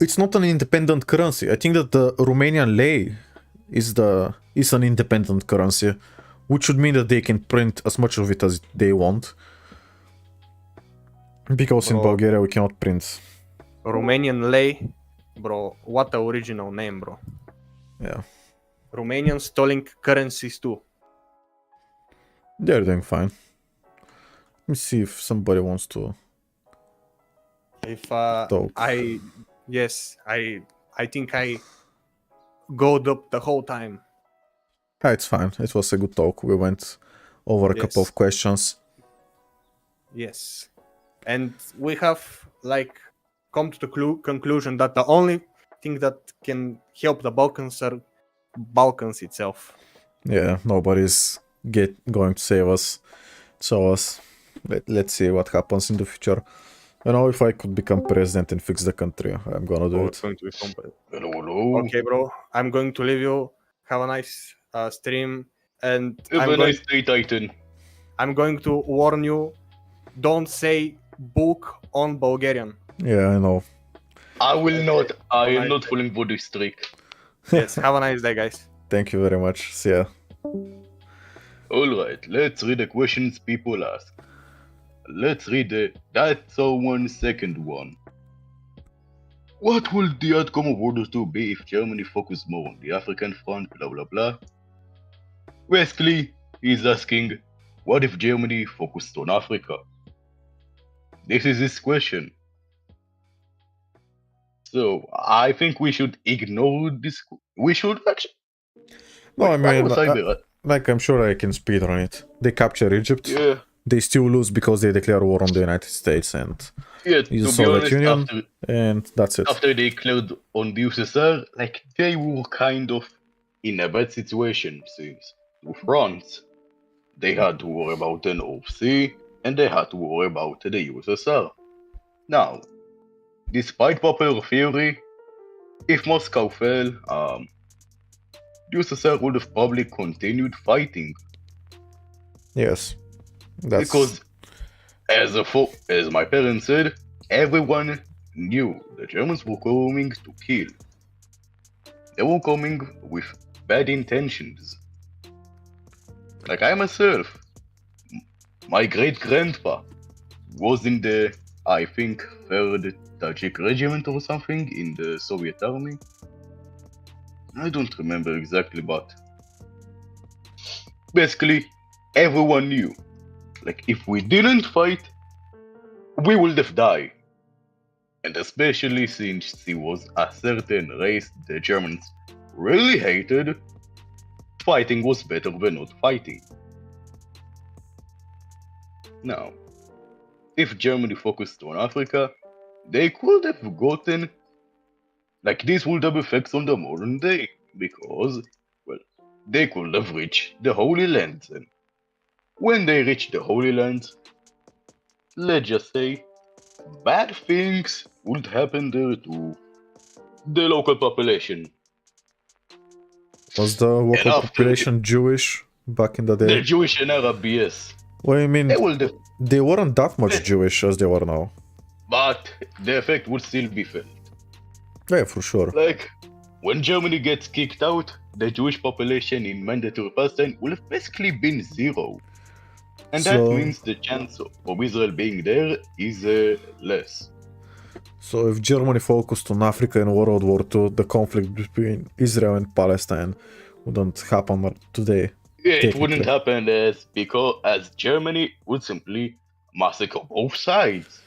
Speaker 1: It's not an independent currency. I think that the Romanian lei is an independent currency, which would mean that they can print as much of it as they want. Because in
Speaker 7: Bro.
Speaker 1: Bulgaria we cannot print.
Speaker 7: Romanian lei, bro. What the original name, bro.
Speaker 1: Yeah,
Speaker 7: Romanian stealing currencies too.
Speaker 1: they're doing fine. Let me see if somebody wants to
Speaker 7: If
Speaker 1: talk.
Speaker 7: I think I goed up the whole time.
Speaker 1: Ah, it's fine. It was a good talk. We went over a couple
Speaker 7: Yes.
Speaker 1: of questions.
Speaker 7: Yes, and we have like come to the conclusion that the only thing that can help the Balkans are Balkans itself.
Speaker 1: Yeah, nobody's going to save us. So let's see what happens in the future. You know, if I could become president and fix the country, I'm gonna do it.
Speaker 7: Going to be company.
Speaker 5: Hello.
Speaker 7: Okay, bro. I'm going to leave you. Have a nice stream, and
Speaker 5: Have a nice day, Titan.
Speaker 7: I'm going to warn you. Don't say book on Bulgarian.
Speaker 1: Yeah, I know.
Speaker 5: I will not. I am
Speaker 7: Nice
Speaker 5: not
Speaker 7: day.
Speaker 5: falling for this trick.
Speaker 7: Yes. Have a nice day, guys.
Speaker 1: Thank you very much. See ya.
Speaker 5: Alright, let's read the questions people ask. Let's read that's our 1 second one. What will the outcome of World War II be if Germany focused more on the African front, blah blah blah? Basically, he's asking, what if Germany focused on Africa? This is his question. So, I think we should ignore this. We should actually.
Speaker 1: No, I
Speaker 5: Wait, why
Speaker 1: mean,
Speaker 5: was I there?
Speaker 1: like, I'm sure I can speedrun it. They capture Egypt.
Speaker 5: Yeah.
Speaker 1: They still lose because they declare war on the United States and
Speaker 5: Yeah,
Speaker 1: the
Speaker 5: to be
Speaker 1: Soviet
Speaker 5: honest,
Speaker 1: Union, and that's it.
Speaker 5: after they declared on the USSR, like they were kind of in a bad situation since to France, they had to worry about the North Sea and they had to worry about the USSR. Now, despite popular theory, if Moscow fell, the USSR would have probably continued fighting
Speaker 1: Yes. That's
Speaker 5: because, as my parents said, everyone knew the Germans were coming to kill. They were coming with bad intentions. Like I myself, my great grandpa was in the, I think, 3rd Tajik Regiment or something in the Soviet army. I don't remember exactly, but basically, everyone knew. Like, if we didn't fight, we would have died. And especially since he was a certain race the Germans really hated, fighting was better than not fighting. Now, if Germany focused on Africa, they could have gotten, like, this would have effects on the modern day, because, well, they could have reached the Holy Lands, and when they reach the Holy Lands, let's just say, bad things would happen there to the local population.
Speaker 1: Was the local
Speaker 5: after
Speaker 1: population Jewish back in the
Speaker 5: The
Speaker 1: day?
Speaker 5: Jewish and Arab, yes.
Speaker 1: Well, I mean,
Speaker 5: They would have,
Speaker 1: they weren't that much Jewish as they are now.
Speaker 5: but the effect would still be felt.
Speaker 1: Yeah, for sure.
Speaker 5: Like, when Germany gets kicked out, the Jewish population in mandatory Palestine will have basically been zero. And that
Speaker 1: So-
Speaker 5: means the chance of Israel being there is less.
Speaker 1: So if Germany focused on Africa in World War II, the conflict between Israel and Palestine wouldn't happen today.
Speaker 5: Yeah, it wouldn't
Speaker 1: Technically.
Speaker 5: happen as Germany would simply massacre both sides.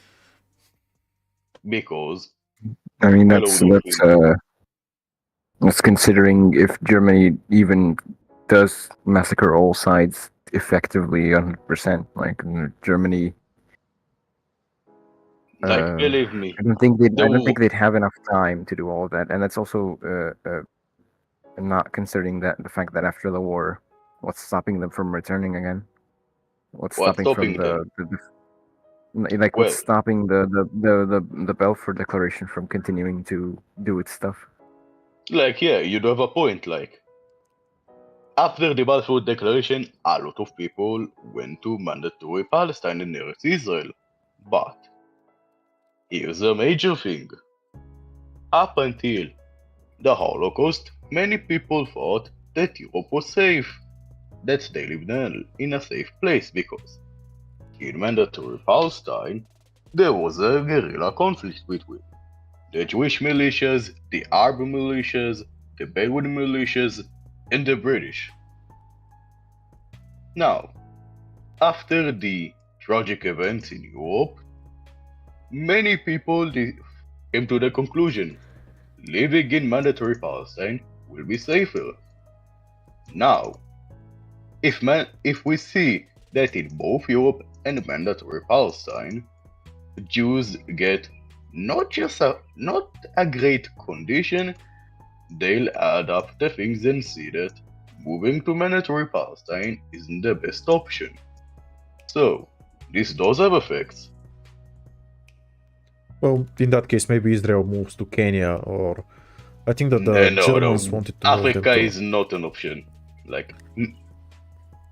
Speaker 5: Because
Speaker 8: I mean,
Speaker 5: Hello,
Speaker 8: that's considering if Germany even does massacre all sides effectively 100%. Like Germany,
Speaker 5: like believe me,
Speaker 8: I don't think
Speaker 5: No.
Speaker 8: they'd have enough time to do all of that, and that's also not considering that the fact that after the war, what's stopping them from returning again? What's stopping
Speaker 5: stopping
Speaker 8: from
Speaker 5: them?
Speaker 8: like what's
Speaker 5: Well-
Speaker 8: stopping the Balfour Declaration from continuing to do its stuff?
Speaker 5: Like, yeah, you do have a point. Like, after the Balfour Declaration, a lot of people went to mandatory Palestine and Eretz Israel. But here's a major thing. Up until the Holocaust, many people thought that Europe was safe. that they lived in a safe place because in mandatory Palestine there was a guerrilla conflict between the Jewish militias, the Arab militias, the Bedouin militias, and the British. Now, after the tragic events in Europe, many people came to the conclusion living in mandatory Palestine will be safer. Now, if we see that in both Europe and mandatory Palestine, Jews get not a great condition, they'll add up the things and see that moving to mandatory Palestine isn't the best option. So, this does have effects.
Speaker 1: Well, in that case, maybe Israel moves to Kenya, or I think that the Germans wanted to move them
Speaker 5: Africa
Speaker 1: to...
Speaker 5: is not an option. Like,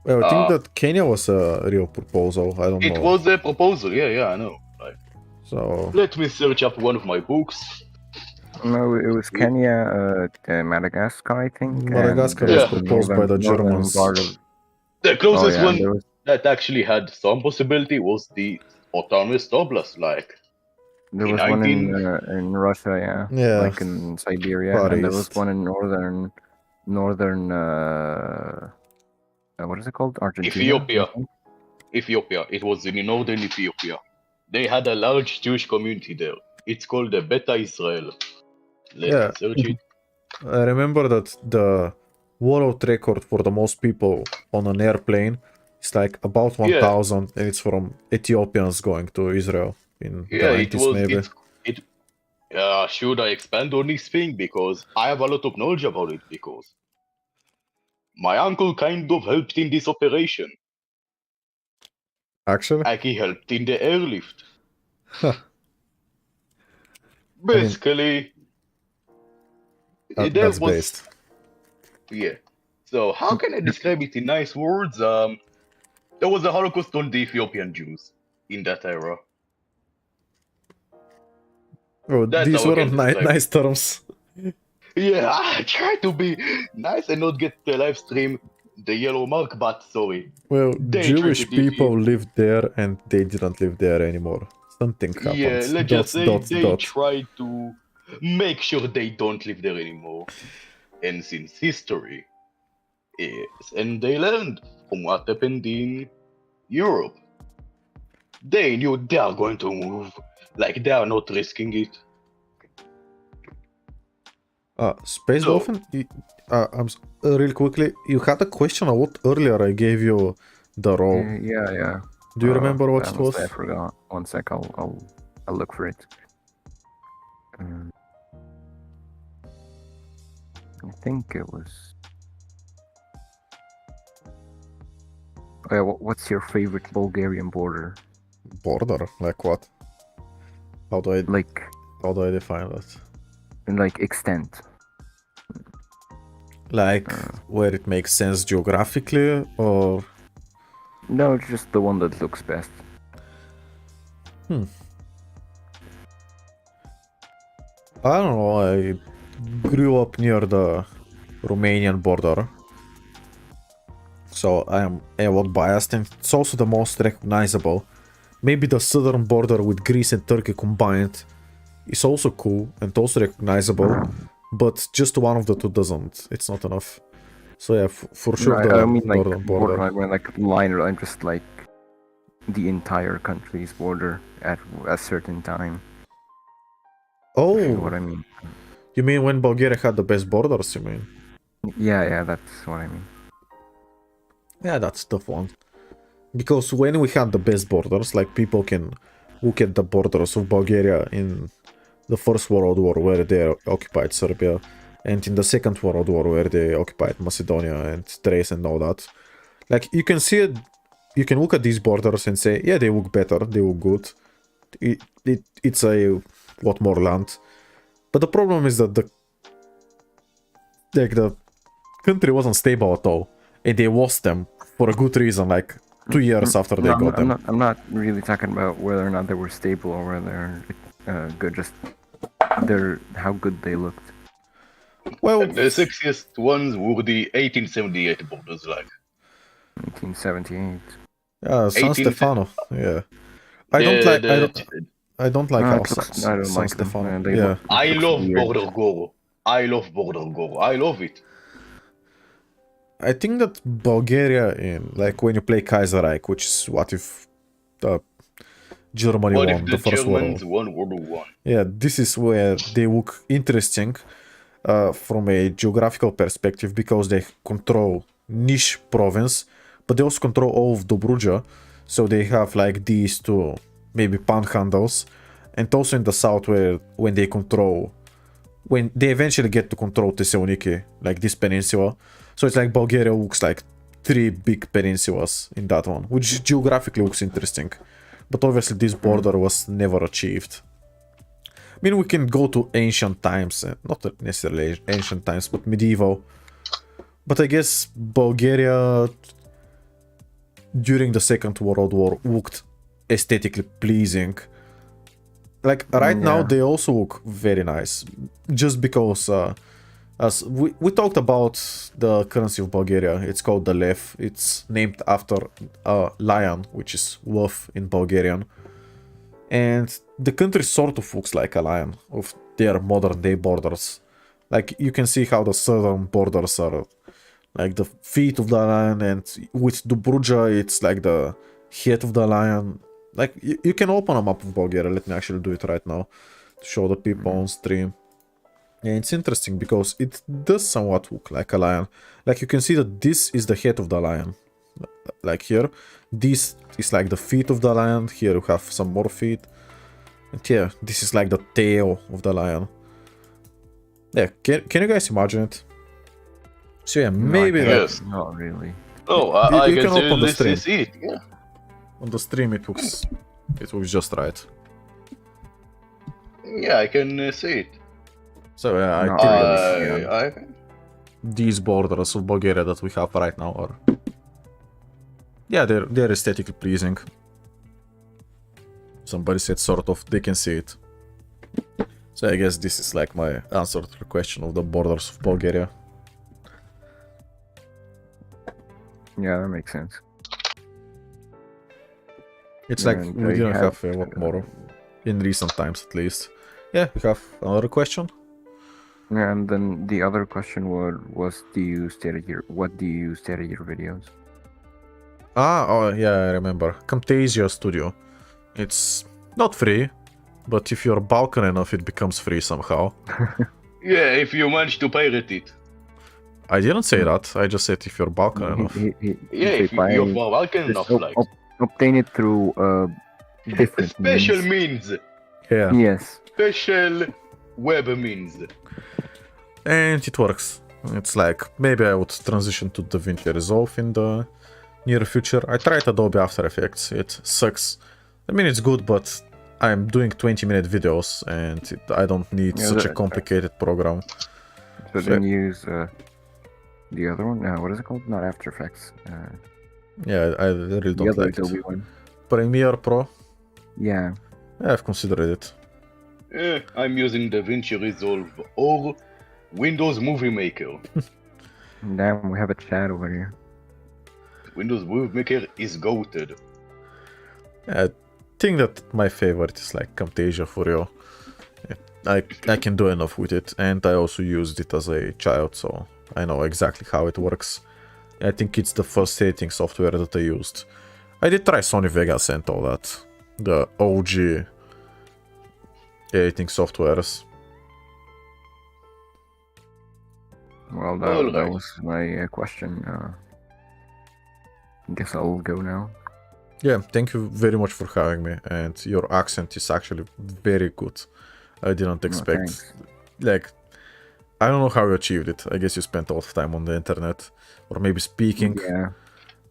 Speaker 1: Well, I think that Kenya was a real proposal. I don't know.
Speaker 5: it was a proposal, yeah, I know. Like,
Speaker 1: So
Speaker 5: let me search up one of my books.
Speaker 8: No, it was Kenya, Madagascar, I think.
Speaker 1: Madagascar
Speaker 8: and,
Speaker 1: was
Speaker 5: Yeah.
Speaker 1: proposed by the
Speaker 8: northern
Speaker 1: Germans.
Speaker 8: part of-
Speaker 5: The closest
Speaker 8: yeah,
Speaker 5: one
Speaker 8: there was-
Speaker 5: that actually had some possibility was the autonomous oblast, like
Speaker 8: There
Speaker 5: in
Speaker 8: was one
Speaker 5: 19
Speaker 8: in Russia, yeah.
Speaker 1: Yeah.
Speaker 8: Like in Siberia,
Speaker 1: Far
Speaker 8: and there was
Speaker 1: East.
Speaker 8: one in northern what is it called? Argentina. I
Speaker 5: Ethiopia.
Speaker 8: think?
Speaker 5: Ethiopia. It was in northern Ethiopia. They had a large Jewish community there. It's called the Beta Israel. Let
Speaker 1: Yeah.
Speaker 5: me search it.
Speaker 1: I remember that the world record for the most people on an airplane is like about 1,000, and it's from Ethiopians going to Israel in the
Speaker 5: Yeah, it
Speaker 1: 90s
Speaker 5: was.
Speaker 1: maybe.
Speaker 5: Should I expand on this thing because I have a lot of knowledge about it because my uncle kind of helped in this operation.
Speaker 1: Actually?
Speaker 5: Like he helped in the airlift.
Speaker 1: Huh.
Speaker 5: Basically, there
Speaker 1: That's
Speaker 5: was
Speaker 1: based.
Speaker 5: yeah. So how can I describe it in nice words? There was a Holocaust on the Ethiopian Jews in that era.
Speaker 1: Oh,
Speaker 5: That's
Speaker 1: these
Speaker 5: how I
Speaker 1: weren't
Speaker 5: can describe
Speaker 1: nice terms.
Speaker 5: Yeah, I try to be nice and not get the live stream the yellow mark, but sorry.
Speaker 1: Well,
Speaker 5: They
Speaker 1: Jewish
Speaker 5: treated it-
Speaker 1: people lived there and they didn't live there anymore. Something happened.
Speaker 5: Yeah, let's just say
Speaker 1: Dot,
Speaker 5: they
Speaker 1: dot.
Speaker 5: try to make sure they don't live there anymore. And since history, yes, and they learned from what happened in Europe. They knew they are going to move, like they are not risking it.
Speaker 1: Space
Speaker 5: So-
Speaker 1: Dolphin, real quickly, you had a question a lot earlier. I gave you the role.
Speaker 8: Yeah.
Speaker 1: Do you remember what it
Speaker 8: honestly,
Speaker 1: was?
Speaker 8: I forgot. One sec, I'll look for it. I think it was. Oh, yeah, what's your favorite Bulgarian border?
Speaker 1: Border? Like what? How do I define that?
Speaker 8: Like extent.
Speaker 1: Like where it makes sense geographically, or
Speaker 8: No, it's just the one that looks best.
Speaker 1: I don't know. I grew up near the Romanian border, so I am a lot biased, and it's also the most recognizable. Maybe the southern border with Greece and Turkey combined is also cool and also recognizable, but just one of the two doesn't. It's not enough. So yeah, for sure
Speaker 8: No,
Speaker 1: the
Speaker 8: I don't mean like
Speaker 1: northern
Speaker 8: border.
Speaker 1: border.
Speaker 8: I mean like line, or just like the entire country's border at a certain time. If you know what
Speaker 1: Oh,
Speaker 8: I mean?
Speaker 1: you mean when Bulgaria had the best borders, you mean?
Speaker 8: Yeah, that's what I mean.
Speaker 1: Yeah, that's a tough one. Because when we had the best borders, like people can look at the borders of Bulgaria in the First World War where they occupied Serbia, and in the Second World War where they occupied Macedonia and Thrace and all that. Like you can see it, you can look at these borders and say, yeah, they look better, they look good. It's a lot more land. But the problem is that the country wasn't stable at all, and they lost them for a good reason, like 2 years after they got them.
Speaker 8: I'm not really talking about whether or not they were stable or whether good. Just how good they looked.
Speaker 1: Well,
Speaker 5: The sexiest ones were the 1878 borders, like.
Speaker 8: 1978.
Speaker 1: Yeah, San
Speaker 5: 18
Speaker 1: Stefano. Yeah. I don't
Speaker 5: Yeah,
Speaker 1: like. I don't like
Speaker 8: No,
Speaker 1: our
Speaker 8: it looks. I don't
Speaker 1: San
Speaker 8: like them.
Speaker 1: Stefano.
Speaker 8: They
Speaker 1: Yeah.
Speaker 5: I
Speaker 8: looks
Speaker 5: love
Speaker 8: weird.
Speaker 5: border gore. I love border gore. I love it.
Speaker 1: I think that Bulgaria in like when you play Kaiserreich, which is what if Germany
Speaker 5: What
Speaker 1: won
Speaker 5: if
Speaker 1: the
Speaker 5: the
Speaker 1: First World
Speaker 5: Germans
Speaker 1: War.
Speaker 5: won World War One?
Speaker 1: Yeah, this is where they look interesting from a geographical perspective because they control niche province, but they also control all of Dobruja, so they have like these two maybe panhandles, and also in the south where when they eventually get to control Thessaloniki, like this peninsula. So it's like Bulgaria looks like three big peninsulas in that one, which geographically looks interesting. But obviously this border was never achieved. I mean, we can go to ancient times, not necessarily ancient times, but medieval. But I guess Bulgaria during the Second World War looked aesthetically pleasing. Like right now they also look very nice, just because as we talked about the currency of Bulgaria. It's called the lev. It's named after a lion, which is wolf in Bulgarian. And the country sort of looks like a lion of their modern day borders. Like you can see how the southern borders are like the feet of the lion, and with Dobruja it's like the head of the lion. Like you can open a map of Bulgaria. Let me actually do it right now to show the people on stream. Yeah, it's interesting because it does somewhat look like a lion. Like you can see that this is the head of the lion. Like here, this is like the feet of the lion. Here you have some more feet. And here, this is like the tail of the lion. Yeah, can you guys imagine it? So yeah, maybe
Speaker 8: no,
Speaker 5: Yes.
Speaker 8: not really.
Speaker 5: Oh,
Speaker 1: You
Speaker 5: I
Speaker 1: can
Speaker 5: can say
Speaker 1: open the
Speaker 5: this
Speaker 1: stream.
Speaker 5: is it. Yeah.
Speaker 1: On the stream it looks just right.
Speaker 5: Yeah, I can see it.
Speaker 1: So yeah, I
Speaker 8: No,
Speaker 1: think
Speaker 8: really,
Speaker 1: that these borders of Bulgaria that we have right now are, yeah, they're aesthetically pleasing. Somebody said sort of, they can see it. So I guess this is like my answer to the question of the borders of Bulgaria.
Speaker 8: Yeah, that makes sense.
Speaker 1: It's like
Speaker 8: And
Speaker 1: we
Speaker 8: I
Speaker 1: didn't have
Speaker 8: have,
Speaker 1: a lot more in recent times at least. Yeah, we have another question.
Speaker 8: Yeah, and then the other question was do you use to edit what do you use to edit your videos?
Speaker 1: Oh yeah, I remember. Camtasia Studio. It's not free, but if you're Balkan enough, it becomes free somehow.
Speaker 5: Yeah, if you manage to pirate it.
Speaker 1: I didn't say that. I just said if you're Balkan enough.
Speaker 5: Yeah, if you're Balkan enough, like.
Speaker 8: Obtain it through different
Speaker 5: Special
Speaker 8: means.
Speaker 5: means.
Speaker 1: Yeah.
Speaker 8: Yes.
Speaker 5: Special web means.
Speaker 1: And it works. It's like, maybe I would transition to DaVinci Resolve in the near future. I tried Adobe After Effects. It sucks. I mean, it's good, but I'm doing 20-minute videos, and I don't need such a complicated program.
Speaker 8: So then use the other one? What is it called? Not After Effects.
Speaker 1: Yeah, I really don't
Speaker 8: the other
Speaker 1: like
Speaker 8: Adobe
Speaker 1: it.
Speaker 8: one.
Speaker 1: Premiere Pro?
Speaker 8: Yeah.
Speaker 1: I've considered it.
Speaker 5: Yeah, I'm using DaVinci Resolve or Windows Movie Maker.
Speaker 8: Damn, we have a chat over here.
Speaker 5: Windows Movie Maker is goated.
Speaker 1: I think that my favorite is like Camtasia for you. I can do enough with it, and I also used it as a child, so I know exactly how it works. I think it's the first editing software that I used. I did try Sony Vegas and all that. The OG editing softwares.
Speaker 8: Well, that was my question. I guess I'll go now.
Speaker 1: Yeah, thank you very much for having me, and your accent is actually very good. I didn't expect, like, I don't know how you achieved it. I guess you spent a lot of time on the internet, or maybe speaking.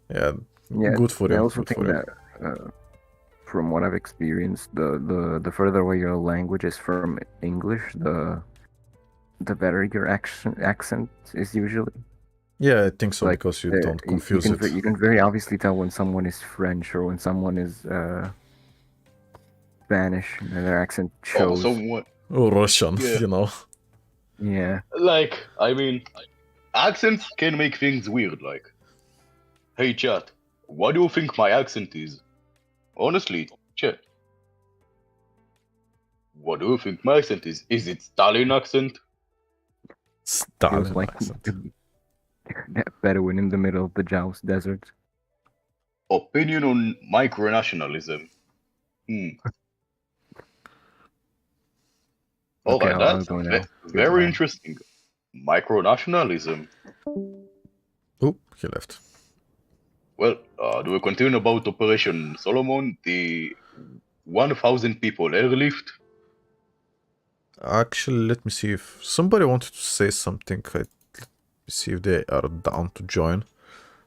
Speaker 1: Yeah, good for you.
Speaker 8: I also think that, from what I've experienced, the further away your language is from English, the better your accent is usually.
Speaker 1: Yeah, I think so, because you don't confuse it.
Speaker 8: You can very obviously tell when someone is French or when someone is Spanish, and their accent shows.
Speaker 1: Or Russian, you know.
Speaker 8: Yeah.
Speaker 5: Like, I mean, accents can make things weird, like. Hey chat, what do you think my accent is? Honestly, chat. What do you think my accent is? Is it Stalin accent?
Speaker 8: Feels
Speaker 1: Stalin
Speaker 8: like
Speaker 1: accent.
Speaker 8: that Bedouin in the middle of the Jaws desert.
Speaker 5: Opinion on micronationalism.
Speaker 8: Okay,
Speaker 5: Alright,
Speaker 8: I'll
Speaker 5: that's
Speaker 8: go now.
Speaker 5: very
Speaker 8: Goodbye.
Speaker 5: interesting. Micronationalism.
Speaker 1: Oh, he left.
Speaker 5: Well, do we continue about Operation Solomon, the 1,000 people airlift?
Speaker 1: Actually, let me see if somebody wanted to say something. Let me see if they are down to join.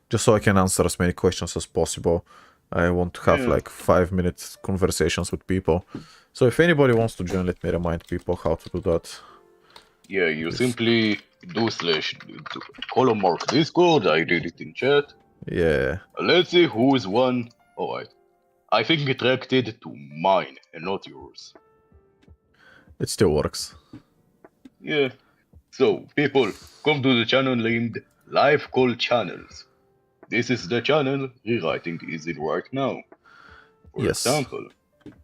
Speaker 1: Just so I can answer as many questions as possible. I want to have
Speaker 5: Yeah.
Speaker 1: like 5-minute conversations with people. So if anybody wants to join, let me remind people how to do that.
Speaker 5: Yeah, you
Speaker 1: Yes.
Speaker 5: simply do column mark Discord, I did it in chat.
Speaker 1: Yeah.
Speaker 5: Let's see who is one. Alright. I think it reacted to mine and not yours.
Speaker 1: It still works.
Speaker 5: Yeah. So, people, come to the channel named Live Call Channels. This is the channel rewriting is in right now. For
Speaker 1: Yes.
Speaker 5: example,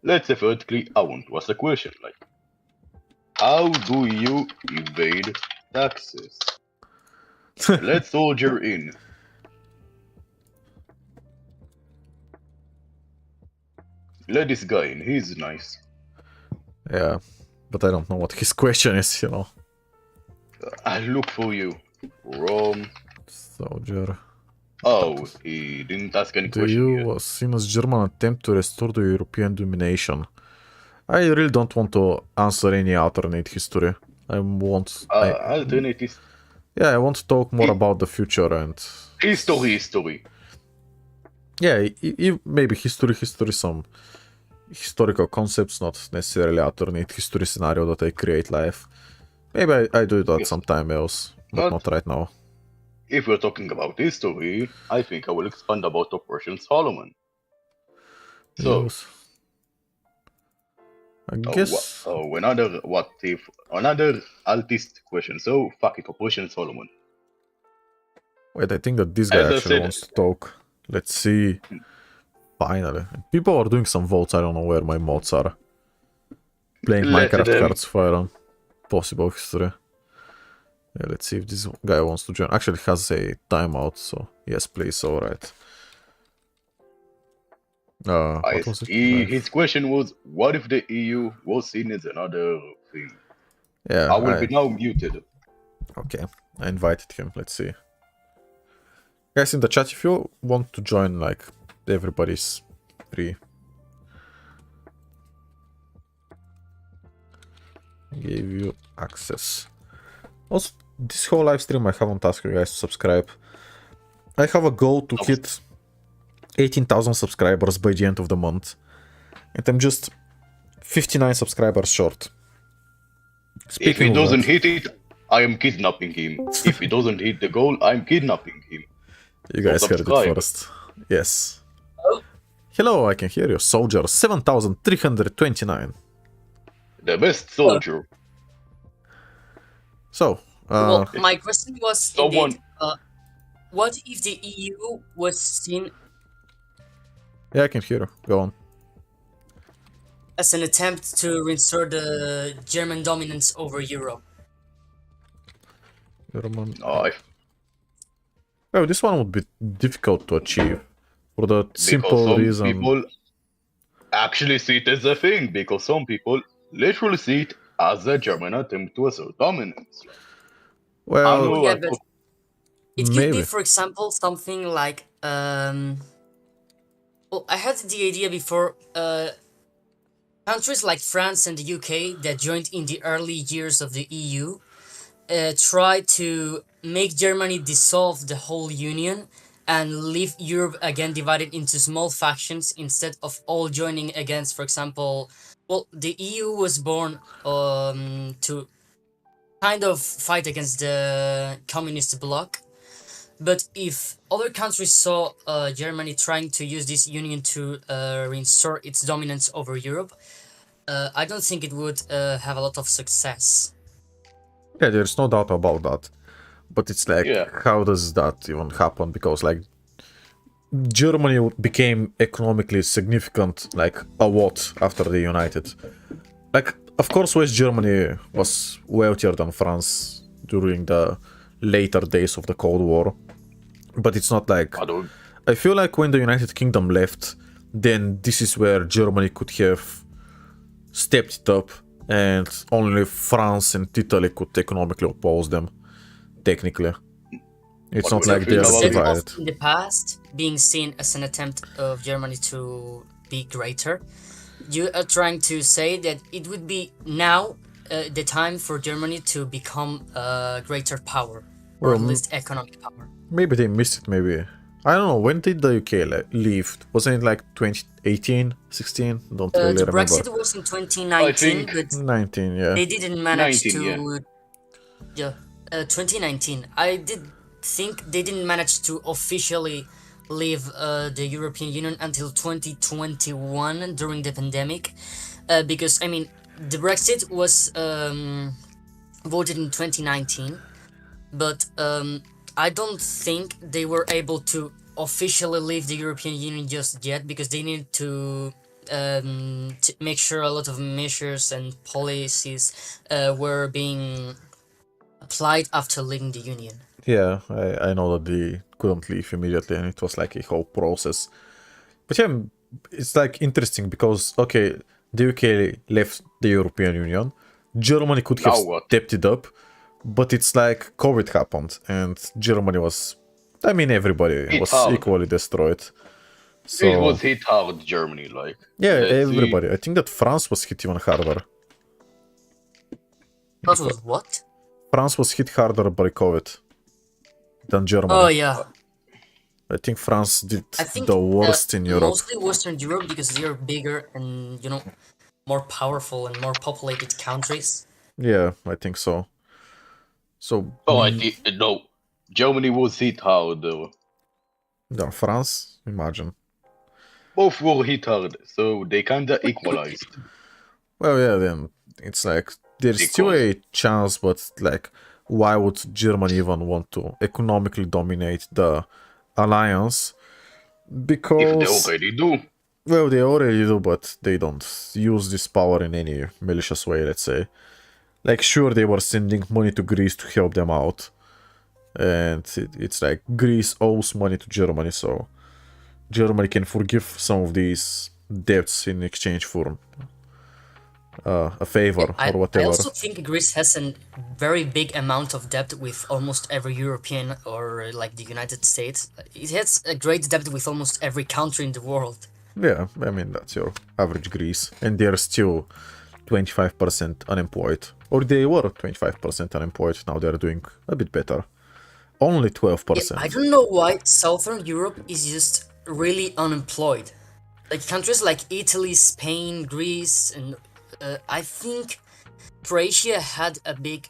Speaker 5: let's theoretically I want to ask a question like, how do you evade taxes? Let's soldier in. Let this guy in, he's nice.
Speaker 1: Yeah. But I don't know what his question is, you know.
Speaker 5: I'll look for you. Rome.
Speaker 1: Soldier.
Speaker 5: Oh, he didn't ask any
Speaker 1: The
Speaker 5: question
Speaker 1: EU
Speaker 5: yet.
Speaker 1: was seen as German attempt to restore the European domination. I really don't want to answer any alternate history. I want...
Speaker 5: Alternatives.
Speaker 1: Yeah, I want to talk more about the future and...
Speaker 5: History.
Speaker 1: Yeah, maybe history, some historical concepts, not necessarily alternate history scenario that I create live. Maybe I do that
Speaker 5: Yes.
Speaker 1: sometime else, but not right now.
Speaker 5: If we're talking about history, I think I will expand about Operation Solomon. So,
Speaker 1: Yes. I guess...
Speaker 5: another altist question. So, fuck it, Operation Solomon.
Speaker 1: Wait, I think that this guy
Speaker 5: As I
Speaker 1: actually
Speaker 5: said-
Speaker 1: wants to talk. Let's see. Finally. People are doing some votes, I don't know where my mods are. Playing
Speaker 5: Let
Speaker 1: Minecraft
Speaker 5: them.
Speaker 1: cards for possible history. Yeah, let's see if this guy wants to join. Actually, he has a timeout, so yes, please, alright. What was it?
Speaker 5: His question was, what if the EU was seen as another thing?
Speaker 1: Yeah,
Speaker 5: I will be now muted.
Speaker 1: Okay, I invited him. Let's see. Guys in the chat, if you want to join, like, everybody's free. Gave you access. Also, this whole live stream I haven't asked you guys to subscribe. I have a goal to hit 18,000 subscribers by the end of the month. And I'm just 59 subscribers short.
Speaker 5: If he
Speaker 1: Speaking of
Speaker 5: doesn't
Speaker 1: that,
Speaker 5: hit it, I am kidnapping him. If he doesn't hit the goal, I'm kidnapping him.
Speaker 1: you guys
Speaker 5: So
Speaker 1: heard it
Speaker 5: subscribe.
Speaker 1: first. Yes. Hello, I can hear you. Soldier 7,329.
Speaker 5: The best soldier.
Speaker 1: So,
Speaker 9: Well, my question was
Speaker 5: Someone-
Speaker 9: indeed, what if the EU was seen
Speaker 1: yeah, I can hear you. Go on.
Speaker 9: as an attempt to restore the German dominance over Europe?
Speaker 1: German.
Speaker 5: I
Speaker 1: Well, this one would be difficult to achieve. For the
Speaker 5: Because
Speaker 1: simple
Speaker 5: some
Speaker 1: reason.
Speaker 5: people actually see it as a thing, because some people literally see it as a German attempt to assert dominance. I
Speaker 1: Well,
Speaker 5: know
Speaker 9: Yeah,
Speaker 5: I
Speaker 9: but
Speaker 5: thought-
Speaker 9: it could
Speaker 1: maybe.
Speaker 9: be, for example, something like, well, I had the idea before, countries like France and the UK that joined in the early years of the EU tried to make Germany dissolve the whole union and leave Europe again divided into small factions instead of all joining against, for example, well, the EU was born to kind of fight against the communist bloc. But if other countries saw Germany trying to use this union to restore its dominance over Europe, I don't think it would have a lot of success.
Speaker 1: Yeah, there's no doubt about that. But it's like,
Speaker 5: Yeah.
Speaker 1: how does that even happen? Because, like, Germany became economically significant like a lot after they united. Like, of course, West Germany was wealthier than France during the later days of the Cold War, but it's not like.
Speaker 5: I don't.
Speaker 1: I feel like when the United Kingdom left, then this is where Germany could have stepped it up, and only France and Italy could economically oppose them. Technically, it's
Speaker 5: What
Speaker 1: not
Speaker 5: would
Speaker 1: like
Speaker 5: you
Speaker 1: they are
Speaker 5: think about
Speaker 9: Instead
Speaker 5: it?
Speaker 9: of
Speaker 1: divided.
Speaker 9: in the past being seen as an attempt of Germany to be greater, you are trying to say that it would be now the time for Germany to become a greater power, or
Speaker 1: Well,
Speaker 9: at least economic power.
Speaker 1: maybe they missed it. Maybe I don't know. When did the UK leave? Wasn't it like 2018, 16? Don't really
Speaker 9: The
Speaker 1: remember.
Speaker 9: Brexit was in 2019,
Speaker 5: I think
Speaker 9: but
Speaker 1: 19, yeah.
Speaker 9: they didn't manage
Speaker 5: 19, yeah.
Speaker 9: to. Yeah, 2019. I did think they didn't manage to officially leave the European Union until 2021 during the pandemic, because I mean the Brexit was voted in 2019, but I don't think they were able to officially leave the European Union just yet because they need to make sure a lot of measures and policies were being applied after leaving the Union.
Speaker 1: Yeah, I know that they couldn't leave immediately, and it was like a whole process. But yeah, it's like interesting because okay, the UK left the European Union, Germany could have
Speaker 5: Now what?
Speaker 1: stepped it up, but it's like COVID happened, and Germany was, I mean, everybody
Speaker 5: Hit
Speaker 1: was
Speaker 5: hard.
Speaker 1: equally destroyed. So
Speaker 5: It was hit hard, Germany, like.
Speaker 1: yeah,
Speaker 5: let's see.
Speaker 1: everybody. I think that France was hit even harder.
Speaker 9: That was what?
Speaker 1: France was hit harder by COVID than Germany.
Speaker 9: Oh yeah,
Speaker 1: I think France did
Speaker 9: I think
Speaker 1: the worst in Europe.
Speaker 9: mostly Western Europe because they are bigger and more powerful and more populated countries.
Speaker 1: Yeah, I think so. So,
Speaker 5: Oh, I think no. Germany was hit hard.
Speaker 1: yeah, France, imagine.
Speaker 5: Both were hit hard, so they kinda equalized.
Speaker 1: Well, yeah, then it's like there's still a chance, but like, why would Germany even want to economically dominate the alliance?
Speaker 5: If
Speaker 1: Because
Speaker 5: they already do.
Speaker 1: well, they already do, but they don't use this power in any malicious way, let's say. Like, sure, they were sending money to Greece to help them out. And it's like Greece owes money to Germany, so Germany can forgive some of these debts in exchange for a favor
Speaker 9: I
Speaker 1: or whatever.
Speaker 9: also think Greece has a very big amount of debt with almost every European or like the United States. It has a great debt with almost every country in the world.
Speaker 1: Yeah, I mean, that's your average Greece. And they're still 25% unemployed. Or they were 25% unemployed, now they're doing a bit better. Only 12%.
Speaker 9: Yeah, I don't know why Southern Europe is just really unemployed. Like countries like Italy, Spain, Greece, and I think Croatia had a big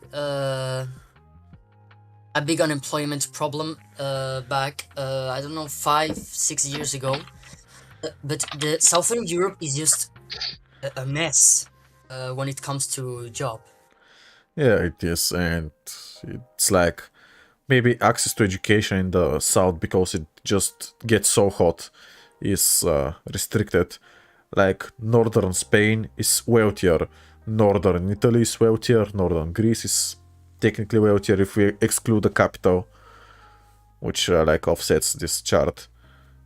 Speaker 9: unemployment problem back I don't know 5-6 years ago. But the Southern Europe is just a mess when it comes to job.
Speaker 1: Yeah, it is, and it's like maybe access to education in the south because it just gets so hot is restricted. Like northern Spain is wealthier, northern Italy is wealthier, northern Greece is technically wealthier if we exclude the capital, which like offsets this chart.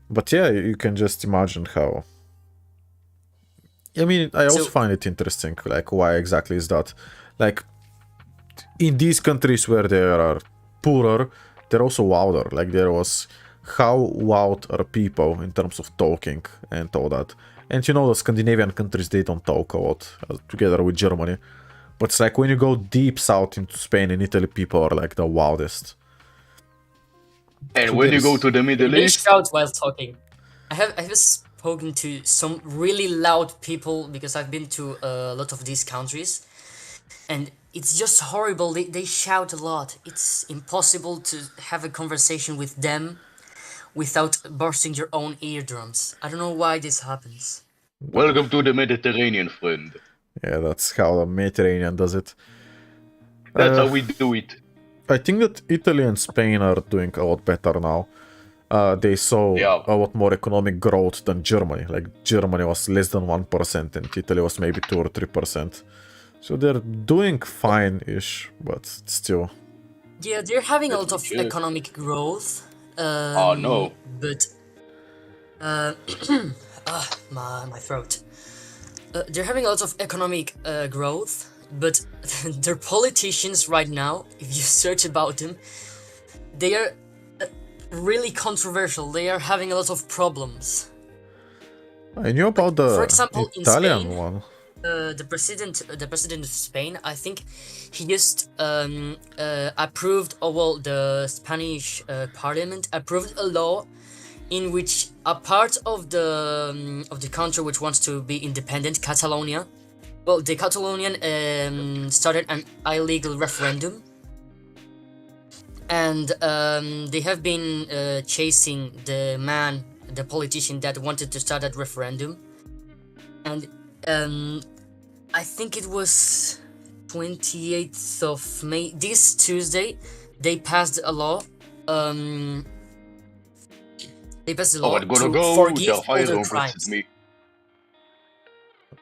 Speaker 1: But yeah, you can just imagine how. I mean, I also find it interesting, like why exactly is that? Like in these countries where they are poorer, they're also wilder. Like there was how wild are people in terms of talking and all that. And you know, the Scandinavian countries, they don't talk a lot together with Germany. But it's like when you go deep south into Spain and Italy, people are like the wildest.
Speaker 5: And
Speaker 1: So
Speaker 5: when you
Speaker 1: there's-
Speaker 5: go to the Middle
Speaker 9: They
Speaker 5: East,
Speaker 9: shout while talking. I have spoken to some really loud people because I've been to a lot of these countries, and it's just horrible. They shout a lot. It's impossible to have a conversation with them without bursting your own eardrums. I don't know why this happens.
Speaker 5: welcome to the Mediterranean, friend.
Speaker 1: Yeah, that's how the Mediterranean does it.
Speaker 5: That's how we do it.
Speaker 1: I think that Italy and Spain are doing a lot better now. they saw
Speaker 5: Yeah.
Speaker 1: a lot more economic growth than Germany. Like Germany was less than 1% and Italy was maybe 2 or 3%. So they're doing fine-ish, but still.
Speaker 9: Yeah, they're having a
Speaker 5: Let
Speaker 9: lot
Speaker 5: me
Speaker 9: of
Speaker 5: check.
Speaker 9: economic growth.
Speaker 5: Oh no.
Speaker 9: But my throat. They're having a lot of economic growth, but their politicians right now, if you search about them, they are really controversial. They are having a lot of problems.
Speaker 1: I knew about the
Speaker 9: For example, in
Speaker 1: Italian
Speaker 9: Spain,
Speaker 1: one.
Speaker 9: the president of Spain, I think he just approved, or well, the Spanish parliament approved a law in which a part of the country which wants to be independent, Catalonia, well, the Catalonian started an illegal referendum, and they have been chasing the politician that wanted to start that referendum, and I think it was 28th of May, this Tuesday, they passed a law. They passed a
Speaker 5: Oh,
Speaker 9: law
Speaker 5: I'm gonna
Speaker 9: to
Speaker 5: go.
Speaker 9: forgive
Speaker 5: The
Speaker 9: all
Speaker 5: fire
Speaker 9: their
Speaker 5: requested
Speaker 9: crimes.
Speaker 5: me.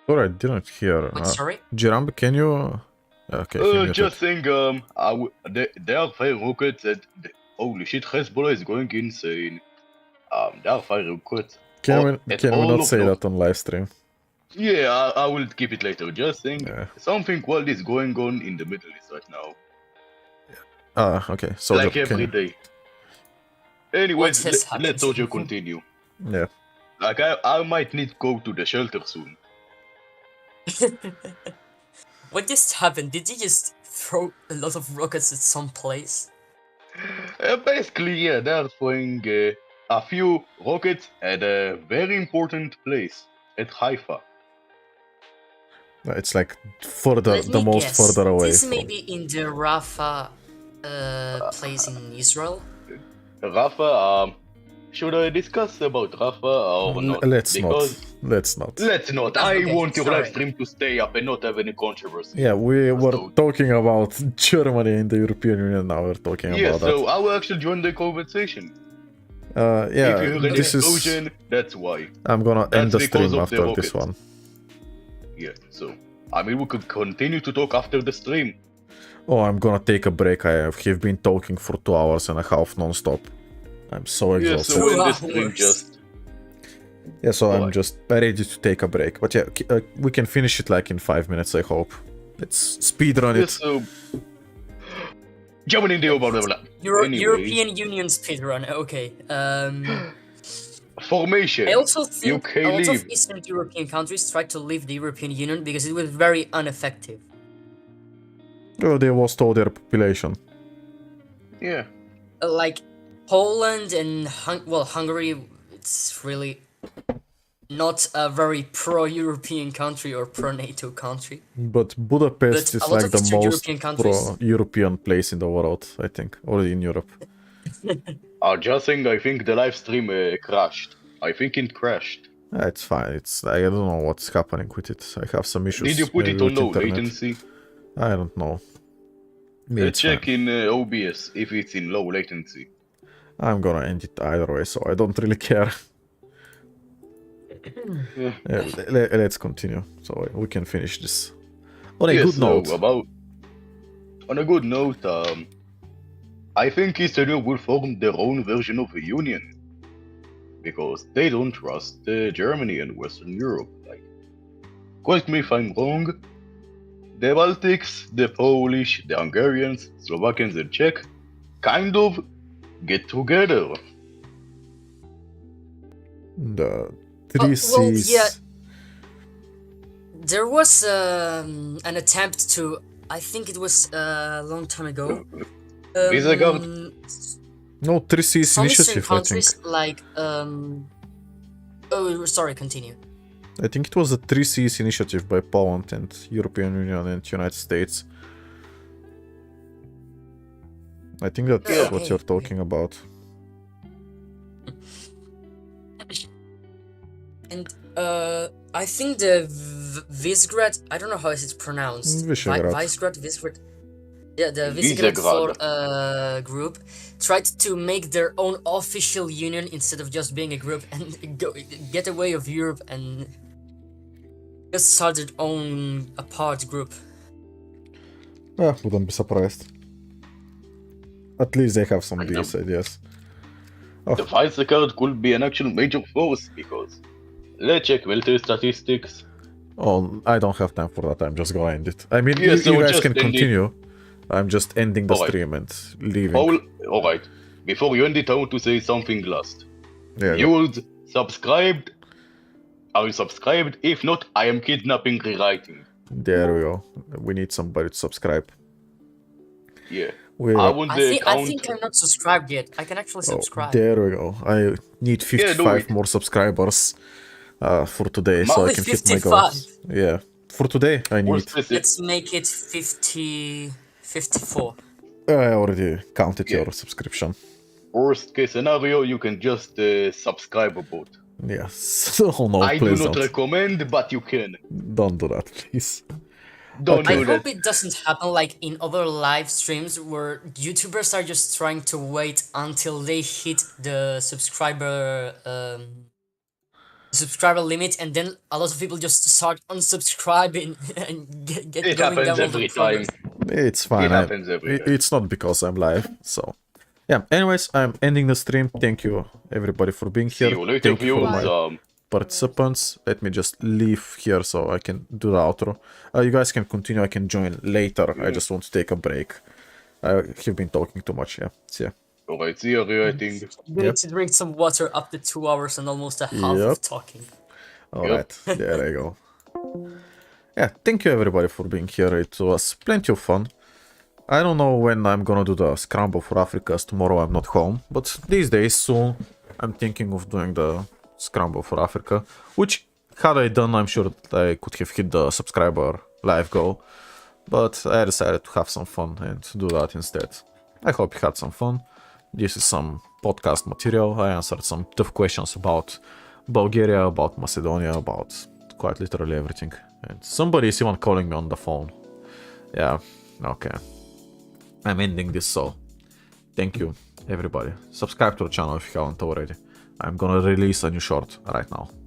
Speaker 1: Sorry, I didn't hear.
Speaker 9: Wait, sorry?
Speaker 1: Jirambe, can you... Okay, he muted.
Speaker 5: Just saying, there are fire rockets that, holy shit, Hezbollah is going insane. There are fire rockets.
Speaker 1: Can we
Speaker 5: all
Speaker 1: not
Speaker 5: of
Speaker 1: say
Speaker 5: those.
Speaker 1: that on live stream?
Speaker 5: Yeah, I will keep it later. Just saying,
Speaker 1: Yeah.
Speaker 5: something wild is going on in the Middle East right now.
Speaker 1: Okay, Soldier,
Speaker 5: Like every
Speaker 1: can you...
Speaker 5: day. Anyways,
Speaker 9: What has happened?
Speaker 5: let Soldier continue.
Speaker 1: Yeah.
Speaker 5: Like, I might need to go to the shelter soon.
Speaker 9: What just happened? Did you just throw a lot of rockets at some place?
Speaker 5: Basically, yeah, they're throwing a few rockets at a very important place, at Haifa.
Speaker 1: It's like further,
Speaker 9: Let
Speaker 1: the
Speaker 9: me
Speaker 1: most
Speaker 9: guess.
Speaker 1: further away
Speaker 9: This
Speaker 1: from...
Speaker 9: may be in the Rafah place in Israel.
Speaker 5: Rafa, should I discuss about Rafa or not?
Speaker 1: Let's
Speaker 5: Because
Speaker 1: not.
Speaker 5: let's not.
Speaker 9: Ah,
Speaker 5: I
Speaker 9: okay,
Speaker 5: want your
Speaker 9: sorry.
Speaker 5: live stream to stay up and not have any controversy.
Speaker 1: Yeah, we were
Speaker 5: So-
Speaker 1: talking about Germany and the European Union, now we're talking
Speaker 5: Yeah,
Speaker 1: about
Speaker 5: so I will actually join the conversation.
Speaker 1: that.
Speaker 5: If
Speaker 1: Yeah,
Speaker 5: you hear any
Speaker 1: this is...
Speaker 5: explosion, that's why.
Speaker 1: I'm gonna end
Speaker 5: That's
Speaker 1: the
Speaker 5: because
Speaker 1: stream
Speaker 5: of the
Speaker 1: after this
Speaker 5: rockets.
Speaker 1: one.
Speaker 5: Yeah, so I mean we could continue to talk after the stream.
Speaker 1: Oh, I'm gonna take a break. I have been talking for 2 hours and a half non-stop. I'm so
Speaker 5: Yeah,
Speaker 1: exhausted.
Speaker 5: so in the
Speaker 9: 2
Speaker 5: stream
Speaker 9: hours.
Speaker 5: just
Speaker 1: Yeah, so I'm
Speaker 5: Alright.
Speaker 1: just ready to take a break. But yeah, we can finish it like in 5 minutes, I hope. Let's speedrun
Speaker 5: yeah,
Speaker 1: it.
Speaker 5: so Germany blah blah blah. Anyway,
Speaker 9: European Union speedrun. Okay.
Speaker 5: formation.
Speaker 9: I also think
Speaker 5: UK
Speaker 9: a lot
Speaker 5: leave.
Speaker 9: of Eastern European countries tried to leave the European Union because it was very ineffective.
Speaker 1: Oh, they lost all their population.
Speaker 5: Yeah.
Speaker 9: Like Poland and Hungary, it's really not a very pro-European country or pro-NATO country.
Speaker 1: But Budapest
Speaker 9: But a
Speaker 1: is
Speaker 9: lot
Speaker 1: like
Speaker 9: of
Speaker 1: the
Speaker 9: Eastern
Speaker 1: most
Speaker 9: European countries-
Speaker 1: pro-European place in the world, I think. Or in Europe.
Speaker 5: Just saying, I think the live stream crashed. I think it crashed.
Speaker 1: It's fine. I don't know what's happening with it. I have some issues.
Speaker 5: Did you put
Speaker 1: maybe
Speaker 5: it on
Speaker 1: with
Speaker 5: low
Speaker 1: internet.
Speaker 5: latency?
Speaker 1: I don't know. Maybe it's
Speaker 5: Check
Speaker 1: fine.
Speaker 5: in OBS if it's in low latency.
Speaker 1: I'm gonna end it either way, so I don't really care.
Speaker 5: Yeah.
Speaker 1: Let's continue, so we can finish this on a
Speaker 5: Yeah,
Speaker 1: good
Speaker 5: so
Speaker 1: note.
Speaker 5: on a good note, I think Eastern Europe will form their own version of a union because they don't trust Germany and Western Europe. Like, correct me if I'm wrong. The Baltics, the Polish, the Hungarians, Slovakians, and Czech kind of get together.
Speaker 1: The three
Speaker 9: well,
Speaker 1: C's.
Speaker 9: yeah. There was an attempt to, I think it was a long time ago.
Speaker 5: Visegrad?
Speaker 1: No, three C's
Speaker 9: Some Eastern
Speaker 1: initiative. I think.
Speaker 9: countries like oh, sorry, continue.
Speaker 1: I think it was a three C's initiative by Poland and European Union and United States. I think that's
Speaker 9: Yeah,
Speaker 1: what
Speaker 9: okay,
Speaker 1: you're talking about.
Speaker 9: And I think the Visegrad, I don't know how it's pronounced.
Speaker 1: Visegrad.
Speaker 9: Visegrad, Visegrad. Yeah, the Visegrad 4 group tried to make their own official union instead of just being a group and get away of Europe and just start their own apart group.
Speaker 1: Yeah, wouldn't be surprised. At least they have some
Speaker 5: And
Speaker 1: these ideas.
Speaker 5: The Visegrad could be an actual major force because let's check military statistics.
Speaker 1: Oh, I don't have time for that. I'm just gonna end it. I mean,
Speaker 5: Yeah, so
Speaker 1: you guys
Speaker 5: just
Speaker 1: can
Speaker 5: end it.
Speaker 1: continue. I'm just ending the
Speaker 5: Alright.
Speaker 1: stream and leaving.
Speaker 5: Alright. Before you end it, I want to say something last.
Speaker 1: Yeah,
Speaker 5: Viewers, subscribed. Are you subscribed? If not, I am kidnapping rewriting.
Speaker 1: there we go. We need somebody to subscribe.
Speaker 5: Yeah.
Speaker 1: We're
Speaker 5: I want the
Speaker 9: I
Speaker 5: account.
Speaker 9: think I'm not subscribed yet. I can actually
Speaker 1: Oh,
Speaker 9: subscribe.
Speaker 1: there we go. I need 55
Speaker 5: it.
Speaker 1: more subsubscribers for today, so I
Speaker 9: Only
Speaker 1: can hit my
Speaker 9: 55.
Speaker 1: goals. Yeah, for today I
Speaker 5: More
Speaker 1: need.
Speaker 5: specific.
Speaker 9: Let's make it 54.
Speaker 1: I already counted
Speaker 5: Yeah.
Speaker 1: your subscription.
Speaker 5: Worst case scenario, you can just subscribe a bot.
Speaker 1: Yes. Oh no,
Speaker 5: I do
Speaker 1: please
Speaker 5: not
Speaker 1: don't.
Speaker 5: recommend, but you can.
Speaker 1: Don't do that, please.
Speaker 5: Don't
Speaker 9: I
Speaker 5: do
Speaker 9: hope
Speaker 5: that.
Speaker 9: it doesn't happen like in other live streams where YouTubers are just trying to wait until they hit the subscriber limit, and then a lot of people just start unsubscribing and get
Speaker 5: It
Speaker 9: going
Speaker 5: happens
Speaker 9: down all the
Speaker 5: every time.
Speaker 9: progress.
Speaker 1: It's fine.
Speaker 5: It happens every time.
Speaker 1: It's not because I'm live, so yeah. Anyways, I'm ending the stream. Thank you everybody for being
Speaker 5: See
Speaker 1: here.
Speaker 5: you later,
Speaker 1: Thank you for
Speaker 5: viewers.
Speaker 1: my participants. Let me just leave here so I can do the outro. You guys can continue. I can join later. I just want to take a break. I have been talking too much. Yeah. See ya.
Speaker 5: Alright, see you rewriting.
Speaker 9: You need to drink some water up to 2 hours and almost a half
Speaker 1: Yep.
Speaker 9: of talking.
Speaker 1: All right. There I go. Yeah. Thank you everybody for being here. It was plenty of fun. I don't know when I'm gonna do the Scramble for Africa, as tomorrow I'm not home, but these days soon I'm thinking of doing the Scramble for Africa, which had I done, I'm sure that I could have hit the subscriber live goal, but I decided to have some fun and do that instead. I hope you had some fun. This is some podcast material. I answered some tough questions about Bulgaria, about Macedonia, about quite literally everything. And somebody is even calling me on the phone. Yeah, okay. I'm ending this, so thank you everybody. Subscribe to the channel if you haven't already. I'm gonna release a new short right now.